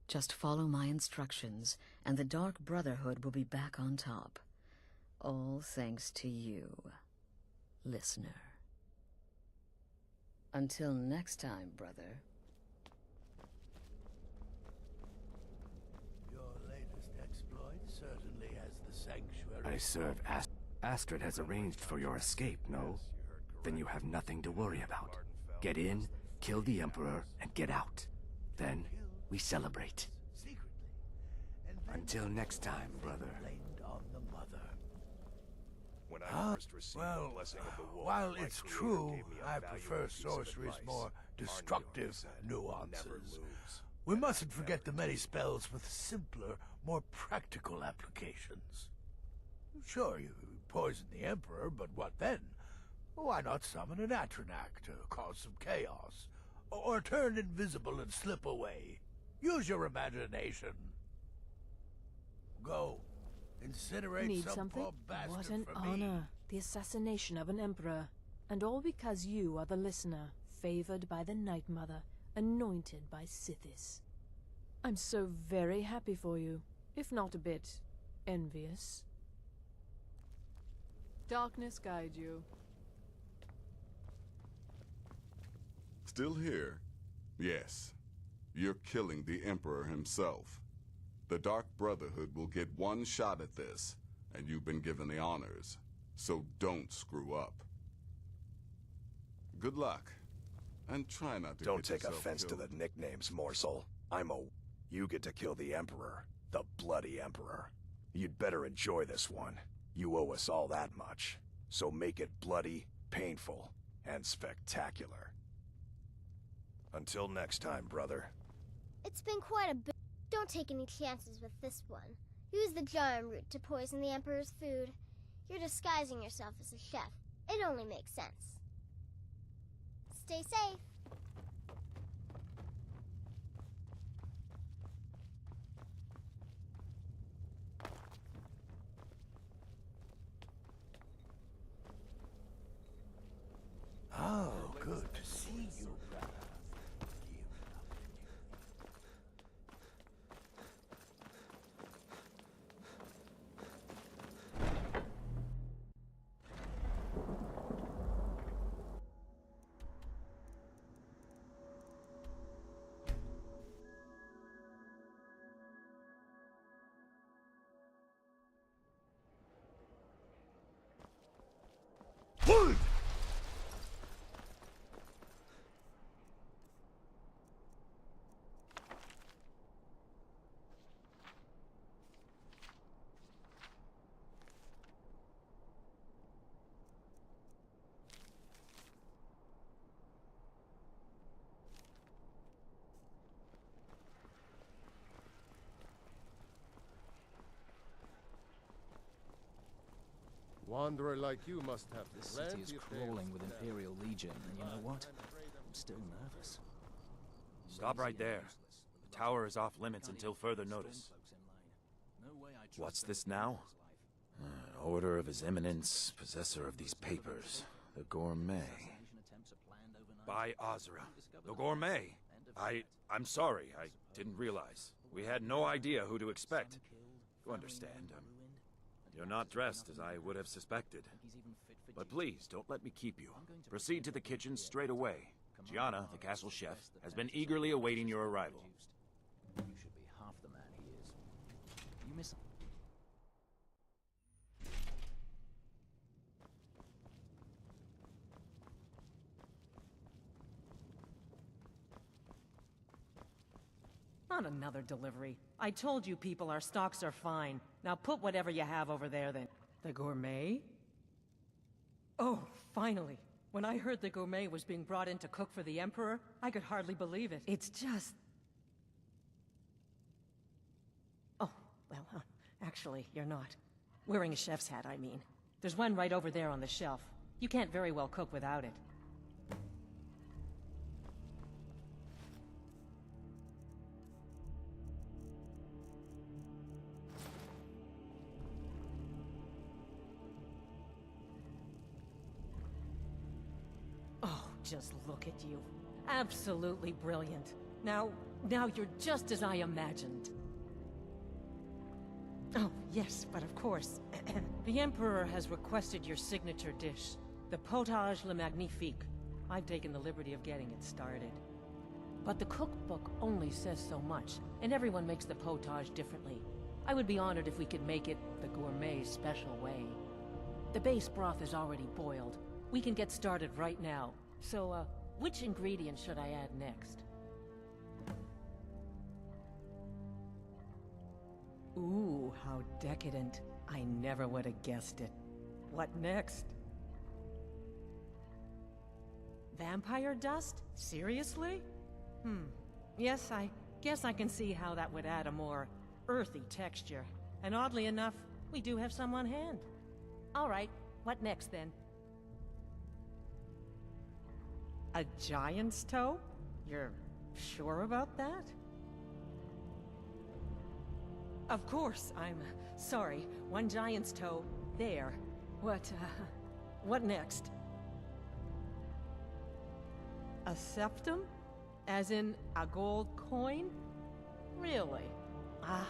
Just follow my instructions, and the Dark Brotherhood will be back on top. All thanks to you, listener. Until next time, brother. Your latest exploit certainly has the sanctuary. I serve Astrid has arranged for your escape, no? Then you have nothing to worry about. Get in, kill the Emperor, and get out. Then we celebrate. Until next time, brother. When I first received the blessing of the wolf, while my it's creator true, gave me a I valuable prefer piece of sorcery's advice. more Arnio, destructive he said, nuances. never lose. We mustn't forget the many spells with simpler, more practical applications. Sure, you poison the Emperor, but what then? Why not summon an Atronak to cause some chaos? Or turn invisible and slip away? Use your imagination. Go. Incinerate Need some something? poor bastard What an for me. honor. The assassination of an emperor. And all because you are the listener, favored by the Night Mother, anointed by Sithis. I'm so very happy for you, if not a bit envious. Darkness guide you. Still here? Yes. You're killing the Emperor himself. The Dark Brotherhood will get one shot at this, and you've been given the honors. So don't screw up. Good luck. And try not to Don't get take yourself offense to killed. the nicknames, Morsel. You get to kill the Emperor. The bloody Emperor. You'd better enjoy this one. You owe us all that much. So make it bloody, painful, and spectacular. Until next time, brother. It's been quite a bit. Don't take any chances with this one. Use the Jarm root to poison the Emperor's food. You're disguising yourself as a chef. It only makes sense. Stay safe. Oh, good to see you, brother. Wood! Wanderer like you must have This city is plenty of crawling tales with to tell. Imperial Legion, and you know what? I'm still nervous. Stop right there. The tower is off limits until further notice. What's this now? Order of His Eminence, possessor of these papers. The Gourmet. By Azra. The Gourmet? I'm sorry. I didn't realize. We had no idea who to expect. You understand. You're not dressed as I would have suspected. But please, don't let me keep you. Proceed to the kitchen straight away. Gianna, the castle chef, has been eagerly awaiting your arrival. You should be half the man he is. You miss... Not another delivery. I told you people our stocks are fine. Now put whatever you have over there then. The gourmet? Oh, finally. When I heard the gourmet was being brought in to cook for the Emperor, I could hardly believe it. It's just... Oh, well, actually, you're not. Wearing a chef's hat, I mean. There's one right over there on the shelf. You can't very well cook without it. Oh, just look at you. Absolutely brilliant. Now you're just as I imagined. Oh, yes, but of course. The Emperor has requested your signature dish, the potage le magnifique. I've taken the liberty of getting it started. But the cookbook only says so much, and everyone makes the potage differently. I would be honored if we could make it the gourmet's special way. The base broth is already boiled. We can get started right now. So, which ingredient should I add next? Ooh, how decadent. I never would have guessed it. What next? Vampire dust? Seriously? Yes, I guess I can see how that would add a more earthy texture. And oddly enough, we do have some on hand. All right, what next then? A giant's toe? You're sure about that? Of course, I'm sorry. One giant's toe, there. What next? A septum? As in a gold coin? Really? Ah,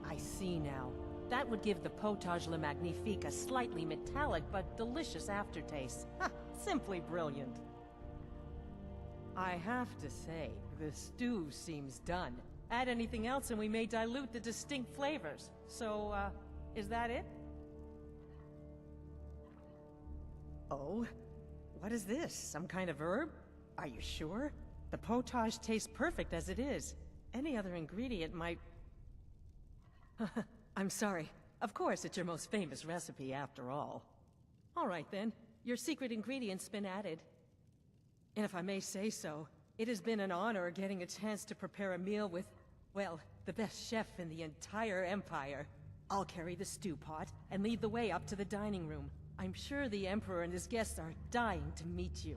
I see now. That would give the potage le magnifique a slightly metallic but delicious aftertaste. Ha! Simply brilliant. I have to say, the stew seems done. Add anything else and we may dilute the distinct flavors. So, is that it? Oh? What is this? Some kind of herb? Are you sure? The potage tastes perfect as it is. Any other ingredient might... I'm sorry. Of course, it's your most famous recipe after all. All right then. Your secret ingredient's been added. And if I may say so, it has been an honor getting a chance to prepare a meal with, well, the best chef in the entire Empire. I'll carry the stew pot and lead the way up to the dining room. I'm sure the Emperor and his guests are dying to meet you.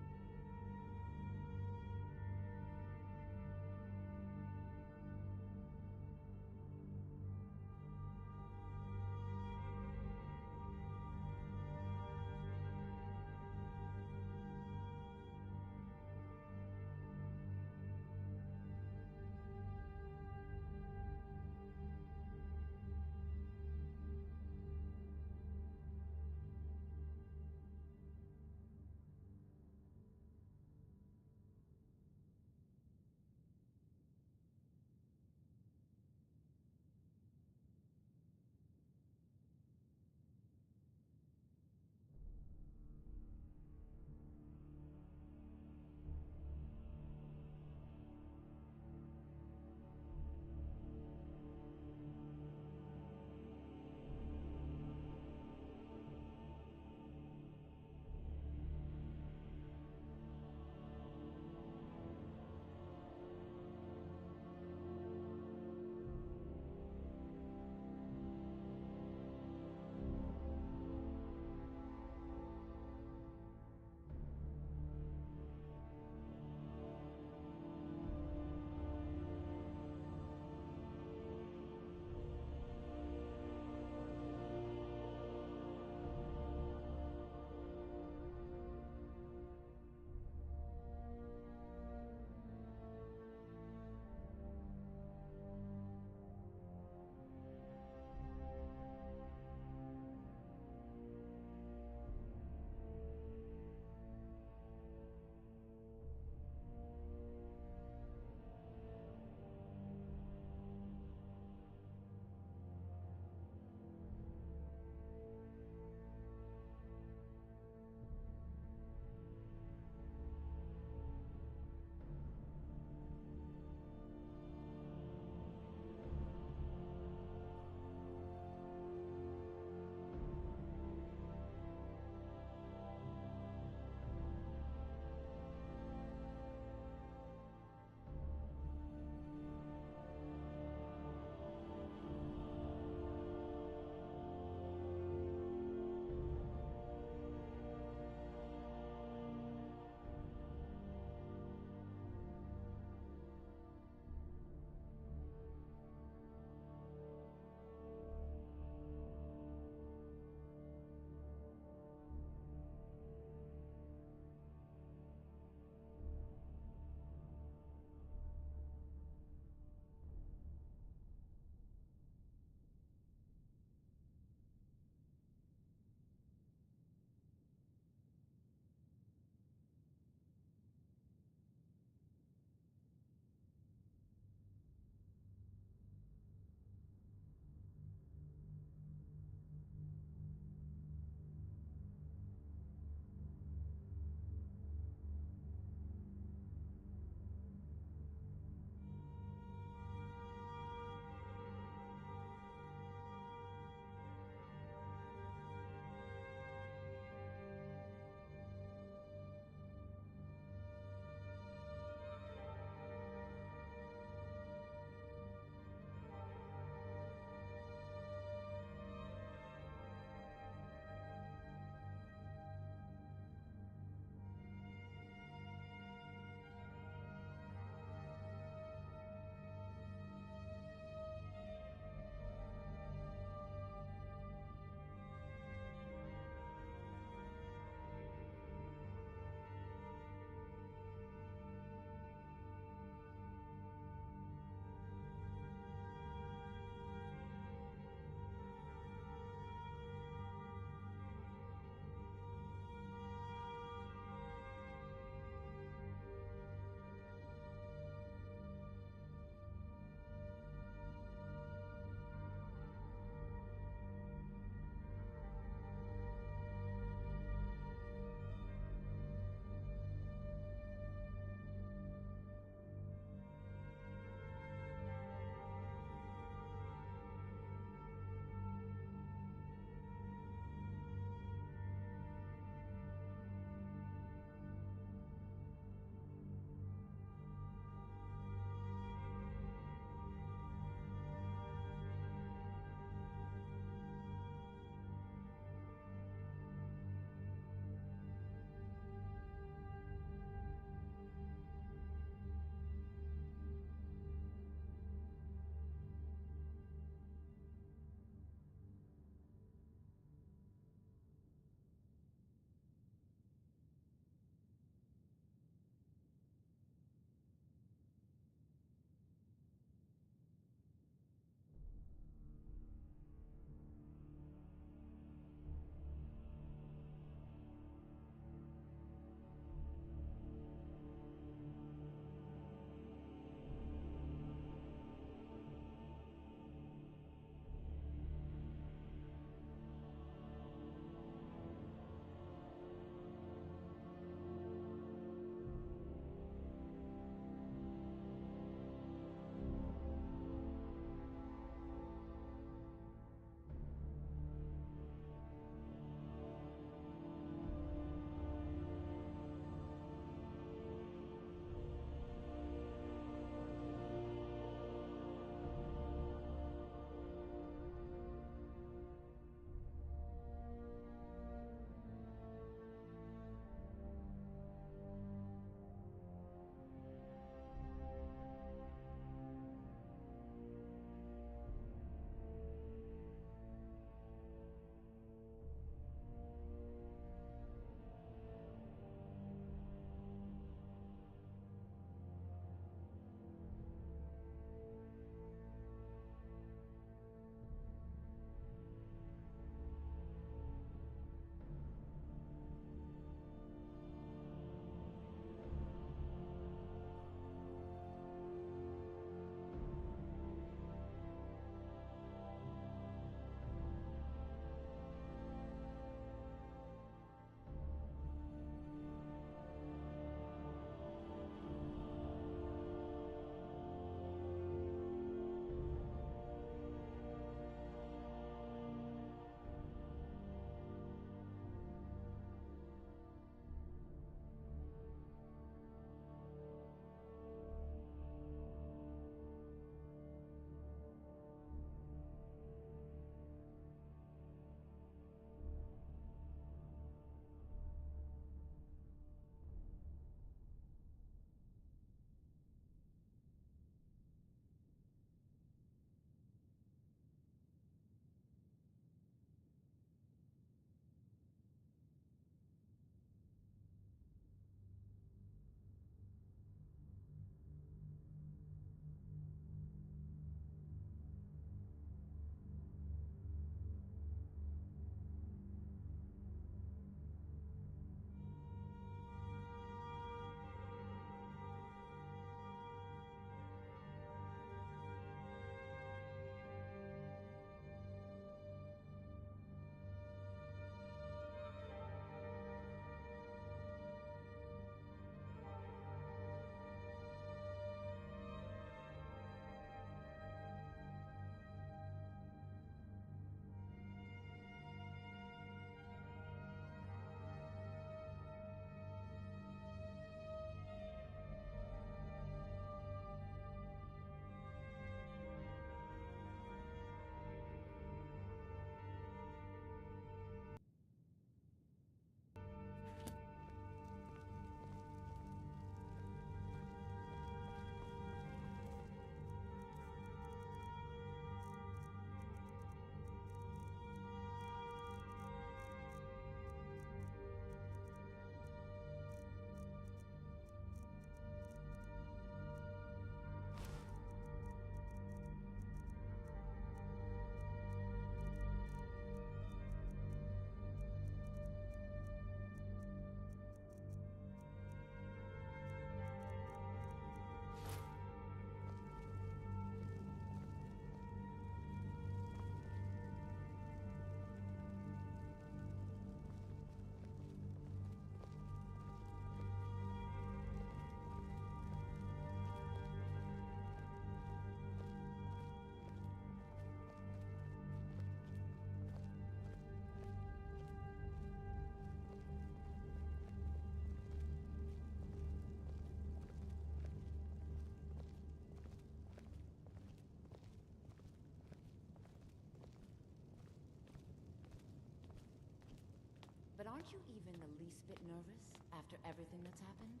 Aren't you even the least bit nervous after everything that's happened?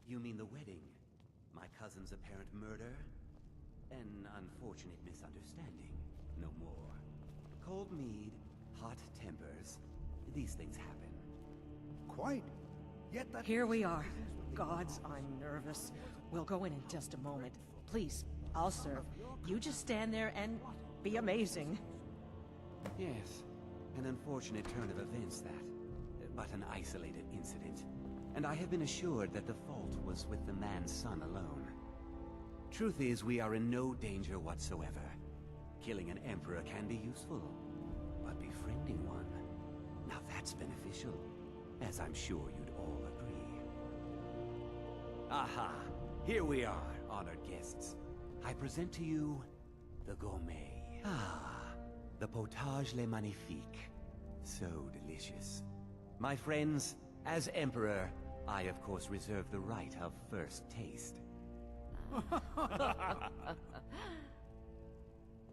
You mean the wedding? My cousin's apparent murder? An unfortunate misunderstanding. No more. Cold mead, hot tempers. These things happen. Quite. Yet that... Here we are. Gods, I'm nervous. We'll go in just a moment. Please, I'll serve. You just stand there and be amazing. Yes, an unfortunate turn of events that, but an isolated incident. And I have been assured that the fault was with the man's son alone. Truth is, we are in no danger whatsoever. Killing an emperor can be useful, but befriending one, now that's beneficial, as I'm sure you'd all agree. Aha! Here we are, honored guests. I present to you the gourmet. Ah, the potage le magnifique. So delicious. My friends, as Emperor, I of course reserve the right of first taste.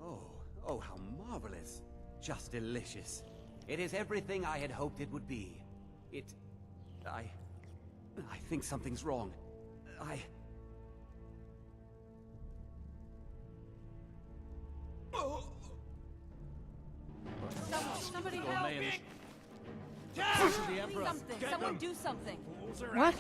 Oh, how marvelous. Just delicious. It is everything I had hoped it would be. I think something's wrong. Somebody Gourmet help! in this- Please the Emperor. something! Get Someone them. do something! What?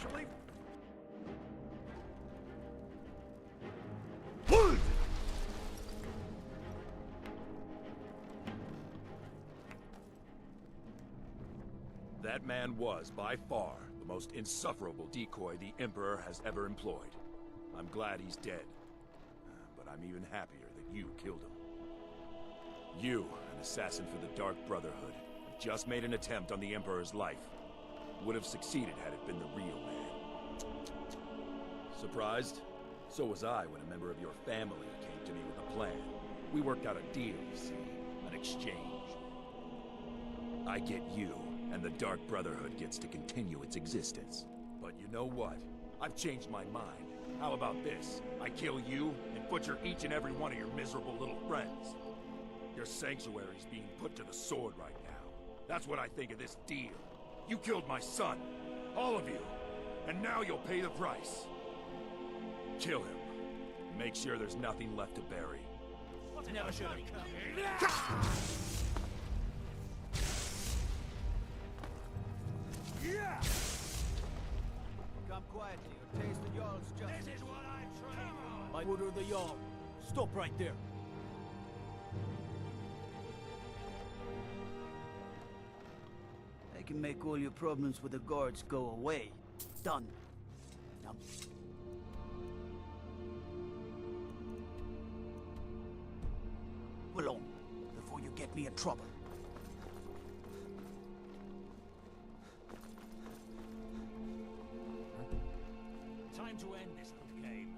That man was, by far, the most insufferable decoy the Emperor has ever employed. I'm glad he's dead. But I'm even happier that you killed him. You, an assassin for the Dark Brotherhood, have just made an attempt on the Emperor's life. Would have succeeded had it been the real man. Surprised? So was I when a member of your family came to me with a plan. We worked out a deal, you see. An exchange. I get you, and the Dark Brotherhood gets to continue its existence. But you know what? I've changed my mind. How about this? I kill you, and butcher each and every one of your miserable little friends. Your sanctuary's being put to the sword right now. That's what I think of this deal. You killed my son. All of you. And now you'll pay the price. Kill him. Make sure there's nothing left to bury. Never should have come. Yeah! Come quietly or taste the Jarl's justice. This is what I trained on. By order of the Jarl. Stop right there. I can make all your problems with the guards go away. Done. Now... along, before you get me in trouble. Time to end this little game.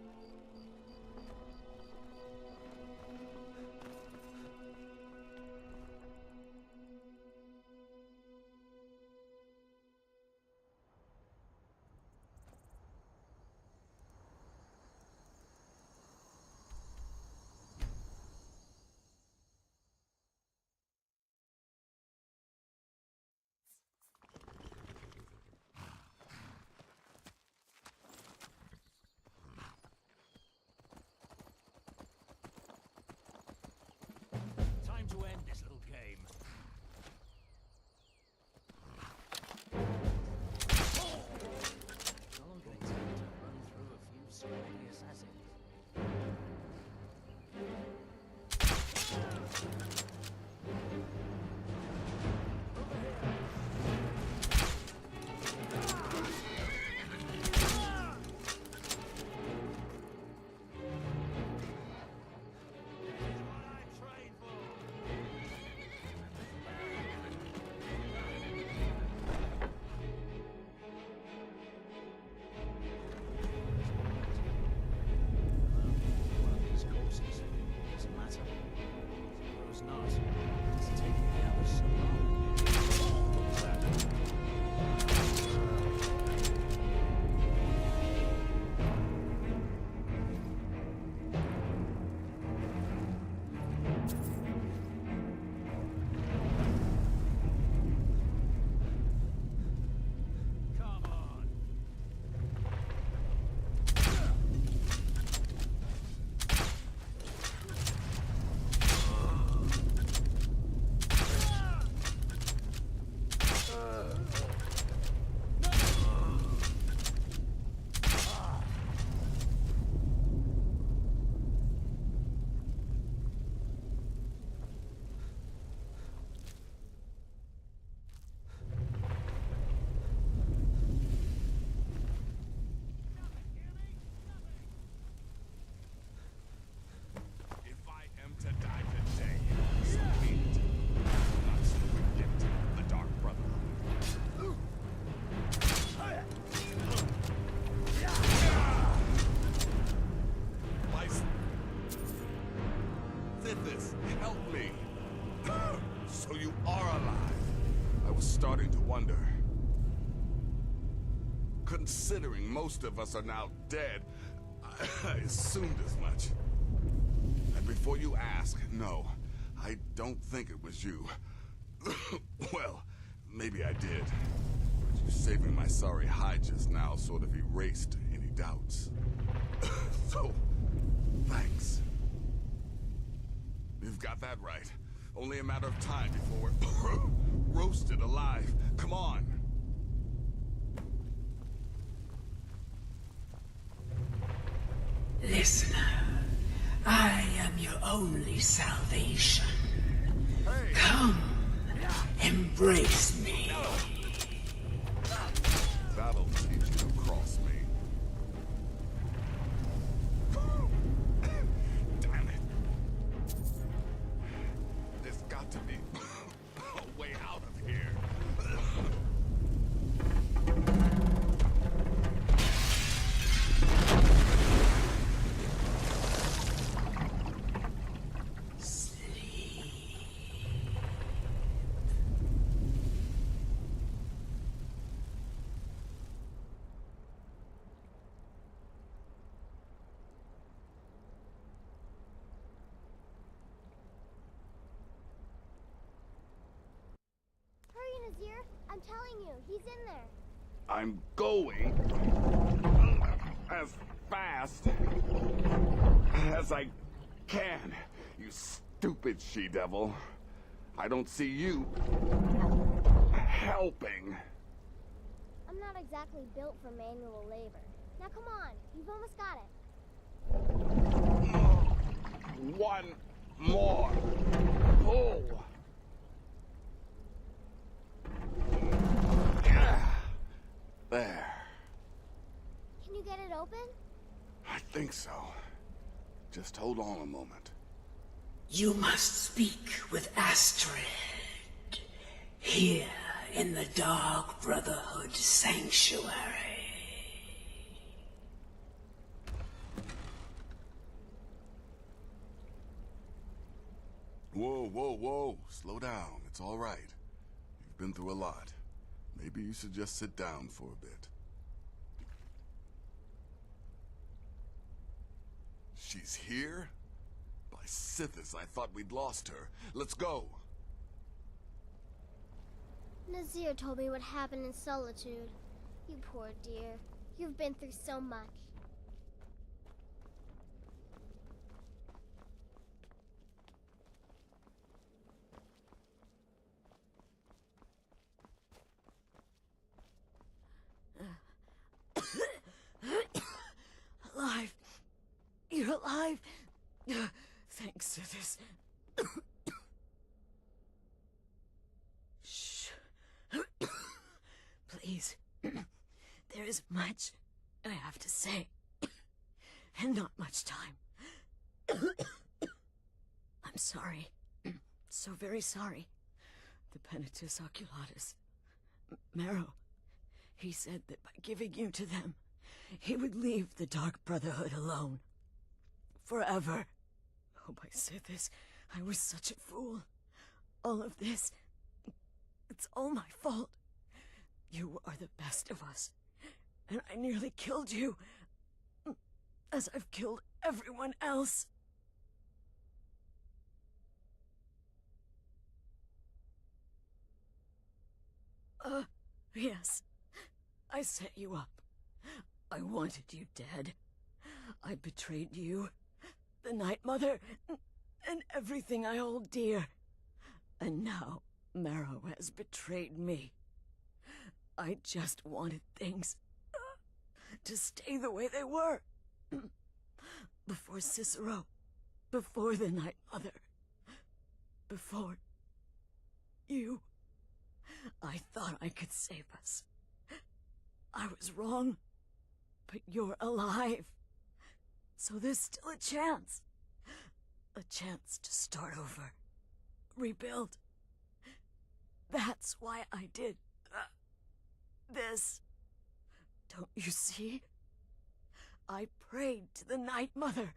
Considering most of us are now dead, I assumed as much. And before you ask, no, I don't think it was you. Well, maybe I did. But you saving my sorry hide just now sort of erased any doubts. So, thanks. You've got that right. Only a matter of time before we're roasted alive. Come on. Listener, I am your only salvation. Hey. Come, embrace me. That'll teach you to cross me. Damn it. There's got to be a way out of here. Nazir, I'm telling you, he's in there. I'm going as fast as I can, you stupid she-devil. I don't see you helping. I'm not exactly built for manual labor. Now come on, you've almost got it. One more pull. There. Can you get it open? I think so. Just hold on a moment. You must speak with Astrid. Here in the Dark Brotherhood Sanctuary. Whoa, whoa, whoa. Slow down. It's all right. You've been through a lot. Maybe you should just sit down for a bit. She's here? By Sithis, I thought we'd lost her. Let's go. Nazir told me what happened in Solitude. You poor dear. You've been through so much. Alive. You're alive. Thanks to this. Shh. Please. There is much I have to say. And not much time. I'm sorry. So very sorry. The Penitus Oculatus. Marrow. He said that by giving you to them, he would leave the Dark Brotherhood alone. Forever. Oh, by Sithis, I was such a fool. All of this, it's all my fault. You are the best of us, and I nearly killed you, as I've killed everyone else. Yes. I set you up. I wanted you dead. I betrayed you, the Night Mother, and everything I hold dear. And now Marrow has betrayed me. I just wanted things to stay the way they were. Before Cicero, before the Night Mother, before you. I thought I could save us. I was wrong, but you're alive. So there's still a chance. A chance to start over. Rebuild. That's why I did this. Don't you see? I prayed to the Night Mother.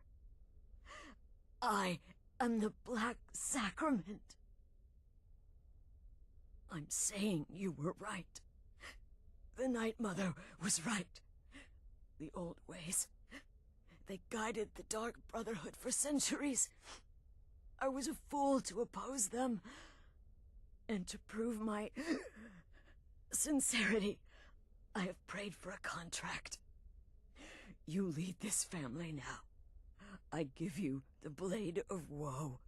I am the Black Sacrament. I'm saying you were right. The Night Mother was right. The old ways. They guided the Dark Brotherhood for centuries. I was a fool to oppose them. And to prove my sincerity, I have prayed for a contract. You lead this family now. I give you the Blade of Woe,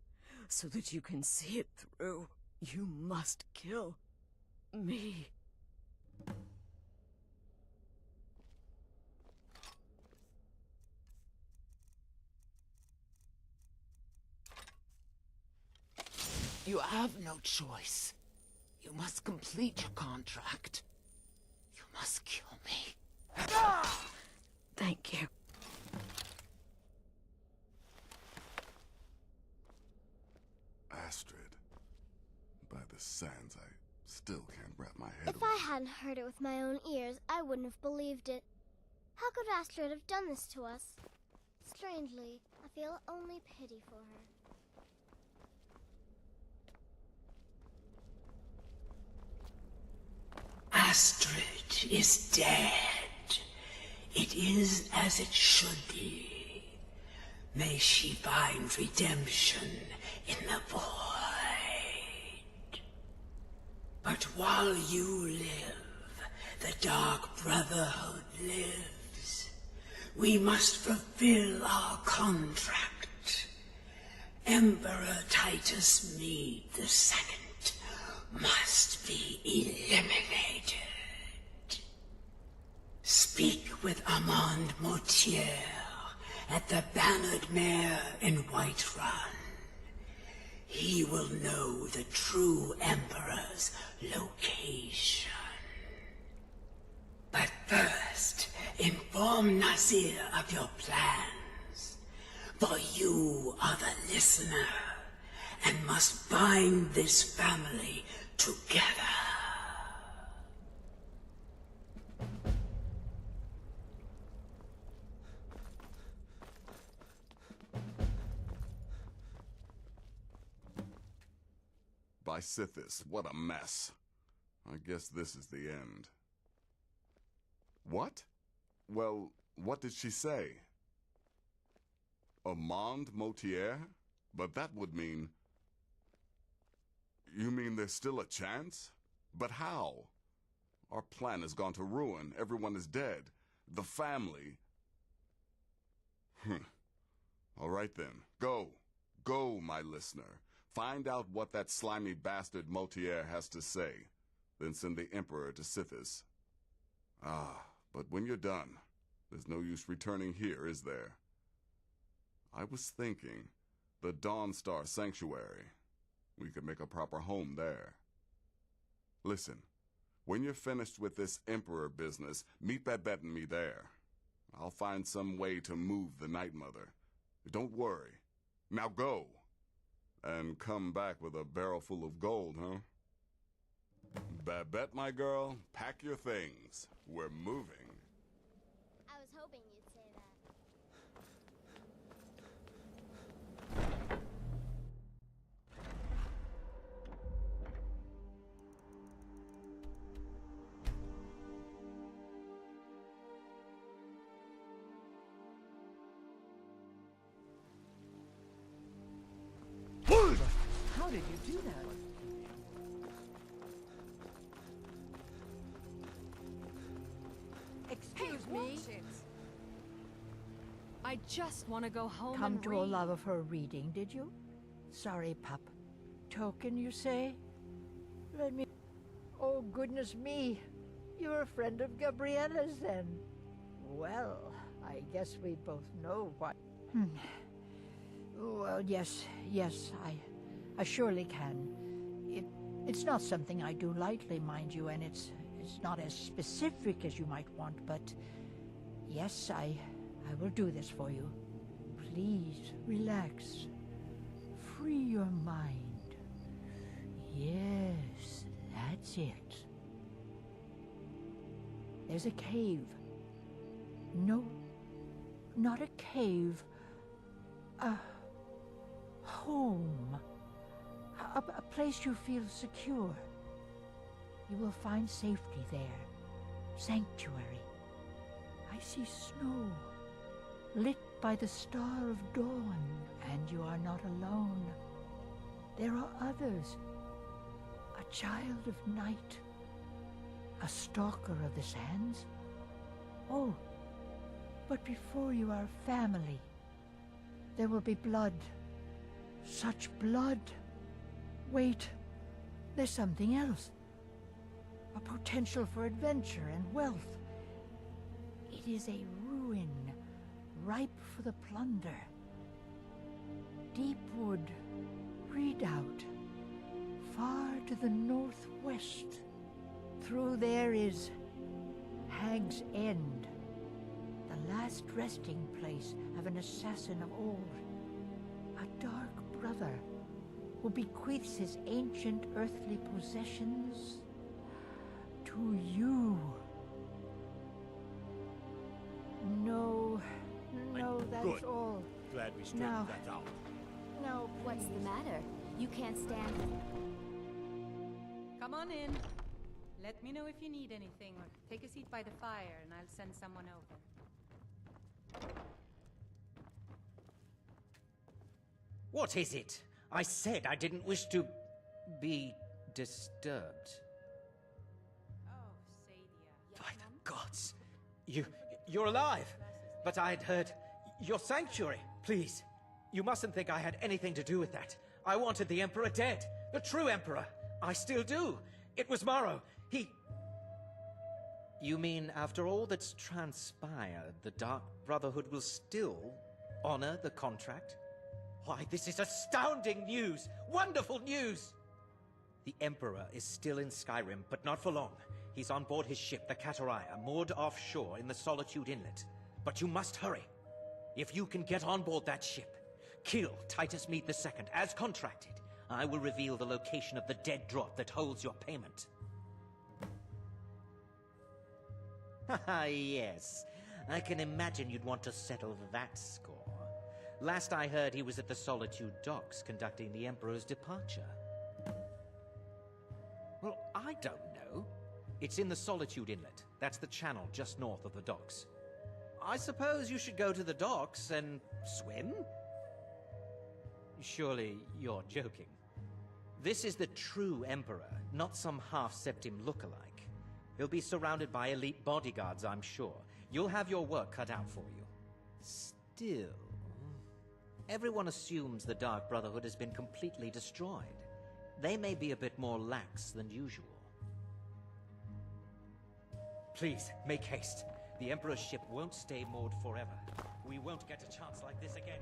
so that you can see it through. You must kill me. You have no choice. You must complete your contract. You must kill me. Thank you. Astrid. By the sands, I still can't wrap my head If I hadn't heard it with my own ears, I wouldn't have believed it. How could Astrid have done this to us? Strangely, I feel only pity for her. Astrid is dead. It is as it should be. May she find redemption in the void. But while you live, the Dark Brotherhood lives. We must fulfill our contract. Emperor Titus Mede II must be eliminated. Speak with Armand Mortier at the Bannered Mare in Whiterun. He will know the true Emperor's location. But first, inform Nazir of your plans. For you are the listener, and must bind this family together. By Sithis, what a mess. I guess this is the end. What? Well, what did she say? Armand Mortier? But that would mean... You mean there's still a chance? But how? Our plan has gone to ruin. Everyone is dead. The family... All right then. Go. Go, my listener. Find out what that slimy bastard Mortier has to say. Then send the Emperor to Sithis. But when you're done, there's no use returning here, is there? I was thinking, the Dawnstar Sanctuary. We could make a proper home there. Listen, when you're finished with this Emperor business, meet Babette and me there. I'll find some way to move the Night Mother. Don't worry. Now go. And come back with a barrel full of gold, huh? Babette, my girl, pack your things. We're moving. I was hoping you'd say that. How did you do that? Excuse me? I just want to go home Come and to read. a love of her reading, did you? Sorry, pup. Token, you say? Let me... Oh, goodness me. You're a friend of Gabriella's, then. Well, I guess we both know what... Well, yes, I surely can. It's not something I do lightly, mind you, and it's not as specific as you might want, but yes, I will do this for you. Please, relax. Free your mind. Yes, that's it. There's a cave. No, not a cave. A home. A place you feel secure. You will find safety there. sanctuary. I see snow, lit by the star of dawn, and you are not alone. There are others. A child of night, a stalker of the sands. Oh, but before you are family, there will be blood. Such blood. Wait, there's something else. A potential for adventure and wealth. It is a ruin, ripe for the plunder. Deepwood Redoubt, far to the northwest. Through there is Hag's End, the last resting place of an assassin of old. A dark brother who bequeaths his ancient earthly possessions to you. No, that's Good. all. Glad we straightened that out. No, what's the matter? You can't stand... Come on in. Let me know if you need anything, or take a seat by the fire and I'll send someone over. What is it? I said I didn't wish to be disturbed. Oh, Sadia. By the gods! You're alive! But I'd heard your sanctuary. Please, you mustn't think I had anything to do with that. I wanted the Emperor dead. The true Emperor. I still do. It was Morrow. He... You mean after all that's transpired, the Dark Brotherhood will still honor the contract? Why, this is astounding news! Wonderful news! The Emperor is still in Skyrim, but not for long. He's on board his ship, the Kataraya, moored offshore in the Solitude Inlet. But you must hurry. If you can get on board that ship, kill Titus Mead II, as contracted, I will reveal the location of the dead drop that holds your payment. Haha, yes. I can imagine you'd want to settle that score. Last I heard, he was at the Solitude docks conducting the Emperor's departure. Well, I don't know. It's in the Solitude Inlet. That's the channel just north of the docks. I suppose you should go to the docks and swim? Surely you're joking. This is the true Emperor, not some half-septim lookalike. He'll be surrounded by elite bodyguards, I'm sure. You'll have your work cut out for you. Still, everyone assumes the Dark Brotherhood has been completely destroyed. They may be a bit more lax than usual. Please, make haste. The Emperor's ship won't stay moored forever. We won't get a chance like this again.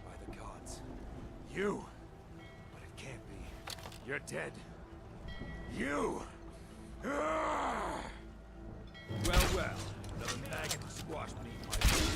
By the gods. You! But it can't be. You're dead. You! Ah! Well, another maggot to squash beneath my feet.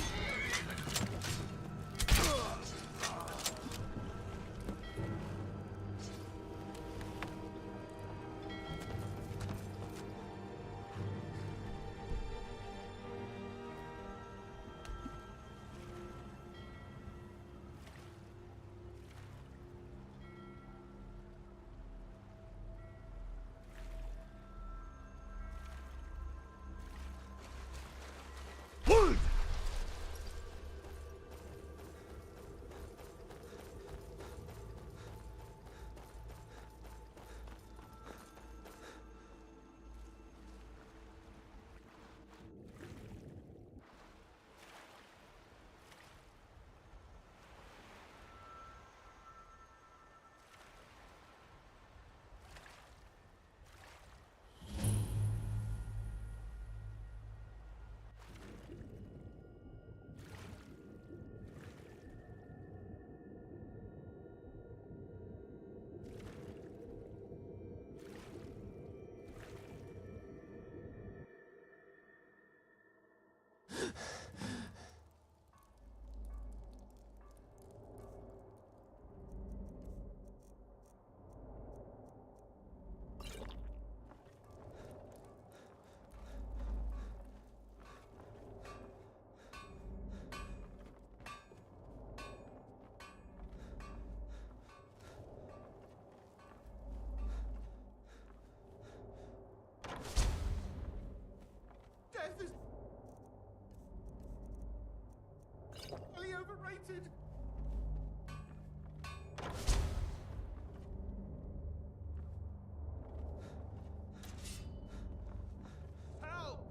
waited! Help!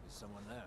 Is someone there?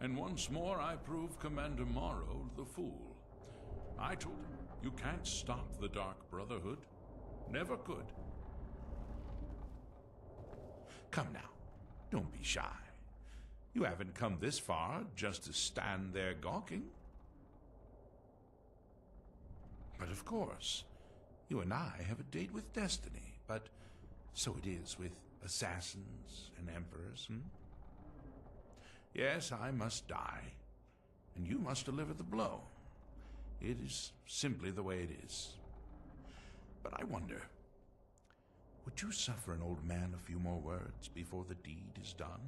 And once more I prove Commander Morrow the fool. I told him, you can't stop the Dark Brotherhood. Never could. Come now, don't be shy. You haven't come this far just to stand there gawking. But of course, you and I have a date with destiny, but so it is with assassins and emperors, Yes, I must die, and you must deliver the blow. It is simply the way it is. But I wonder, would you suffer an old man a few more words before the deed is done?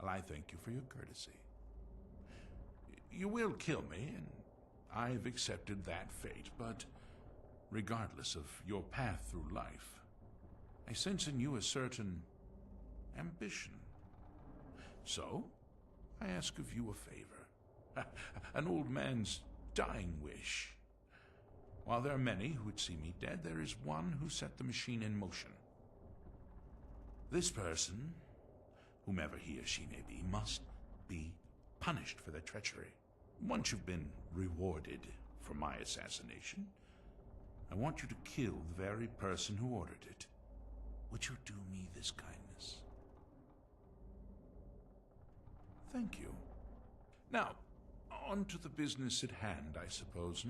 Well, I thank you for your courtesy. You will kill me, and I've accepted that fate, but regardless of your path through life, I sense in you a certain ambition. So, I ask of you a favor. An old man's dying wish. While there are many who would see me dead, there is one who set the machine in motion. This person, whomever he or she may be, must be punished for their treachery. Once you've been rewarded for my assassination, I want you to kill the very person who ordered it. Would you do me this kindness? Thank you. Now, on to the business at hand, I suppose,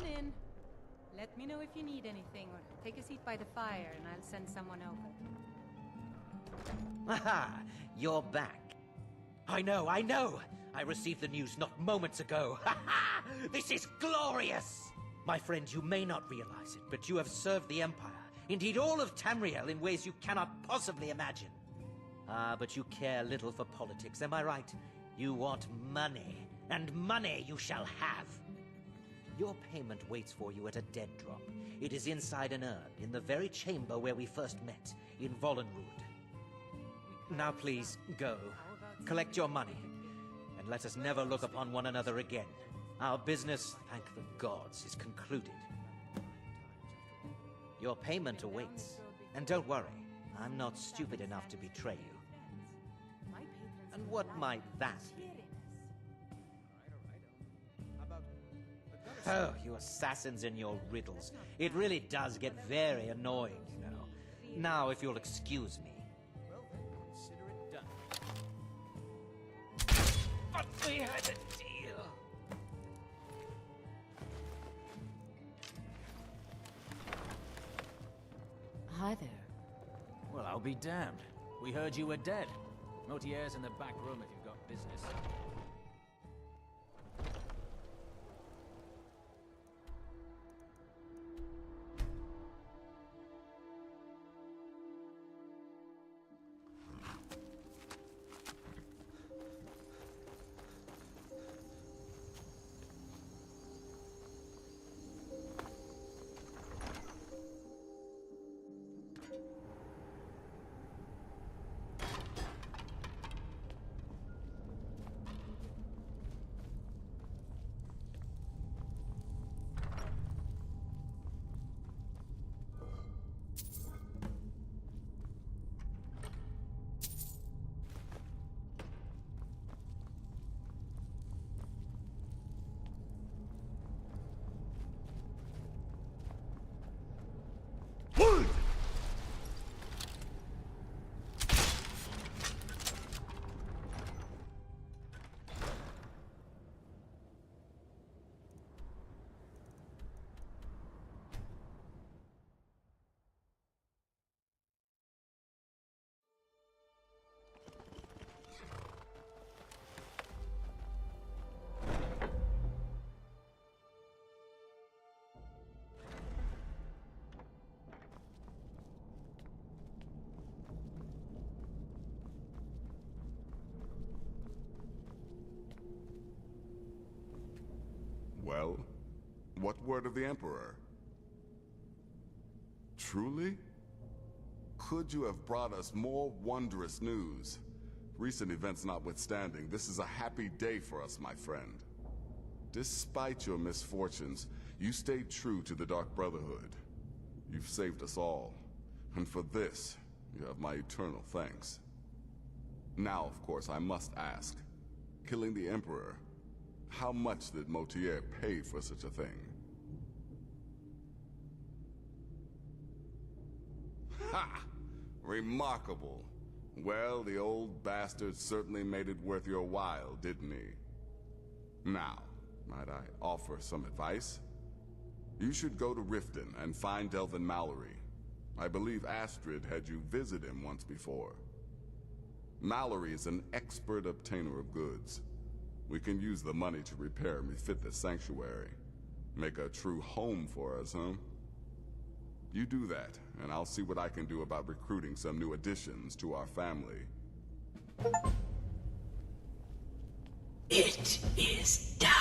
on in. Let me know if you need anything, or take a seat by the fire and I'll send someone over. Aha! You're back. I know! I received the news not moments ago. Ha ha! This is glorious! My friend, you may not realize it, but you have served the Empire, indeed all of Tamriel, in ways you cannot possibly imagine. Ah, but you care little for politics, am I right? You want money, and money you shall have. Your payment waits for you at a dead drop. It is inside an urn, in the very chamber where we first met, in Vollenrood. Now please, go. Collect your money, and let us never look upon one another again. Our business, thank the gods, is concluded. Your payment awaits. And don't worry, I'm not stupid enough to betray you. And what might that be? Oh, you assassins and your riddles. It really does get very annoying, you know. Now, if you'll excuse me. But we had a deal. Hi there. Well, I'll be damned. We heard you were dead. Motier's in the back room if you've got business. Well, what word of the Emperor? Truly? Could you have brought us more wondrous news? Recent events notwithstanding, this is a happy day for us, my friend. Despite your misfortunes, you stayed true to the Dark Brotherhood. You've saved us all, and for this, you have my eternal thanks. Now, of course, I must ask, killing the Emperor, how much did Motier pay for such a thing? Ha! Remarkable. Well, the old bastard certainly made it worth your while, didn't he? Now, might I offer some advice? You should go to Riften and find Delvin Mallory. I believe Astrid had you visit him once before. Mallory is an expert obtainer of goods. We can use the money to repair and refit the sanctuary. Make a true home for us, huh? You do that, and I'll see what I can do about recruiting some new additions to our family. It is done.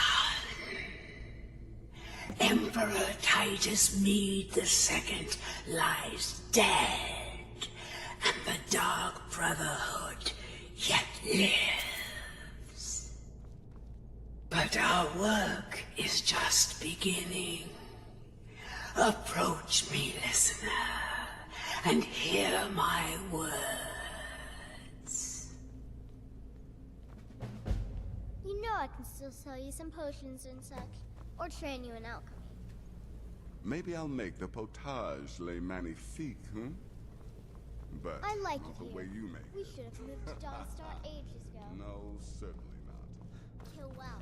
Emperor Titus Mede II lies dead, and the Dark Brotherhood yet lives. But our work is just beginning. Approach me, listener, and hear my words. You know I can still sell you some potions and such, or train you in alchemy. Maybe I'll make the potage le magnifique, But I like not it the here. way you make We it. should have moved to Dawnstar ages ago. No, certainly not. Kill well.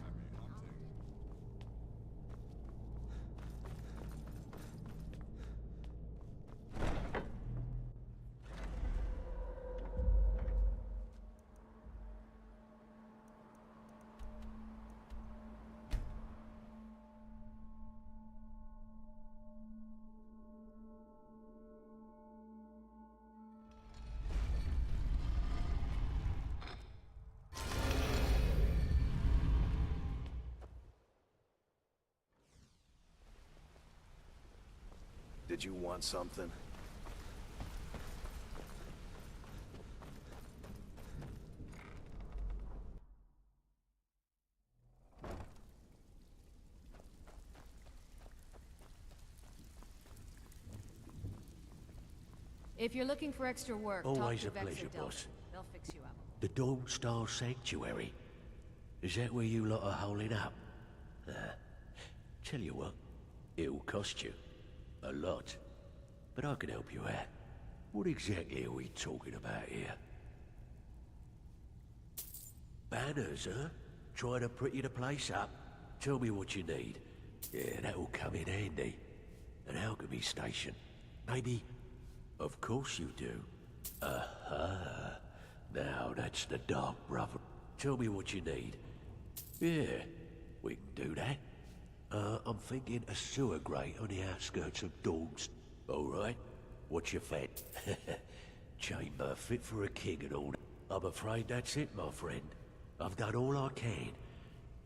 Did you want something? If you're looking for extra work, Always talk to a pleasure, Vexor boss. They'll fix you up. The Dawn Star Sanctuary. Is that where you lot are holding up? Tell you what, it'll cost you. A lot. But I can help you out. What exactly are we talking about here? Banners, huh? Trying to pretty the place up? Tell me what you need. Yeah, that'll come in handy. An alchemy station. Maybe... Of course you do. Aha. Now that's the Dark Brother. Tell me what you need. Yeah, we can do that. I'm thinking a sewer grate on the outskirts of Dawn's. Alright, what's your fat? Chamber fit for a king and all that. I'm afraid that's it, my friend. I've done all I can.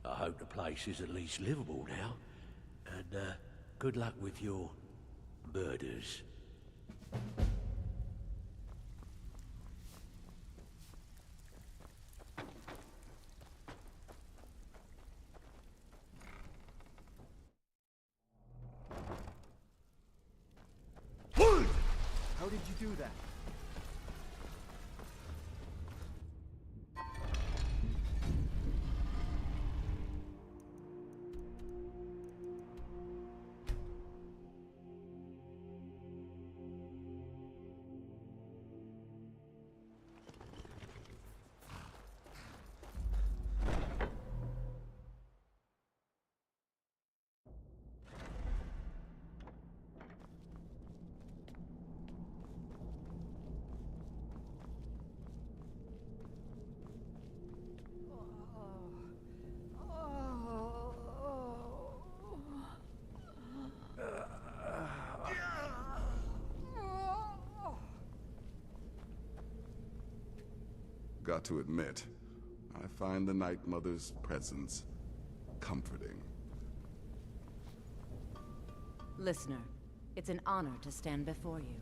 I hope the place is at least livable now. And, good luck with your... murders. How did you do that? Got to admit, I find the Night Mother's presence comforting. Listener, it's an honor to stand before you.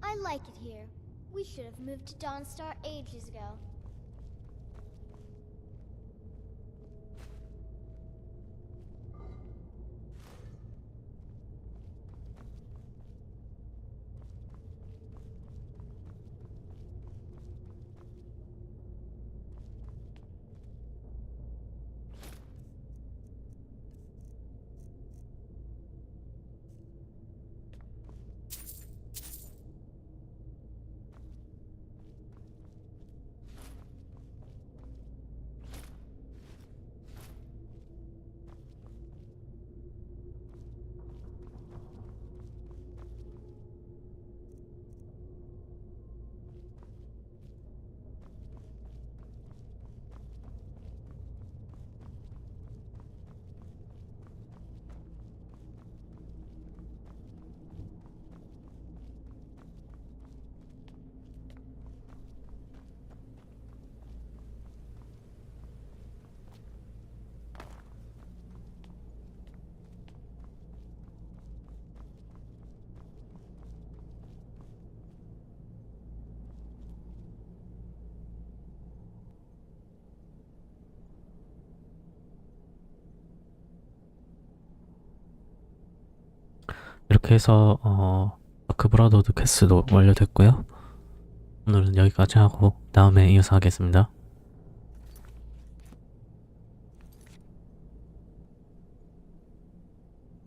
I like it here. We should have moved to Dawnstar ages ago. 이렇게 해서 그 브라더후드 퀘스트도 완료됐고요. 오늘은 여기까지 하고 다음에 이어서 하겠습니다.